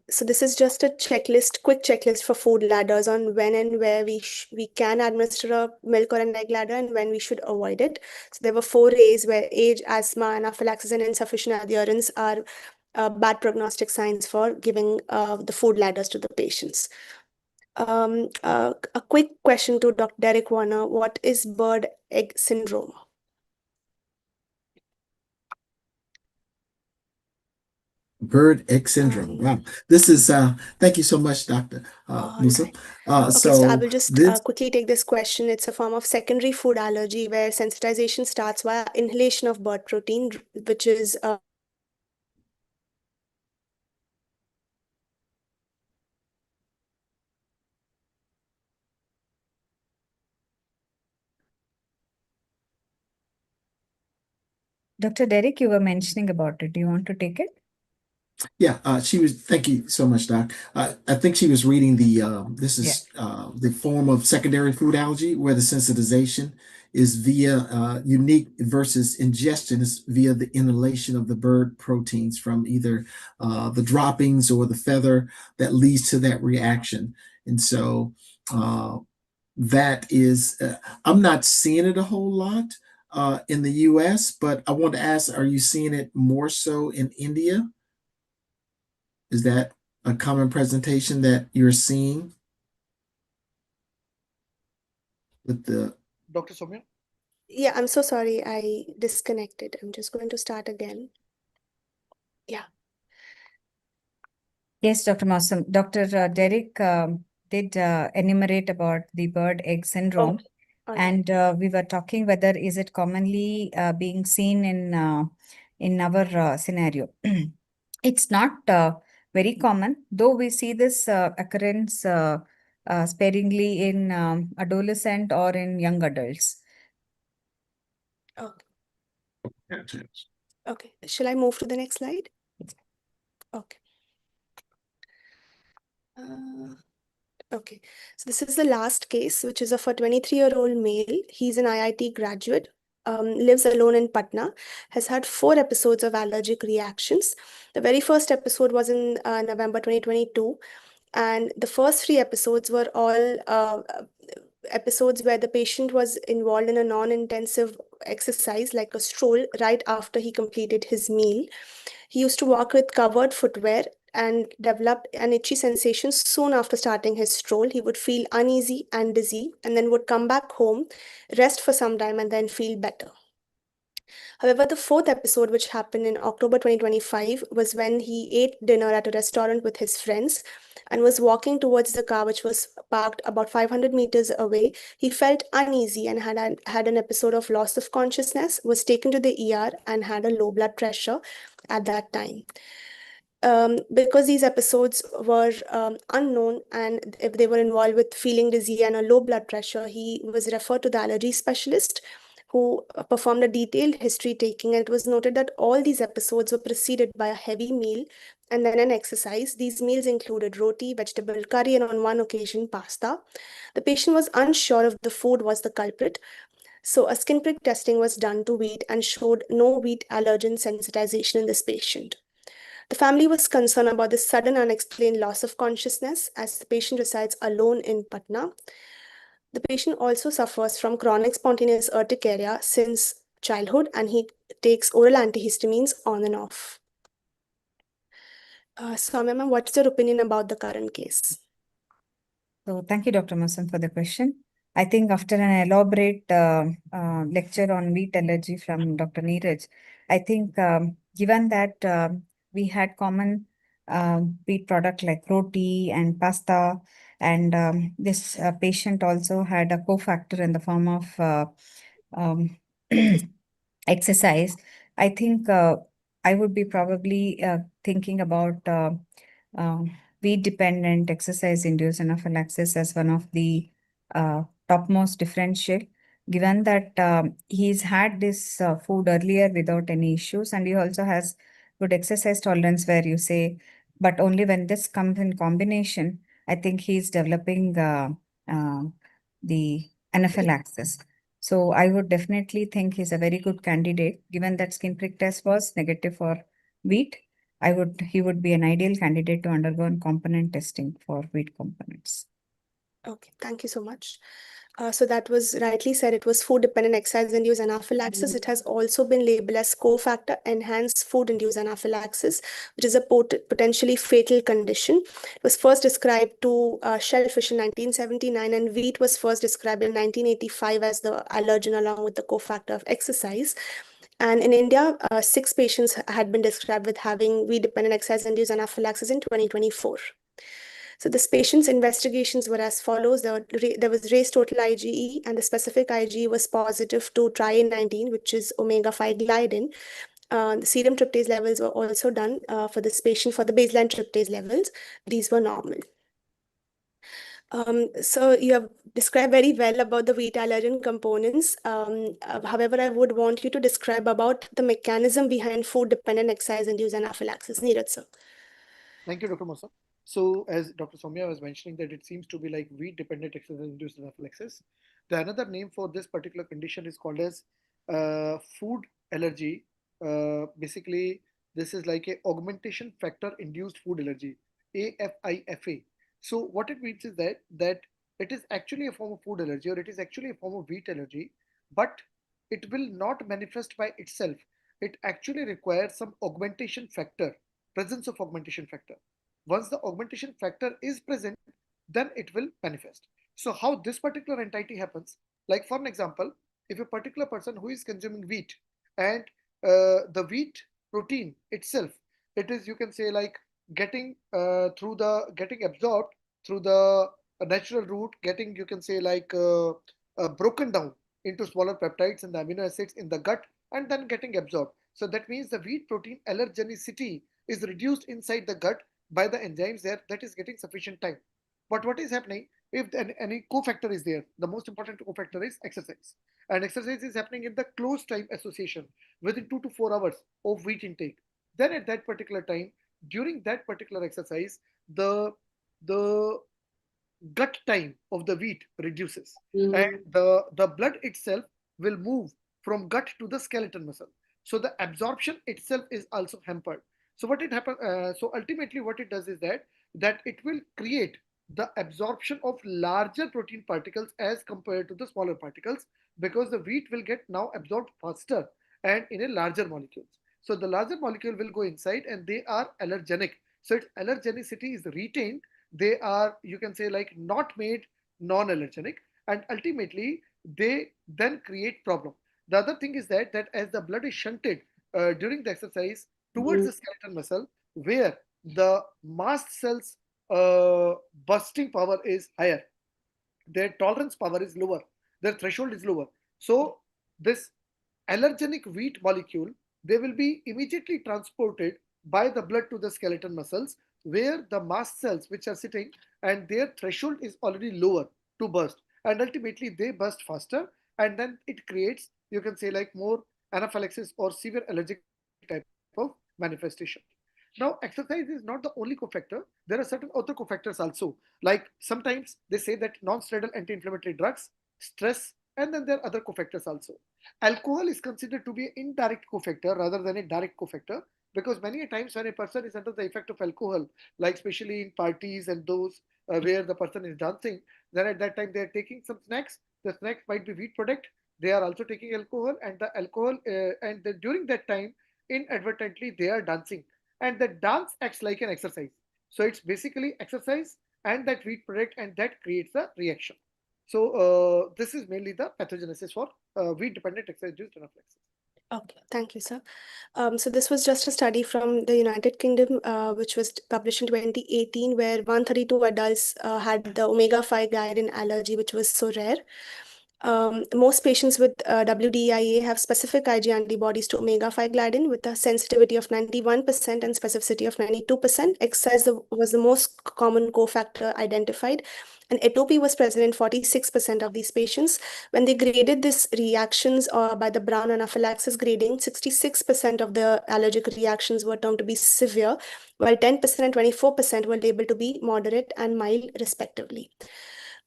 So this is just a checklist, quick checklist for food ladders on when and where we can administer a milk or an egg ladder and when we should avoid it. So there were 4 A's where age, asthma, anaphylaxis, and insufficient adherence are bad prognostic signs for giving the food ladders to the patients. A quick question to Dr. Derek Warner. What is bird egg syndrome? Bird egg syndrome. Wow. This is thank you so much, Dr. Musa. Right. Okay, so I will just this quickly take this question. It's a form of secondary food allergy where sensitization starts via inhalation of bird protein, which is Dr. Derek, you were mentioning about it. Do you want to take it? Yeah, she was. Thank you so much, Doc. I think she was reading the. This is the form of secondary food allergy where the sensitization is via unique versus ingestion is via the inhalation of the bird proteins from either the droppings or the feather that leads to that reaction. And so that is, I'm not seeing it a whole lot in the U.S., but I want to ask: are you seeing it more so in India? Is that a common presentation that you're seeing with the? Dr. Somya? yeah, I'm so sorry, I disconnected. I'm just going to start again. Yeah. Yes, Dr. Mausam. Dr. Derek did enumerate about the bird egg syndrome. Okay. All right. And we were talking whether is it commonly being seen in our scenario. It's not very common, though we see this occurrence sparingly in adolescent or in young adults. Okay. Okay. Shall I move to the next slide? Okay. Okay. So this is the last case, which is of a 23-year-old male. He's an IIT graduate, lives alone in Patna, has had 4 episodes of allergic reactions. The very first episode was in November 2022. And the first 3 episodes were all episodes where the patient was involved in a non-intensive exercise like a stroll right after he completed his meal. He used to walk with covered footwear and developed an itchy sensation soon after starting his stroll. He would feel uneasy and dizzy and then would come back home, rest for some time, and then feel better. However, the fourth episode, which happened in October 2025, was when he ate dinner at a restaurant with his friends and was walking towards the car, which was parked about 500 meters away. He felt uneasy and had an episode of loss of consciousness, was taken to the ER, and had a low blood pressure at that time. Because these episodes were unknown and if they were involved with feeling dizzy and a low blood pressure, he was referred to the allergy specialist who performed a detailed history taking. And it was noted that all these episodes were preceded by a heavy meal and then an exercise. These meals included roti, vegetable curry, and on one occasion, pasta. The patient was unsure if the food was the culprit. So a skin prick testing was done to wheat and showed no wheat allergen sensitization in this patient. The family was concerned about this sudden unexplained loss of consciousness as the patient resides alone in Patna. The patient also suffers from chronic spontaneous urticaria since childhood and he takes oral antihistamines on and off. So, ma'am, what's your opinion about the current case? So thank you, Dr. Masan, for the question. I think after an elaborate lecture on wheat allergy from Dr. Neeraj, I think given that we had common wheat product like roti and pasta, and this patient also had a cofactor in the form of um, exercise. I think I would be probably thinking about uh, wheat-dependent exercise-induced anaphylaxis as one of the topmost differential, given that he's had this food earlier without any issues, and he also has good exercise tolerance where you say, but only when this comes in combination, I think he's developing uh, the anaphylaxis. So I would definitely think he's a very good candidate, given that skin prick test was negative for wheat. He would be an ideal candidate to undergo component testing for wheat components. Okay, thank you so much. So that was rightly said. It was food-dependent exercise-induced anaphylaxis. It has also been labeled as cofactor enhanced food-induced anaphylaxis, which is a potentially fatal condition. It was first described to shellfish in 1979, and wheat was first described in 1985 as the allergen along with the cofactor of exercise. And in India, 6 patients had been described with having wheat-dependent exercise-induced anaphylaxis in 2024. So this patient's investigations were as follows. There was raised total IgE, and the specific IgE was positive to triene19, which is omega-5 gliadin. The serum tryptase levels were also done for this patient for the baseline tryptase levels. These were normal. So you have described very well about the wheat allergen components. However, I would want you to describe about the mechanism behind food-dependent exercise-induced anaphylaxis. Neeraj, sir. Thank you, Dr. Mosa. So, as Dr. Soumya was mentioning, that it seems to be like wheat-dependent exercise-induced anaphylaxis. The another name for this particular condition is called as food allergy. Basically, this is like a augmentation factor-induced food allergy, AFIFA. So, what it means is that it is actually a form of food allergy, or it is actually a form of wheat allergy, but it will not manifest by itself. It actually requires some augmentation factor, presence of augmentation factor. Once the augmentation factor is present, then it will manifest. So how this particular entity happens, like for an example, if a particular person who is consuming wheat and the wheat protein itself, it is, you can say, like getting absorbed through the natural route, getting, you can say, like broken down into smaller peptides and the amino acids in the gut, and then getting absorbed. So that means the wheat protein allergenicity is reduced inside the gut by the enzymes there, that is getting sufficient time. But what is happening if any cofactor is there? The most important cofactor is exercise, and exercise is happening in the close time association within 2 to 4 hours of wheat intake. Then at that particular time, during that particular exercise, the gut time of the wheat reduces, and the blood itself will move from gut to the skeletal muscle. So the absorption itself is also hampered. So what it happen? So ultimately, what it does is that it will create the absorption of larger protein particles as compared to the smaller particles, because the wheat will get now absorbed faster and in a larger molecules. So the larger molecule will go inside and they are allergenic. So its allergenicity is retained. They are, you can say, like not made non-allergenic, and ultimately they then create problem. The other thing is that as the blood is shunted during the exercise towards the skeletal muscle, where the mast cells bursting power is higher, their tolerance power is lower, their threshold is lower. So this allergenic wheat molecule, they will be immediately transported by the blood to the skeletal muscles, where the mast cells which are sitting and their threshold is already lower to burst, and ultimately they burst faster, and then it creates, you can say, like more anaphylaxis or severe allergic type of manifestation. Now, exercise is not the only cofactor. There are certain other cofactors also. Like sometimes they say that non-steroidal anti-inflammatory drugs, stress, and then there are other cofactors also. Alcohol is considered to be an indirect cofactor rather than a direct cofactor, because many times when a person is under the effect of alcohol, like especially in parties and those where the person is dancing, then at that time they are taking some snacks. The snacks might be wheat product. They are also taking alcohol, and the alcohol and during that time, inadvertently they are dancing, and the dance acts like an exercise. So it's basically exercise and that wheat product, and that creates a reaction. So this is mainly the pathogenesis for wheat-dependent exercise-induced anaphylaxis. Okay, thank you, sir. So this was just a study from the United Kingdom, which was published in 2018, where 132 adults had the omega-5 gliadin allergy, which was so rare. Most patients with WDIA have specific Ig antibodies to omega-5 gliadin with a sensitivity of 91% and specificity of 92%. Exercise was the most common cofactor identified, and atopy was present in 46% of these patients. When they graded these reactions by the Brown anaphylaxis grading, 66% of the allergic reactions were termed to be severe, while 10% and 24% were labeled to be moderate and mild, respectively.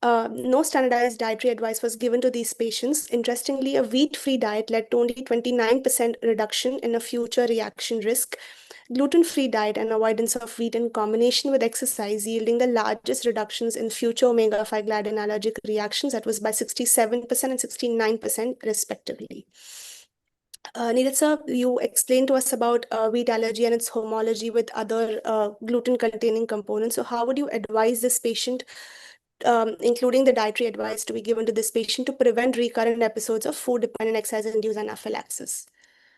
No standardized dietary advice was given to these patients. Interestingly, a wheat-free diet led to only 29% reduction in a future reaction risk. Gluten-free diet and avoidance of wheat in combination with exercise yielding the largest reductions in future omega-5 gliadin allergic reactions. That was by 67% and 69% respectively. Neeraj sir, you explained to us about wheat allergy and its homology with other gluten-containing components. So how would you advise this patient, including the dietary advice to be given to this patient to prevent recurrent episodes of food-dependent exercise-induced anaphylaxis?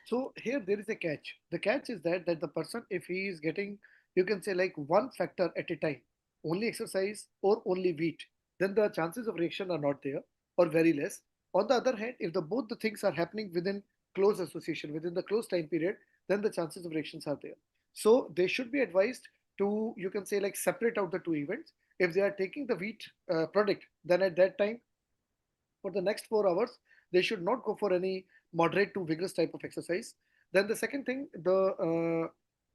So here there is a catch. The catch is that the person, if he is getting, you can say, like one factor at a time, only exercise or only wheat, then the chances of reaction are not there or very less. On the other hand, if the both the things are happening within close association, within the close time period, then the chances of reactions are there. So they should be advised to, you can say, like separate out the two events. If they are taking the wheat product, then at that time for the next 4 hours, they should not go for any moderate to vigorous type of exercise. Then the second thing, the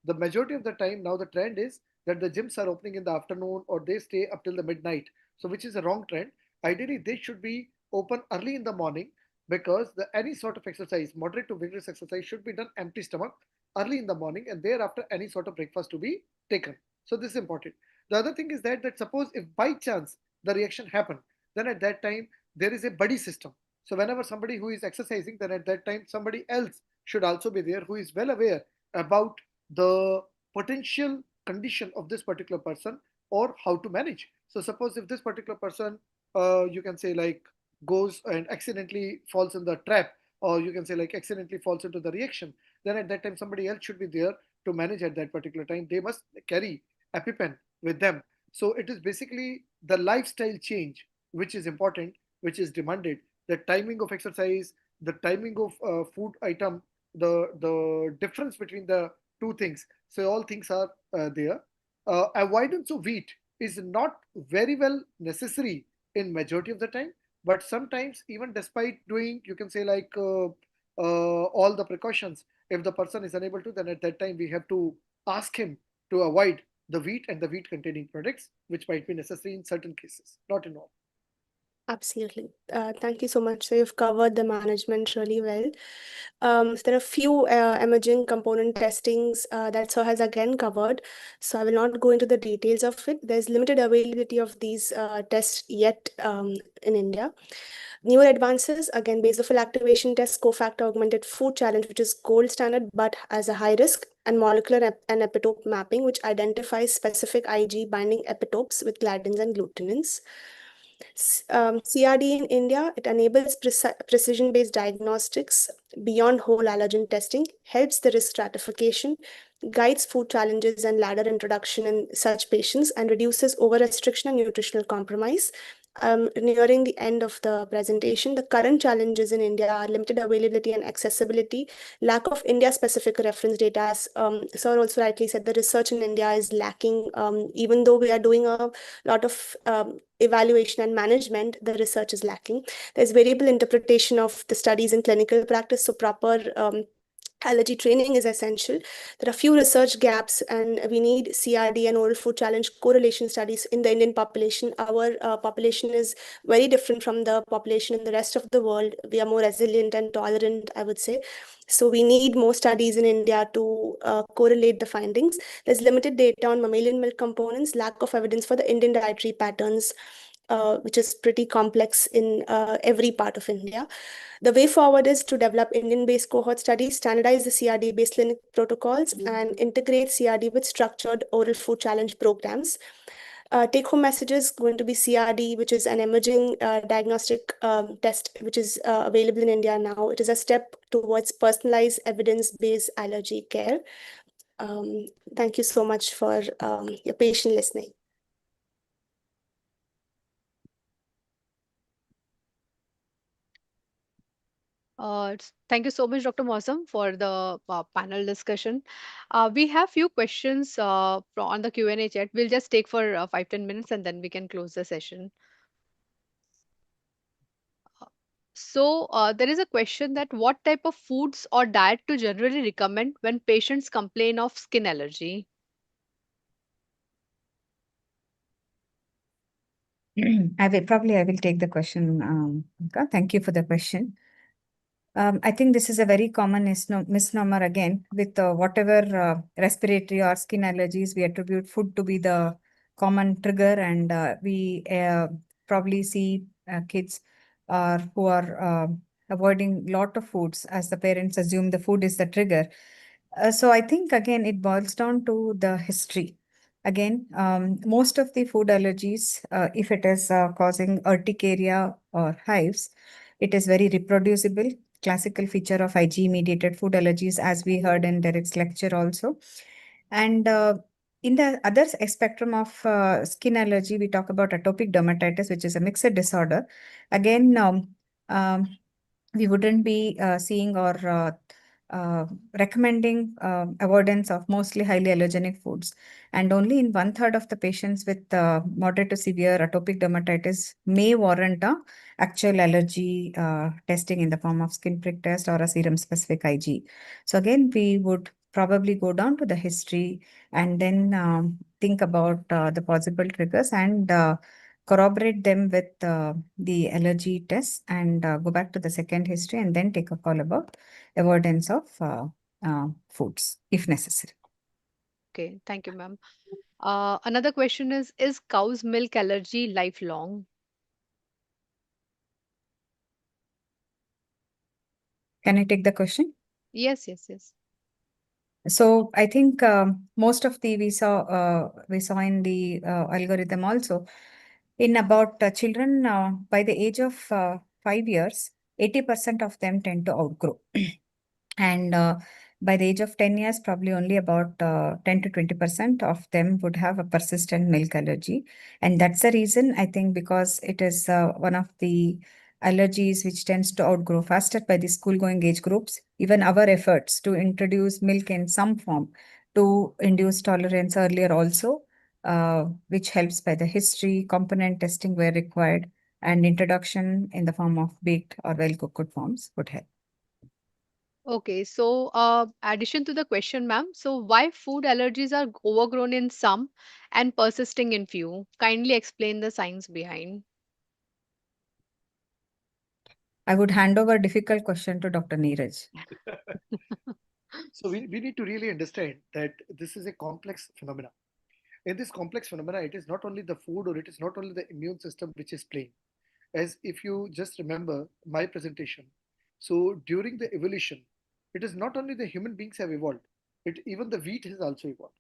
majority of the time now the trend is that the gyms are opening in the afternoon or they stay up till the midnight. So which is a wrong trend. Ideally, they should be open early in the morning, because any sort of exercise, moderate to vigorous exercise, should be done empty stomach early in the morning, and thereafter any sort of breakfast to be taken. So this is important. The other thing is that suppose if by chance the reaction happened, then at that time there is a buddy system. So whenever somebody who is exercising, then at that time somebody else should also be there who is well aware about the potential condition of this particular person or how to manage. So suppose if this particular person, you can say, like goes and accidentally falls in the trap, or you can say like accidentally falls into the reaction, then at that time somebody else should be there to manage at that particular time. They must carry EpiPen with them. So it is basically the lifestyle change which is important, which is demanded. The timing of exercise, the timing of food item, the difference between the two things. So all things are there. Avoidance of wheat is not very well necessary in majority of the time, but sometimes even despite doing, you can say, like all the precautions, if the person is unable to, then at that time we have to ask him to avoid the wheat and the wheat containing products, which might be necessary in certain cases, not in all. Absolutely. Thank you so much. So you've covered the management really well. So there are a few emerging component testings that Sir has again covered. So I will not go into the details of it. There's limited availability of these tests yet in India. Newer advances, again, basophil activation test, cofactor augmented food challenge, which is gold standard, but as a high risk, and molecular and epitope mapping, which identifies specific Ig binding epitopes with gliadins and glutenins. CRD in India, it enables precision-based diagnostics beyond whole allergen testing, helps the risk stratification, guides food challenges and ladder introduction in such patients, and reduces over-restriction and nutritional compromise. Nearing the end of the presentation, the current challenges in India are limited availability and accessibility, lack of India-specific reference data. As Sir also rightly said, the research in India is lacking. Even though we are doing a lot of evaluation and management, the research is lacking. There's variable interpretation of the studies in clinical practice, so proper allergy training is essential. There are few research gaps, and we need CRD and oral food challenge correlation studies in the Indian population. Our population is very different from the population in the rest of the world. We are more resilient and tolerant, I would say. So we need more studies in India to correlate the findings. There's limited data on mammalian milk components, lack of evidence for the Indian dietary patterns, which is pretty complex in every part of India. The way forward is to develop Indian-based cohort studies, standardize the CRD-based clinic protocols, and integrate CRD with structured oral food challenge programs. Take-home messages going to be CRD, which is an emerging diagnostic test, which is available in India now. It is a step towards personalized evidence-based allergy care. Thank you so much for your patient listening. Thank you so much, Dr. Mosam, for the panel discussion. We have few questions on the Q&A chat. We'll just take for 5-10 minutes and then we can close the session. So there is a question that what type of foods or diet to generally recommend when patients complain of skin allergy? I will take the question. Alka. Thank you for the question. I think this is a very common misnomer again with whatever respiratory or skin allergies, we attribute food to be the common trigger, and we probably see kids who are avoiding lot of foods as the parents assume the food is the trigger. So I think again it boils down to the history. Again, most of the food allergies, if it is causing urticaria or hives, it is very reproducible, classical feature of IgE-mediated food allergies, as we heard in Derek's lecture also. And in the other spectrum of skin allergy, we talk about atopic dermatitis, which is a mixed disorder. Again, we wouldn't be seeing or recommending avoidance of mostly highly allergenic foods. And only in 1/3 of the patients with moderate to severe atopic dermatitis may warrant a actual allergy testing in the form of skin prick test or a serum specific IgE. So again, we would probably go down to the history and then think about the possible triggers and corroborate them with the allergy tests and go back to the second history and then take a call about avoidance of foods if necessary. Okay, thank you, ma'am. Another question is cow's milk allergy lifelong? Can I take the question? Yes, yes, yes. So I think most of the we saw in the algorithm also in about children by the age of 5 years, 80% of them tend to outgrow. And by the age of 10 years, probably only about 10 to 20% of them would have a persistent milk allergy. And that's the reason, I think, because it is one of the allergies which tends to outgrow faster by the school-going age groups. Even our efforts to introduce milk in some form to induce tolerance earlier also, which helps by the history, component testing where required, and introduction in the form of baked or well-cooked forms would help. Okay, so addition to the question, ma'am. So why food allergies are overgrown in some and persisting in few? Kindly explain the science behind. I would hand over a difficult question to Dr. Neeraj. So we need to really understand that this is a complex phenomena. In this complex phenomena, it is not only the food or it is not only the immune system which is playing. As if you just remember my presentation, so during the evolution, it is not only the human beings have evolved, it even the wheat has also evolved.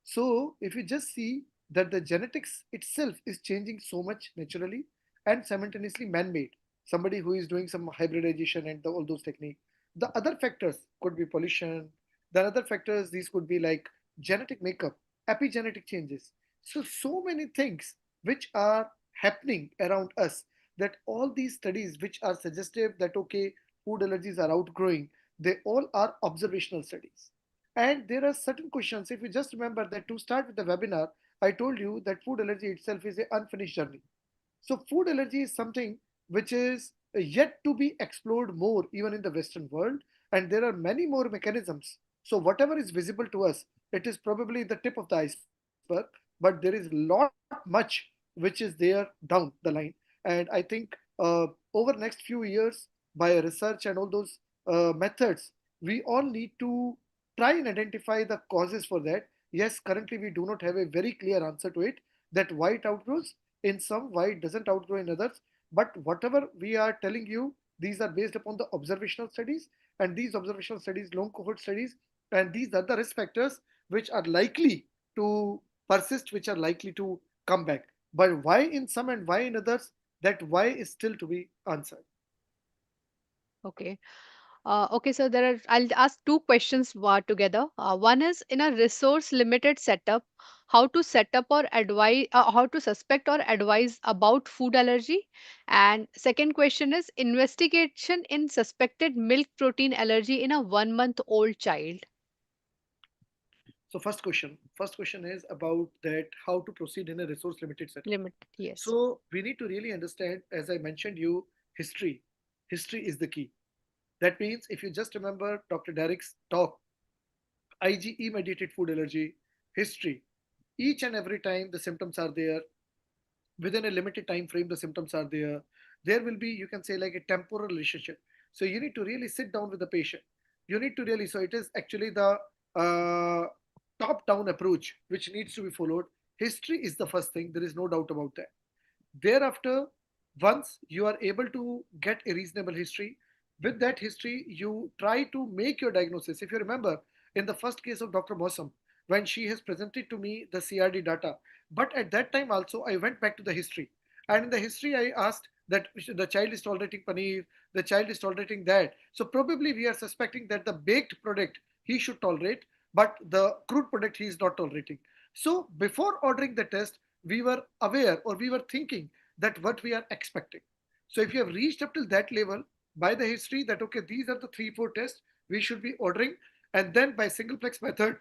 So if you just see that the genetics itself is changing so much naturally, and simultaneously man-made. Somebody who is doing some hybridization and all those techniques. The other factors could be pollution. The other factors, these could be like genetic makeup, epigenetic changes. So many things which are happening around us, that all these studies which are suggestive that okay, food allergies are outgrowing, they all are observational studies. And there are certain questions. If you just remember that to start with the webinar, I told you that food allergy itself is an unfinished journey. So food allergy is something which is yet to be explored more even in the Western world, and there are many more mechanisms. So whatever is visible to us, it is probably the tip of the iceberg, but there is lot much which is there down the line. And I think over next few years, by research and all those methods, we all need to try and identify the causes for that. Yes, currently we do not have a very clear answer to it, that why it outgrows in some, why it doesn't outgrow in others. But whatever we are telling you, these are based upon the observational studies, and these observational studies, long cohort studies, and these are the risk factors which are likely to persist, which are likely to come back. But why in some and why in others, that why is still to be answered. Okay. Okay, so I'll ask two questions together. One is in a resource limited setup, how to set up or advise, how to suspect or advise about food allergy. And second question is investigation in suspected milk protein allergy in a 1 month old child. So first question is about that how to proceed in a resource limited setup. Limit, yes. So we need to really understand, as I mentioned you, history. History is the key. That means if you just remember Dr. Derek's talk, IgE mediated food allergy, history, each and every time the symptoms are there, within a limited time frame the symptoms are there, there will be, you can say, like a temporal relationship. So you need to really sit down with the patient. You need to really, so it is actually the uh, top down approach which needs to be followed. History is the first thing, there is no doubt about that. Thereafter, once you are able to get a reasonable history, with that history, you try to make your diagnosis. If you remember, in the first case of Dr. Mosam, when she has presented to me the CRD data, but at that time also, I went back to the history. And in the history, I asked that the child is tolerating paneer, the child is tolerating that. So probably we are suspecting that the baked product he should tolerate, but the crude product he is not tolerating. So before ordering the test, we were aware or we were thinking that what we are expecting. So if you have reached up till that level by the history that okay, these are the 3 4 tests we should be ordering, and then by singleplex method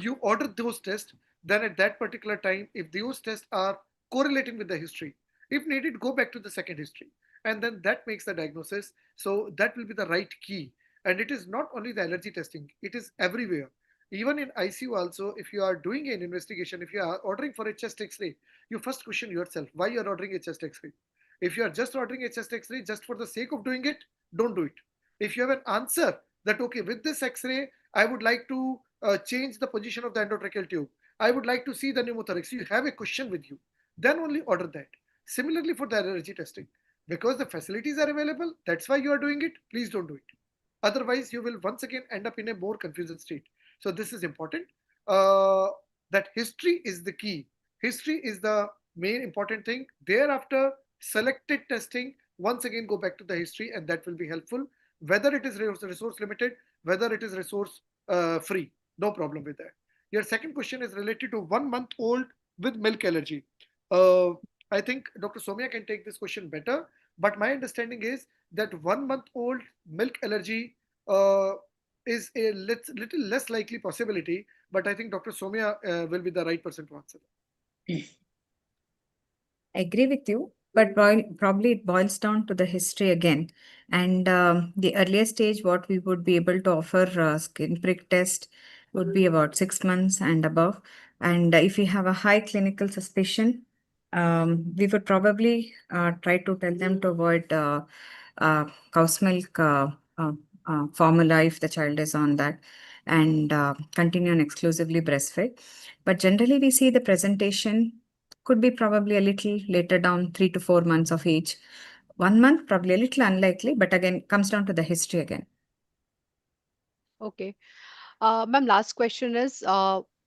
you order those tests, then at that particular time, if those tests are correlating with the history, if needed, go back to the second history, and then that makes the diagnosis. So that will be the right key. And it is not only the allergy testing, it is everywhere. Even in ICU also, if you are doing an investigation, if you are ordering for a chest x-ray, you first question yourself why you are ordering a chest x-ray. If you are just ordering a chest x-ray just for the sake of doing it, don't do it. If you have an answer that okay, with this x-ray I would like to change the position of the endotracheal tube, I would like to see the pneumothorax, you have a question with you, then only order that. Similarly for the allergy testing, because the facilities are available, that's why you are doing it, please don't do it. Otherwise you will once again end up in a more confused state. So this is important. uh, that history is the key. History is the main important thing. Thereafter, selected testing, once again go back to the history, and that will be helpful, whether it is resource limited, whether it is resource free, no problem with that. Your second question is related to 1 month old with milk allergy. uh, I think Dr. Somia can take this question better, but my understanding is that 1 month old milk allergy uh, is a little less likely possibility, but I think Dr. Somia will be the right person to answer that. I agree with you, but probably it boils down to the history again. And the earlier stage, what we would be able to offer skin prick test would be about 6 months and above. And if we have a high clinical suspicion, we would probably try to tell them to avoid cow's milk formula if the child is on that, and continue on exclusively breastfeed. But generally, we see the presentation could be probably a little later down, 3 to 4 months of age. 1 month, probably a little unlikely, but again, comes down to the history again. Okay. Ma'am, last question is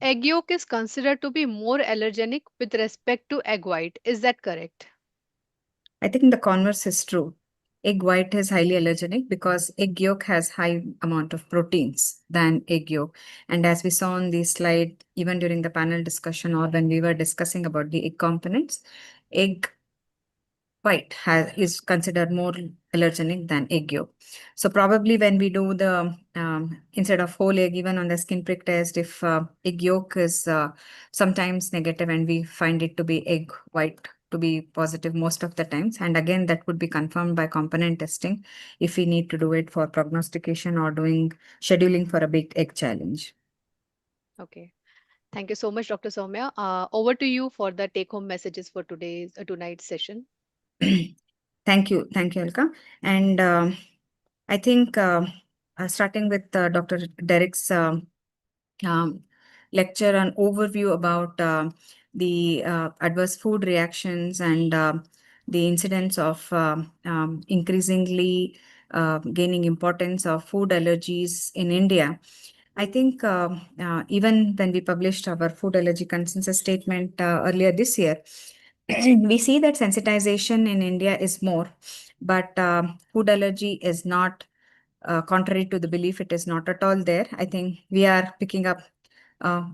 egg yolk is considered to be more allergenic with respect to egg white. Is that correct? I think the converse is true. Egg white is highly allergenic because egg yolk has high amount of proteins than egg yolk. And as we saw on the slide, even during the panel discussion or when we were discussing about the egg components, egg white is considered more allergenic than egg yolk. So probably when we do the instead of whole egg, even on the skin prick test, if egg yolk is sometimes negative and we find it to be egg white to be positive most of the times, and again that would be confirmed by component testing if we need to do it for prognostication or doing scheduling for a big egg challenge. Okay. Thank you so much, Dr. Soumya. Over to you for the take-home messages for tonight's session. Thank you, Alka. And I think starting with Dr. Derek's um, lecture and overview about the adverse food reactions and the incidence of increasingly gaining importance of food allergies in India. I think even when we published our food allergy consensus statement earlier this year, we see that sensitization in India is more, but food allergy is not, contrary to the belief, it is not at all there. I think we are picking up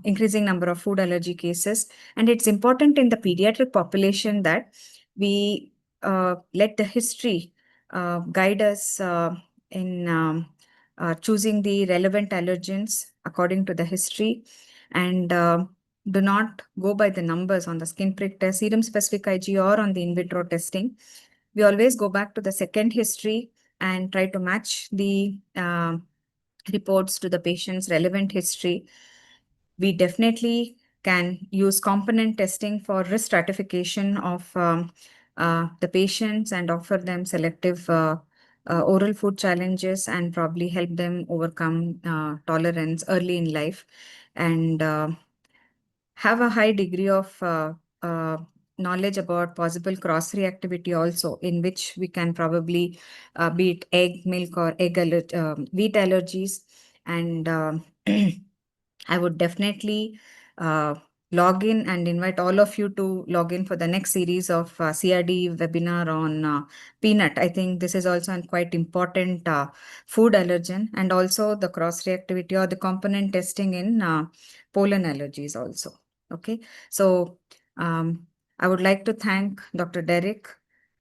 increasing number of food allergy cases, and it's important in the pediatric population that we let the history guide us in choosing the relevant allergens according to the history, and do not go by the numbers on the skin prick test, serum specific IG, or on the in vitro testing. We always go back to the second history and try to match the reports to the patient's relevant history. We definitely can use component testing for risk stratification of the patients and offer them selective oral food challenges and probably help them overcome tolerance early in life, and have a high degree of knowledge about possible cross reactivity also, in which we can probably beat egg, milk, or wheat allergies. And I would definitely log in and invite all of you to log in for the next series of CRD webinar on peanut. I think this is also a quite important food allergen, and also the cross reactivity or the component testing in pollen allergies also. Okay, so I would like to thank Dr. Derek,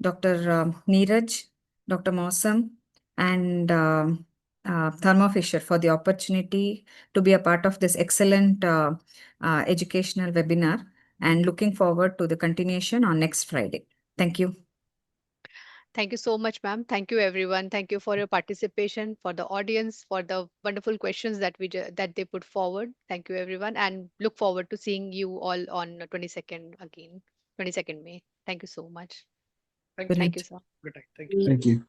Dr. Neeraj, Dr. Mosam, and Thermo Fisher for the opportunity to be a part of this excellent educational webinar, and looking forward to the continuation on next Friday. Thank you. Thank you so much, ma'am. Thank you, everyone. Thank you for your participation, for the audience, for the wonderful questions that they put forward. Thank you, everyone, and look forward to seeing you all on 22nd again, 22nd May. Thank you so much. Thank Good you. Thank night. you, sir. Good night. Thank you. Thank you.